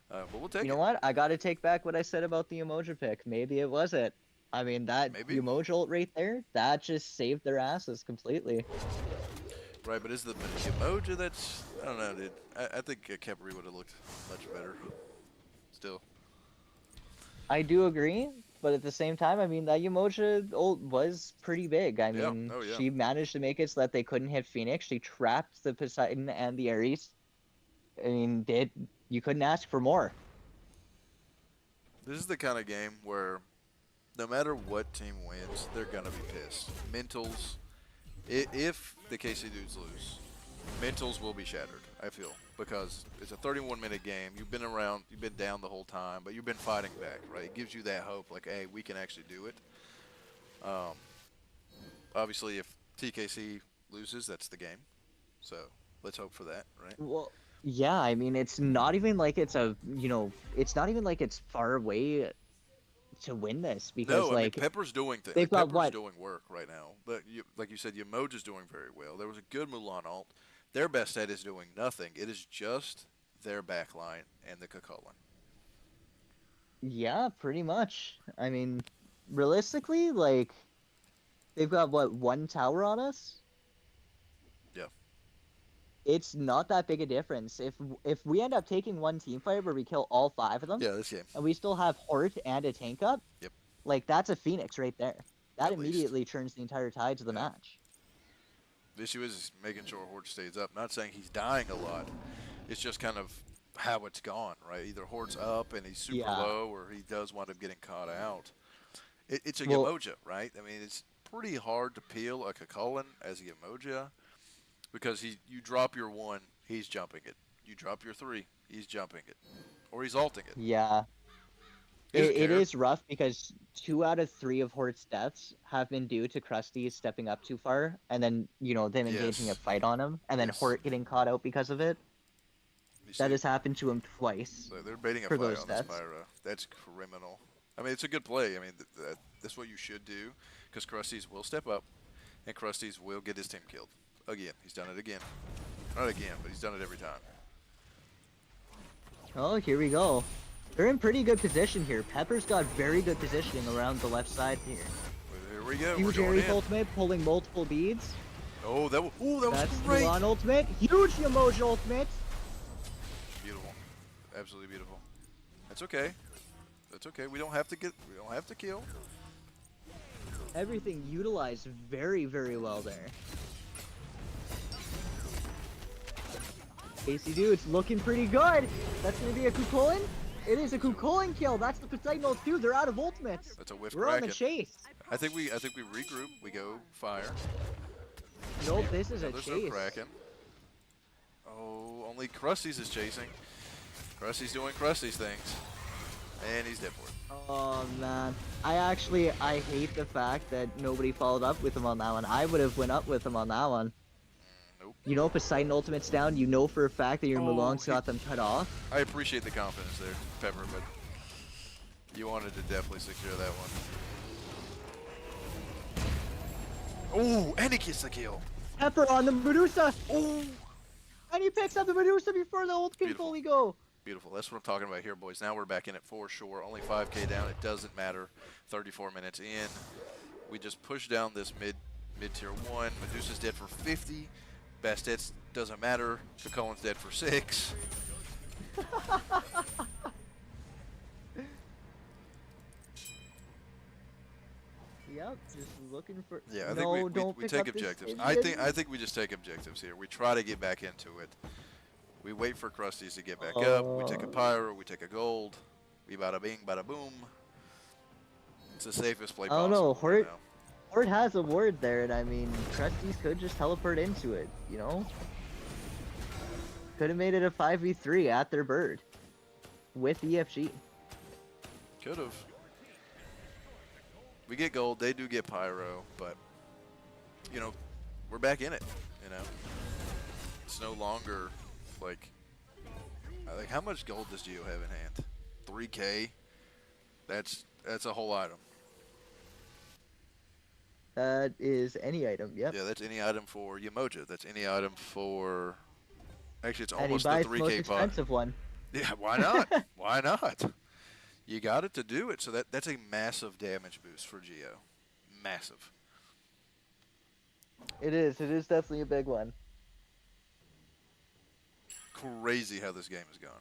But we'll take it. You know what? I got to take back what I said about the Umoja pick. Maybe it was it. I mean, that Umoja ult right there, that just saved their asses completely. Right, but is the Umoja that's... I don't know, dude. I think Kepri would have looked much better. Still. I do agree, but at the same time, I mean, that Umoja ult was pretty big. I mean, she managed to make it so that they couldn't hit Phoenix. She trapped the Poseidon and the Ares. I mean, you couldn't ask for more. This is the kind of game where no matter what team wins, they're going to be pissed. Mentals, if the KC dudes lose, mentals will be shattered, I feel. Because it's a 31-minute game. You've been around, you've been down the whole time, but you've been fighting back, right? It gives you that hope, like, hey, we can actually do it. Obviously, if TKC loses, that's the game. So let's hope for that, right? Well, Yeah, I mean, it's not even like it's a, it's not even like it's far away to win this because, No, I mean like, Pepper's doing things. they've Like got Pepper's what? doing work right now. But like you said, Yamoja's doing very well. There was a good Mulan ult. Their best set is doing nothing. It is just their backline and the Kukulkan. Yeah, pretty much. I mean, realistically, like, they've got what, one tower on us? Yeah. It's not that big a difference. If we end up taking one team fight where we kill all five of them, Yeah, this game. and we still have Hort and a tank up, Yep. like that's a Phoenix right there. That At least. immediately turns the entire tide to the Yeah. match. The issue is making sure Horde stays up. Not saying he's dying a lot. It's just kind of how it's gone, right? Either Horde's up and he's super Yeah. low, or he does wind up getting caught out. It's a Well- Yamoja, right? I mean, it's pretty hard to peel a Kukulkan as a Yamoja because you drop your 1, he's jumping it. You drop your 3, he's jumping it. Or he's ulting it. Yeah. He doesn't It care. is rough because 2 out of 3 of Hort's deaths have been due to Krusty stepping up too far and then, them engaging a Yes. fight on him and then Yes. Hort getting caught out because of it. You That see? has happened to him twice. So they're baiting a for fight those on this stats. Pyro. That's criminal. I mean, it's a good play. I mean, that's what you should do because Krusty's will step up and Krusty's will get his team killed. Again. He's done it again. Not again, but he's done it every time. Oh, here we go. They're in pretty good position here. Pepper's got very good positioning around the left side here. Well, here we go. Huge We're going Ares in. ultimate, pulling multiple beads. Oh, that was That's great. Mulan ultimate. Huge Yamoja ultimate. Beautiful. Absolutely beautiful. That's okay. That's okay. We don't have to kill. Everything utilized very, very well there. AC dude, it's looking pretty good. That's gonna be a Kukulkan. It is a Kukulkan kill. That's the Poseidon ult too. They're out of ultimates. That's a whiff We're on the Kraken. chase. I think we regroup. We go fire. Nope, this is No, a there's chase. no Kraken. Oh, only Krusty's is chasing. Krusty's doing Krusty's things. And he's dead for it. Oh man, I hate the fact that nobody followed up with him on that one. I would have went up with him on that one. Nope. Poseidon ultimate's down. You know for a fact that your Oh, Mulan's got them cut off. I appreciate the confidence there, Pepper, but you wanted to definitely secure that one. Oh, and he gets the kill. Pepper on the Medusa, Oh, and he picks up the Medusa before the ult can Beautiful. fully go. beautiful. That's what I'm talking about here, boys. Now we're back in it for sure. Only 5K down. It doesn't matter. 34 minutes in. We just push down this mid-tier 1. Medusa's dead for 50. Best hits doesn't matter. Kukulkan's dead for 6. Yep, just looking for. Yeah, I no, think don't we pick take up this objectives. engine. I think we just take objectives here. We try to get back into it. We wait for Krusty's to get back up. We take a pyro. We take a gold. We bada bing, bada boom. It's the safest play I don't possible. know, right Hort- now. Hort has a ward there, and I mean, Krusty's could just teleport into it, Could have made it a 5v3 at their bird. With EFG. Could have. We get gold. They do get pyro, but we're back in it. It's no longer like how much gold does Geo have in hand? 3K. That's a whole item. That is any item, yep. Yeah, that's any item for Yamoja. That's any item for. Actually, it's And he almost the buys the most 3K pot. expensive one. Yeah, why not? Why not? You got it to do it. So that's a massive damage boost for Geo. Massive. It is definitely a big one. Crazy how this game has gone.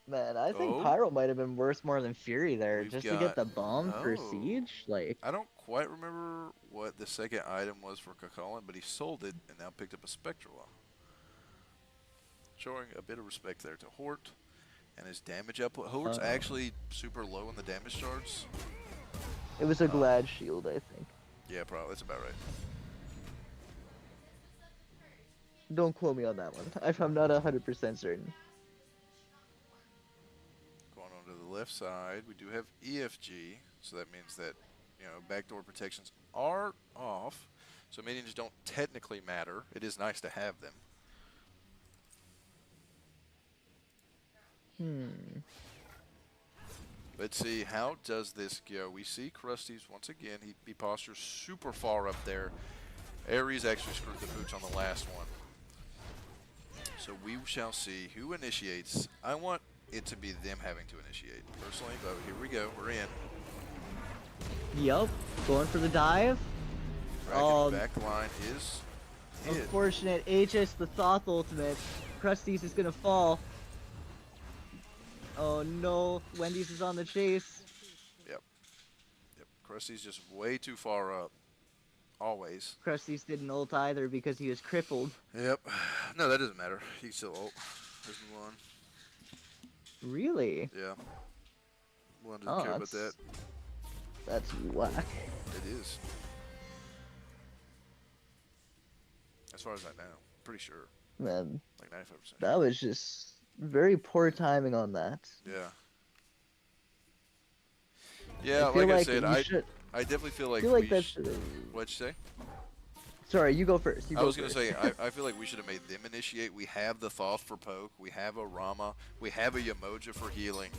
Man, I think Oh. Pyro might have been worth more than Fury there, We've just to got- get the bomb for oh. Siege. Like, I don't quite remember what the second item was for Kukulkan, but he sold it and now picked up a Spectral. Showing a bit of respect there to Hort and his damage output. Hort's actually super low in the damage charts. it was a Glad shield, I think. Yeah, probably. That's about right. Don't quote me on that one. I'm not 100% certain. Going on to the left side, we do have EFG, so that means that backdoor protections are off. So minions don't technically matter. It is nice to have them. Let's see, how does this go? We see Krusty's once again. He postures super far up there. Ares actually screwed the pooch on the last one. So we shall see who initiates. I want it to be them having to initiate, personally, but here we go. We're in. Yup, going for the dive. Dragon back line is hit. Unfortunate, Aegis, the Thoth ultimate. Krusty's is gonna fall. Oh no, Wendys is on the chase. Yep. Krusty's just way too far up. Always. Krusty's didn't ult either because he was crippled. Yep. No, that doesn't matter. He can still ult. There's one. Really? Yeah. One doesn't care about that. That's whack. It is. As far as I know. Pretty sure. Man, Like 95%. that was just very poor timing on that. Yeah. Yeah, like I said, I should... definitely feel like that's... What'd you say? Sorry, you go first. I was going to say, I feel like we should have made them initiate. We have the Thoth for poke. We have a Rama. We have a Yamoja for healing.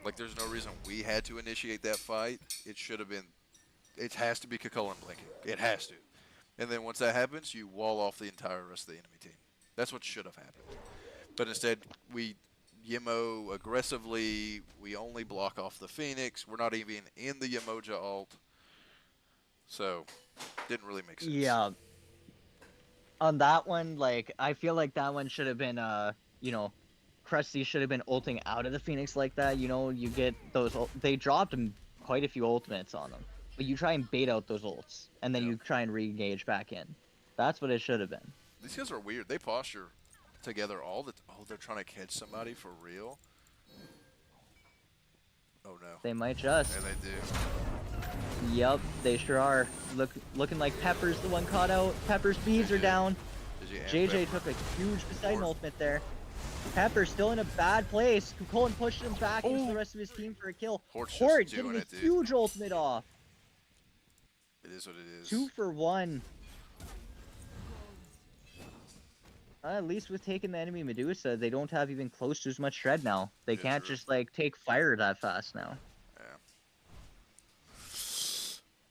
Like, there's no reason we had to initiate that fight. It should have been... It has to be Kukulkan blinking. It has to. And then once that happens, you wall off the entire rest of the enemy team. That's what should have happened. But instead, we Yemo aggressively. We only block off the Phoenix. We're not even in the Yamoja ult. So, didn't really make sense. Yeah. On that one, like, I feel like that one should have been, you know, Krusty should have been ulting out of the Phoenix like that. You know, you get those, they dropped quite a few ultimates on them. But you try and bait out those ults, and then you try and re-engage back in. That's what it should have been. These guys are weird. They posture together all the oh, they're trying to catch somebody for real? Oh no. They might just. Yeah, they do. Yup, they sure are. Looking like Pepper's the one caught out. Pepper's beads are down. JJ took a huge Poseidon ultimate there. Pepper still in a bad place. Kukulkan pushed him back into the rest of his team for a kill. Horde getting a huge ultimate off. It is what it is. 2 for 1. At least with taking the enemy Medusa, they don't have even close to as much shred now. They can't just like take fire that fast now.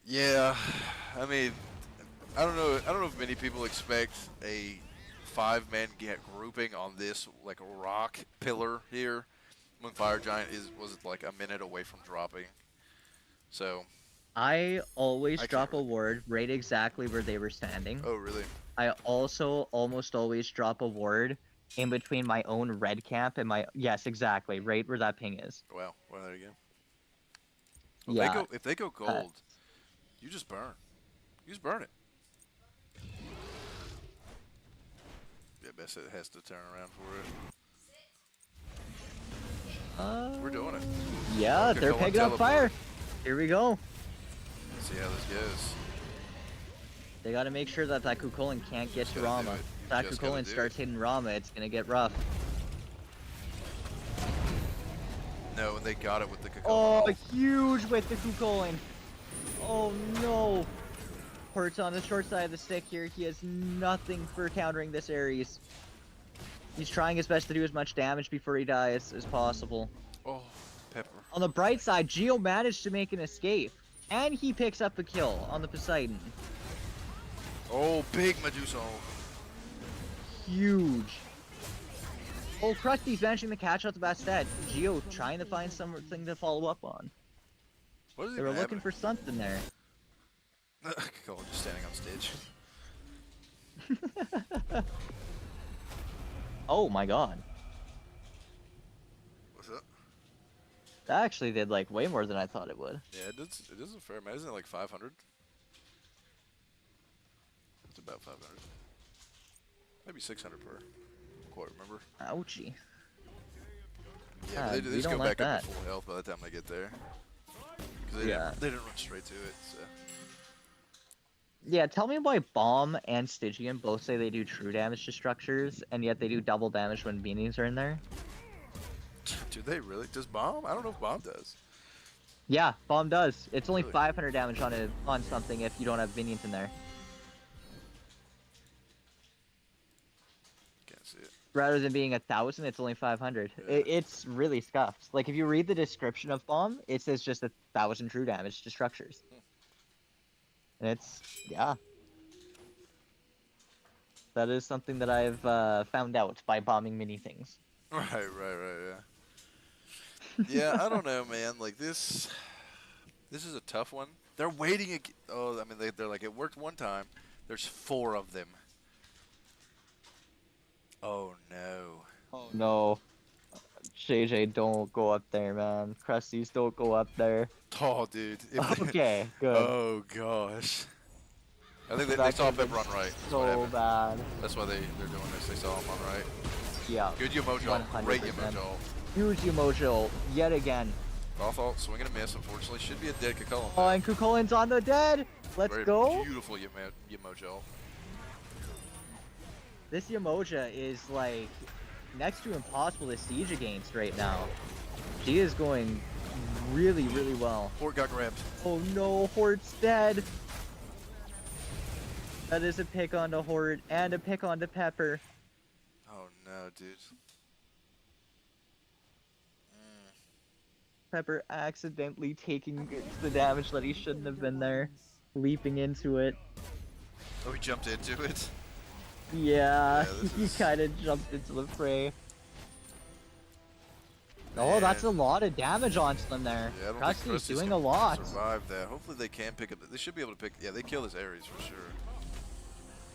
Yeah. I mean, I don't know if many people expect a 5-man grouping on this like rock pillar here when Fire Giant was like a minute away from dropping. So I always drop a ward right exactly where they were standing. Oh really? I also almost always drop a ward in between my own red camp and my exactly right where that ping is. Wow, well there you go. Well, if they go gold, you just burn. You just burn it. Yeah, best it has to turn around for it. We're doing it. Yeah, they're pegging up fire. Here we go. Let's see how this goes. They got to make sure that Kukulkan can't get to Rama. If that Kukulkan starts hitting Rama, it's going to get rough. No, and they got it with the Kukulkan. Oh, huge with the Kukulkan. Oh, no. Hurts on the short side of the stick here. He has nothing for countering this Ares. He's trying his best to do as much damage before he dies as possible. Oh, Pepper. On the bright side, Geo managed to make an escape. And he picks up a kill on the Poseidon. Oh, big Medusa. Huge. Oh, Krusty's managing to catch out the Bastet. Geo trying to find something to follow up on. What is they were looking for something there. Cool, just standing on stage. Oh my god. What's that? That actually did like way more than I thought it would. Yeah, it does a fair amount. Isn't it like 500? It's about 500. Maybe 600 per. Quite remember. Ouchie. Yeah, but they just go back up to full health by the time they get there. Because they didn't run straight to it, so. Yeah, tell me why Bomb and Stygian both say they do true damage to structures, and yet they do double damage when beanies are in there. Do they really? Does Bomb? I don't know if Bomb does. Yeah, Bomb does. It's only 500 damage on something if you don't have minions in there. Okay. can't see it. Rather than being 1,000, it's only 500. Yeah. It's really scuffed. Like if you read the description of bomb, it says just 1,000 true damage to structures. And it's yeah. That is something that I've found out by bombing many things. Right, yeah. Yeah, I don't know, man. Like this is a tough one. They're waiting. Oh, I mean, they're like, it worked one time. There's 4 of them. Oh no. Oh no. JJ, don't go up there, man. Crusties, don't go up there. Oh, dude. Okay, good. Oh gosh. I think they That saw could've been Pepper on right. That's what So happened. bad. That's why they're doing this. They saw him on right. Yeah. Good Yomojo. Great 100%. Yomojo. Huge Yomojo yet again. Off alt, swing and a miss. Unfortunately, should be a dead Kukulkan. Oh, and Kukolin's on the dead. Let's Very go. Beautiful Yomojo. This Yamoja is like next to impossible to siege against right now. She is going really, really well. Hort got grabbed. Oh no, Hort's dead. That is a pick onto Hort and a pick onto Pepper. Oh no, dude. Pepper accidentally taking the damage that he shouldn't have been there. Leaping into it. Oh, he jumped into it. Yeah, this he is- kind of jumped into the fray. Oh, Man. that's a lot of damage onto them there. Yeah, I don't think Krusty's Krusty's doing gonna a lot. survive that. Hopefully they can pick up. They should be able to pick. Yeah, they kill his Ares for sure.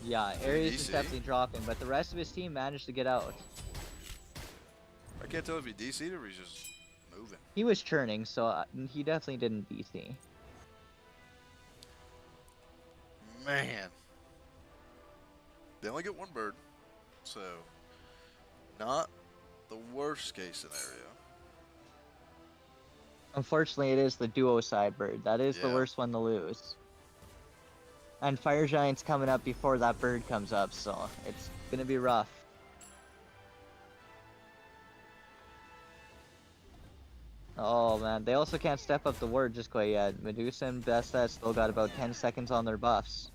Yeah, Ares is DC. definitely dropping, but the rest of his team managed to get out. I can't tell if he DC'd or he's just moving. He was churning, so he definitely didn't DC. Man. They only get 1 bird, so not the worst case scenario. Unfortunately, it is the duo side bird. That is the Yeah. worst one to lose. And Fire Giant's coming up before that bird comes up, so it's gonna be rough. Oh man, they also can't step up the ward just quite yet. Medusa and Besta still got about 10 seconds on their buffs.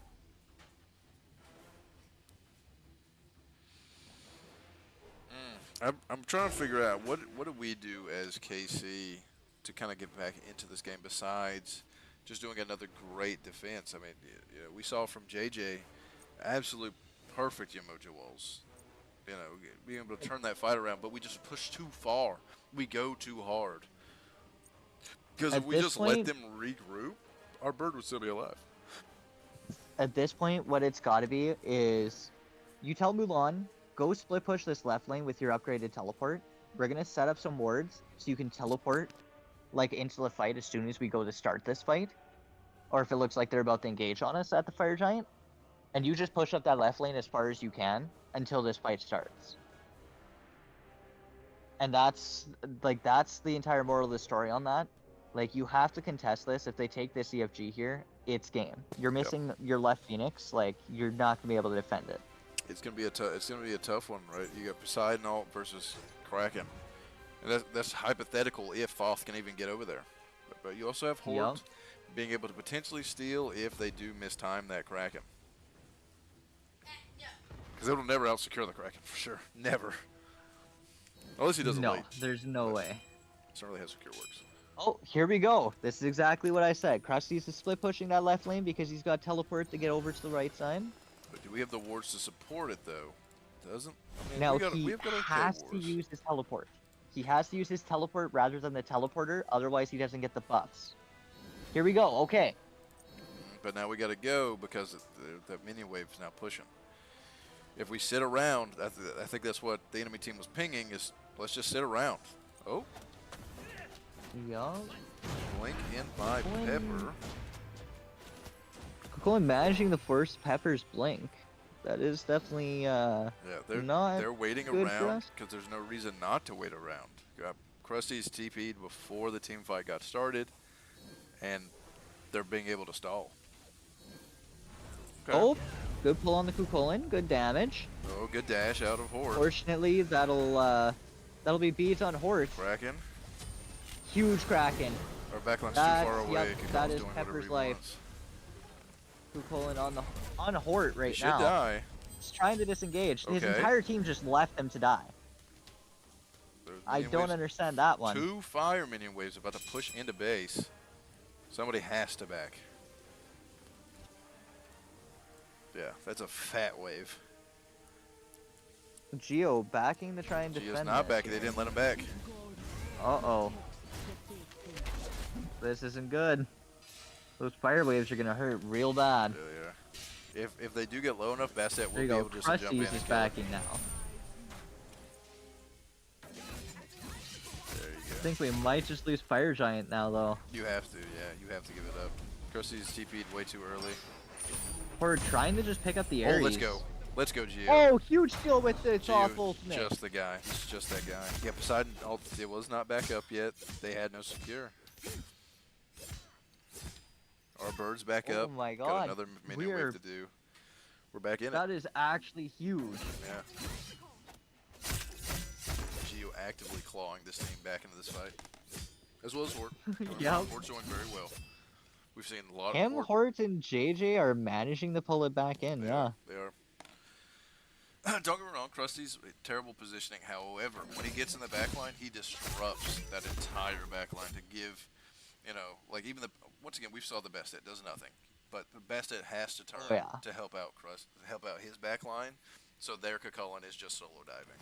I'm trying to figure out what do we do as KC to kind of get back into this game besides just doing another great defense. I mean, you know, we saw from JJ absolute perfect Yomoja walls. You know, being able to turn that fight around, but we just push too far. We go too hard. Because if At we this just let point- them regroup, our bird would still be alive. At this point, what it's gotta be is you tell Mulan, go split push this left lane with your upgraded teleport. We're gonna set up some wards so you can teleport like into the fight as soon as we go to start this fight. Or if it looks like they're about to engage on us at the Fire Giant. And you just push up that left lane as far as you can until this fight starts. And that's the entire moral of the story on that. Like you have to contest this. If they take this EFG here, it's game. You're missing your left Phoenix, like you're not gonna be able to defend it. It's gonna be a tough one, right? You got Poseidon ult versus Kraken, and that's hypothetical if Thoth can even get over there. But you also have Horde being able to potentially steal if they do mistime that Kraken, because it'll never out secure the Kraken for sure, never. Unless he does it No, late. there's no way. Certainly how secure works. Oh, here we go. This is exactly what I said. Krusty's is split pushing that left lane because he's got teleport to get over to the right side. But do we have the wards to support it though? Doesn't. I mean, Now we've got okay has to wards. use his teleport. He has to use his teleport rather than the teleporter, otherwise he doesn't get the buffs. Here we go. Okay. But now we got to go because the mini wave's now pushing. If we sit around, I think that's what the enemy team was pinging is let's just sit around. Oh, Yeah. blink in by Boing. Pepper. Kukulkan managing the first Pepper's blink. That is definitely Yeah, not they're waiting good for around us. because there's no reason not to wait around. Krusty's TP'd before the team fight got started, and they're being able to stall. Okay. Oh, good pull on the Kukulkan. Good damage. Oh, good dash out of Horde. Fortunately, that'll be beat on Horde. Kraken. Huge Kraken. Our backline's That- too far away. yep, Kukulkan's that is doing whatever Pepper's he life. wants. Kukulkan on Hort He right should now. die. He's trying to disengage. His Okay. entire team just left him to die. There's I minion don't waves. understand that one. 2 fire minion waves about to push into base. Somebody has to back. Yeah, that's a fat wave. Geo backing to try and Geo's defend not this back. here. They didn't let him back. Uh-oh. This isn't good. Those fire waves are gonna hurt real bad. Yeah. If they do get low enough, Bastet will There you be go. able just to jump in Krusty's and is kill it. backing now. There you I go. think we might just lose Fire Giant now, though. You have to, yeah. You have to give it up. Krusty's TP'd way too early. We're trying to just pick up the Oh, Ares. let's go. Let's go, Geo. Oh, huge steal with the Geo, off ultimate. just the guy. He's just that guy. Yeah, Poseidon, it was not back up yet. They had no secure. Our bird's back Oh up. my Got god. another minion wave to do. We're back in it. That is actually huge. Yeah. Geo actively clawing this team back into this fight. As well as Hort. Yep. Hort's doing very well. We've seen a lot Him, of Hort. Hort, and JJ are managing to pull it back in, They yeah. are. They are. Don't get me wrong, Krusty's terrible positioning. However, when he gets in the backline, he disrupts that entire backline to give, like even once again, we saw the Bastet does nothing. But the Bastet has to turn yeah. to help out help out his backline. So their Kakulin is just solo diving.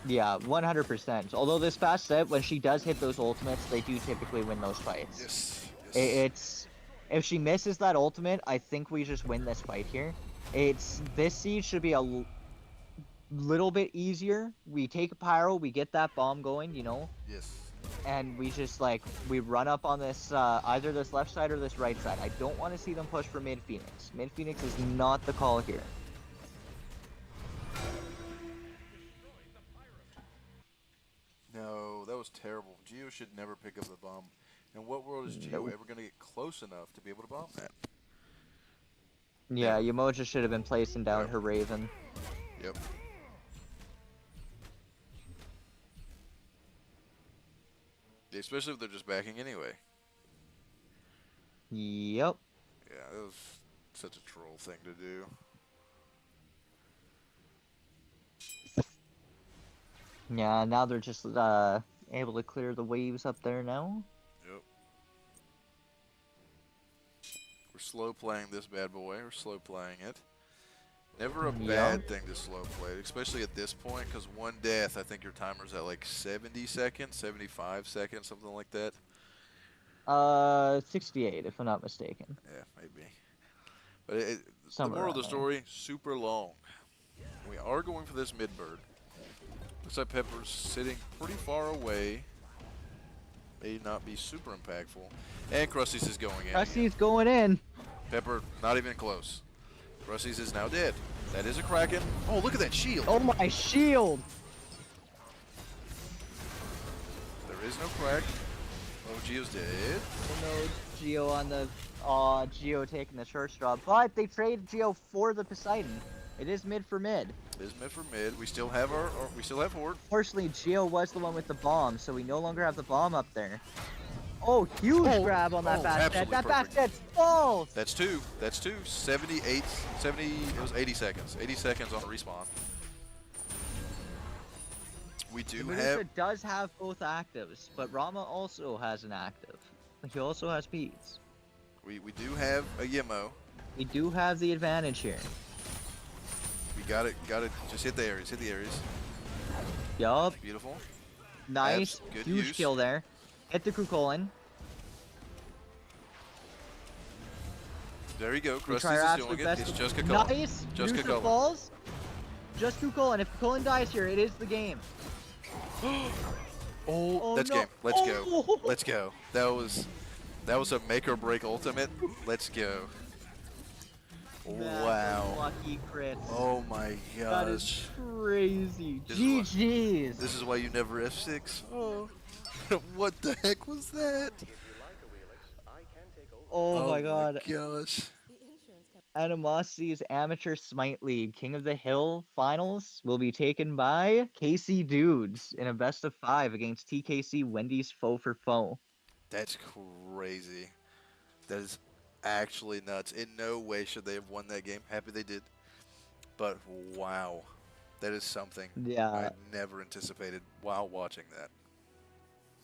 Yeah, 100%. Although this fast set, when she does hit those ultimates, they do typically win those fights. Yes. It's if she misses that ultimate, I think we just win this fight here. This siege should be a little bit easier. We take a pyro, we get that bomb going, Yes. and we just we run up on this either this left side or this right side. I don't want to see them push for mid Phoenix. Mid Phoenix is not the call here. No, that was terrible. Geo should never pick up the bomb. In what world is Geo Nope. ever going to get close enough to be able to bomb that? Yeah, Yamoja should have been placing down Yep. her Raven. Yep. Yeah, especially if they're just backing anyway. Yep. Yeah, that was such a troll thing to do. Yeah, now they're just able to clear the waves up there now. Yep. We're slow playing this bad boy. We're slow playing it. Never a bad thing to slow play, especially at this point, because one death, I think your timer's at like 70 seconds, 75 seconds, something like that. 68, if I'm not mistaken. Yeah, maybe. But the Somewhere moral of the around there. story, super long. We are going for this mid bird. Looks like Pepper's sitting pretty far away. May not be super impactful. And Krusty's is going in. Krusty's going in. Pepper, not even close. Krusty's is now dead. That is a Kraken. Oh, look at that shield. Oh my shield! There is no crack. Oh, Geo's dead. No Geo on the Geo taking the short straw, but they trade Geo for the Poseidon. It is mid for mid. It is mid for mid. We still have we still have Horde. Fortunately, Geo was the one with the bomb, so we no longer have the bomb up there. Oh, huge grab on that fast set. absolutely That fast perfect. set's false. That's two. That's two. 78, 70, it was 80 seconds. 80 seconds on a respawn. We do Medusa have, does have both actives, but Rama also has an active. He also has speeds. we do have a Yemo. We do have the advantage here. We got it, just hit the areas, Yup. Beautiful. Nice. Abs, good Huge use. kill there. Hit the Kukulin. There you go. We try Krusty's our is doing absolute it. best. It's just Kakulin. Nice. Just Medusa Kakulin. falls. Just Kukulin. If Kukulin dies here, it is the game. Oh, That's no. game. Let's go. Oh. Let's go. That was a make or break ultimate. Let's go. That Wow. was lucky crit. Oh my That is gosh. crazy. This is what- GG's. This is why you never F6. Oh. What the heck was that? Oh my god. Gosh. Animosity's Amateur Smite League King of the Hill finals will be taken by KC Dudes in a best of 5 against TKC Wendys foe for foe. That's crazy. That is actually nuts. In no way should they have won that game. Happy they did. But wow, that is something I Yeah, never anticipated while watching that.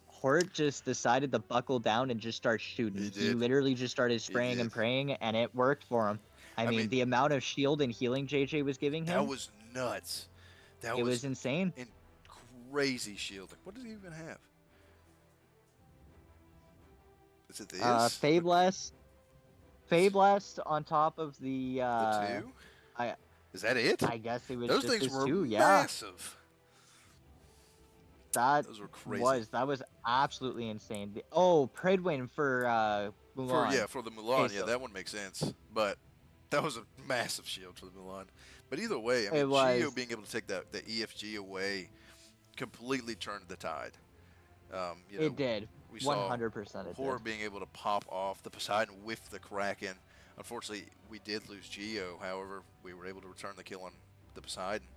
Hort just decided to buckle down and just start shooting. He He did. literally just started He spraying did. and praying, and it worked for him. I I mean, mean, the amount of shield and healing JJ was giving that him, was nuts. That it was was insane. in crazy shielding. What does he even have? Is it this? Fabless, Fabless on top of The two? I Is that it? I guess it was Those just things his were two. Yeah, massive. that Those were crazy. that was absolutely insane. Oh, Pridwin for For Mulan. yeah, for the Okay, Mulan, yeah, so that one makes sense. But that was a massive shield for the Mulan. But either way, I it mean, Geo was being able to take the EFG away completely turned the tide. You know, it did we saw 100% it Horror did. being able to pop off the Poseidon with the Kraken. Unfortunately, we did lose Geo. However, we were able to return the kill on the Poseidon.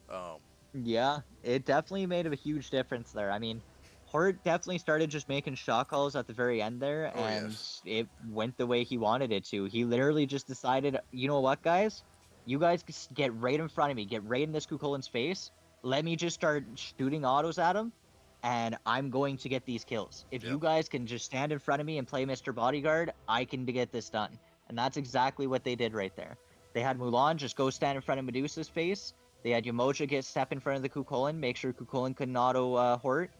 Um, Yeah, it definitely made a huge difference there. I mean, Hort definitely started just making shot calls at the very end there, oh and yes, it went the way he wanted it to. He literally just decided, you know what, guys? You guys get right in front of me, get right in this Kukolin's face. Let me just start shooting autos at him, and I'm going to get these kills. If yep, you guys can just stand in front of me and play Mr. Bodyguard, I can get this done. And that's exactly what they did right there. They had Mulan just go stand in front of Medusa's face. They had Yamoja get step in front of the Kukulin, make sure Kukulin couldn't auto Hort,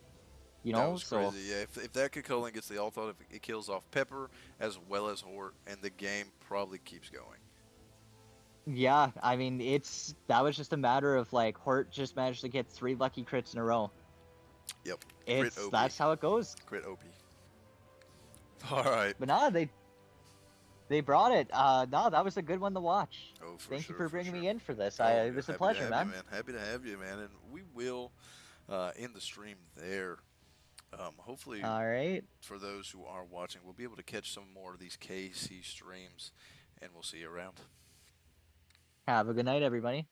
you that know? was So, crazy. Yeah, if that Kukulin gets the ult out, if it kills off Pepper as well as Hort, and the game probably keeps going. yeah, I mean, that was just a matter of like Hort just managed to get 3 lucky crits in a row. Yep, crit OP, That's how it goes. crit OP. All right. But nah, they brought it. No, that was a good one to watch. Oh, for Thank you sure, for for bringing sure. me in for this. Oh, It yeah. was a Happy to pleasure, have you, man. man. Happy to have you, man. And we will end the stream there. Hopefully, All right. for those who are watching, we'll be able to catch some more of these KC streams, and we'll see you around. Have a good night, everybody.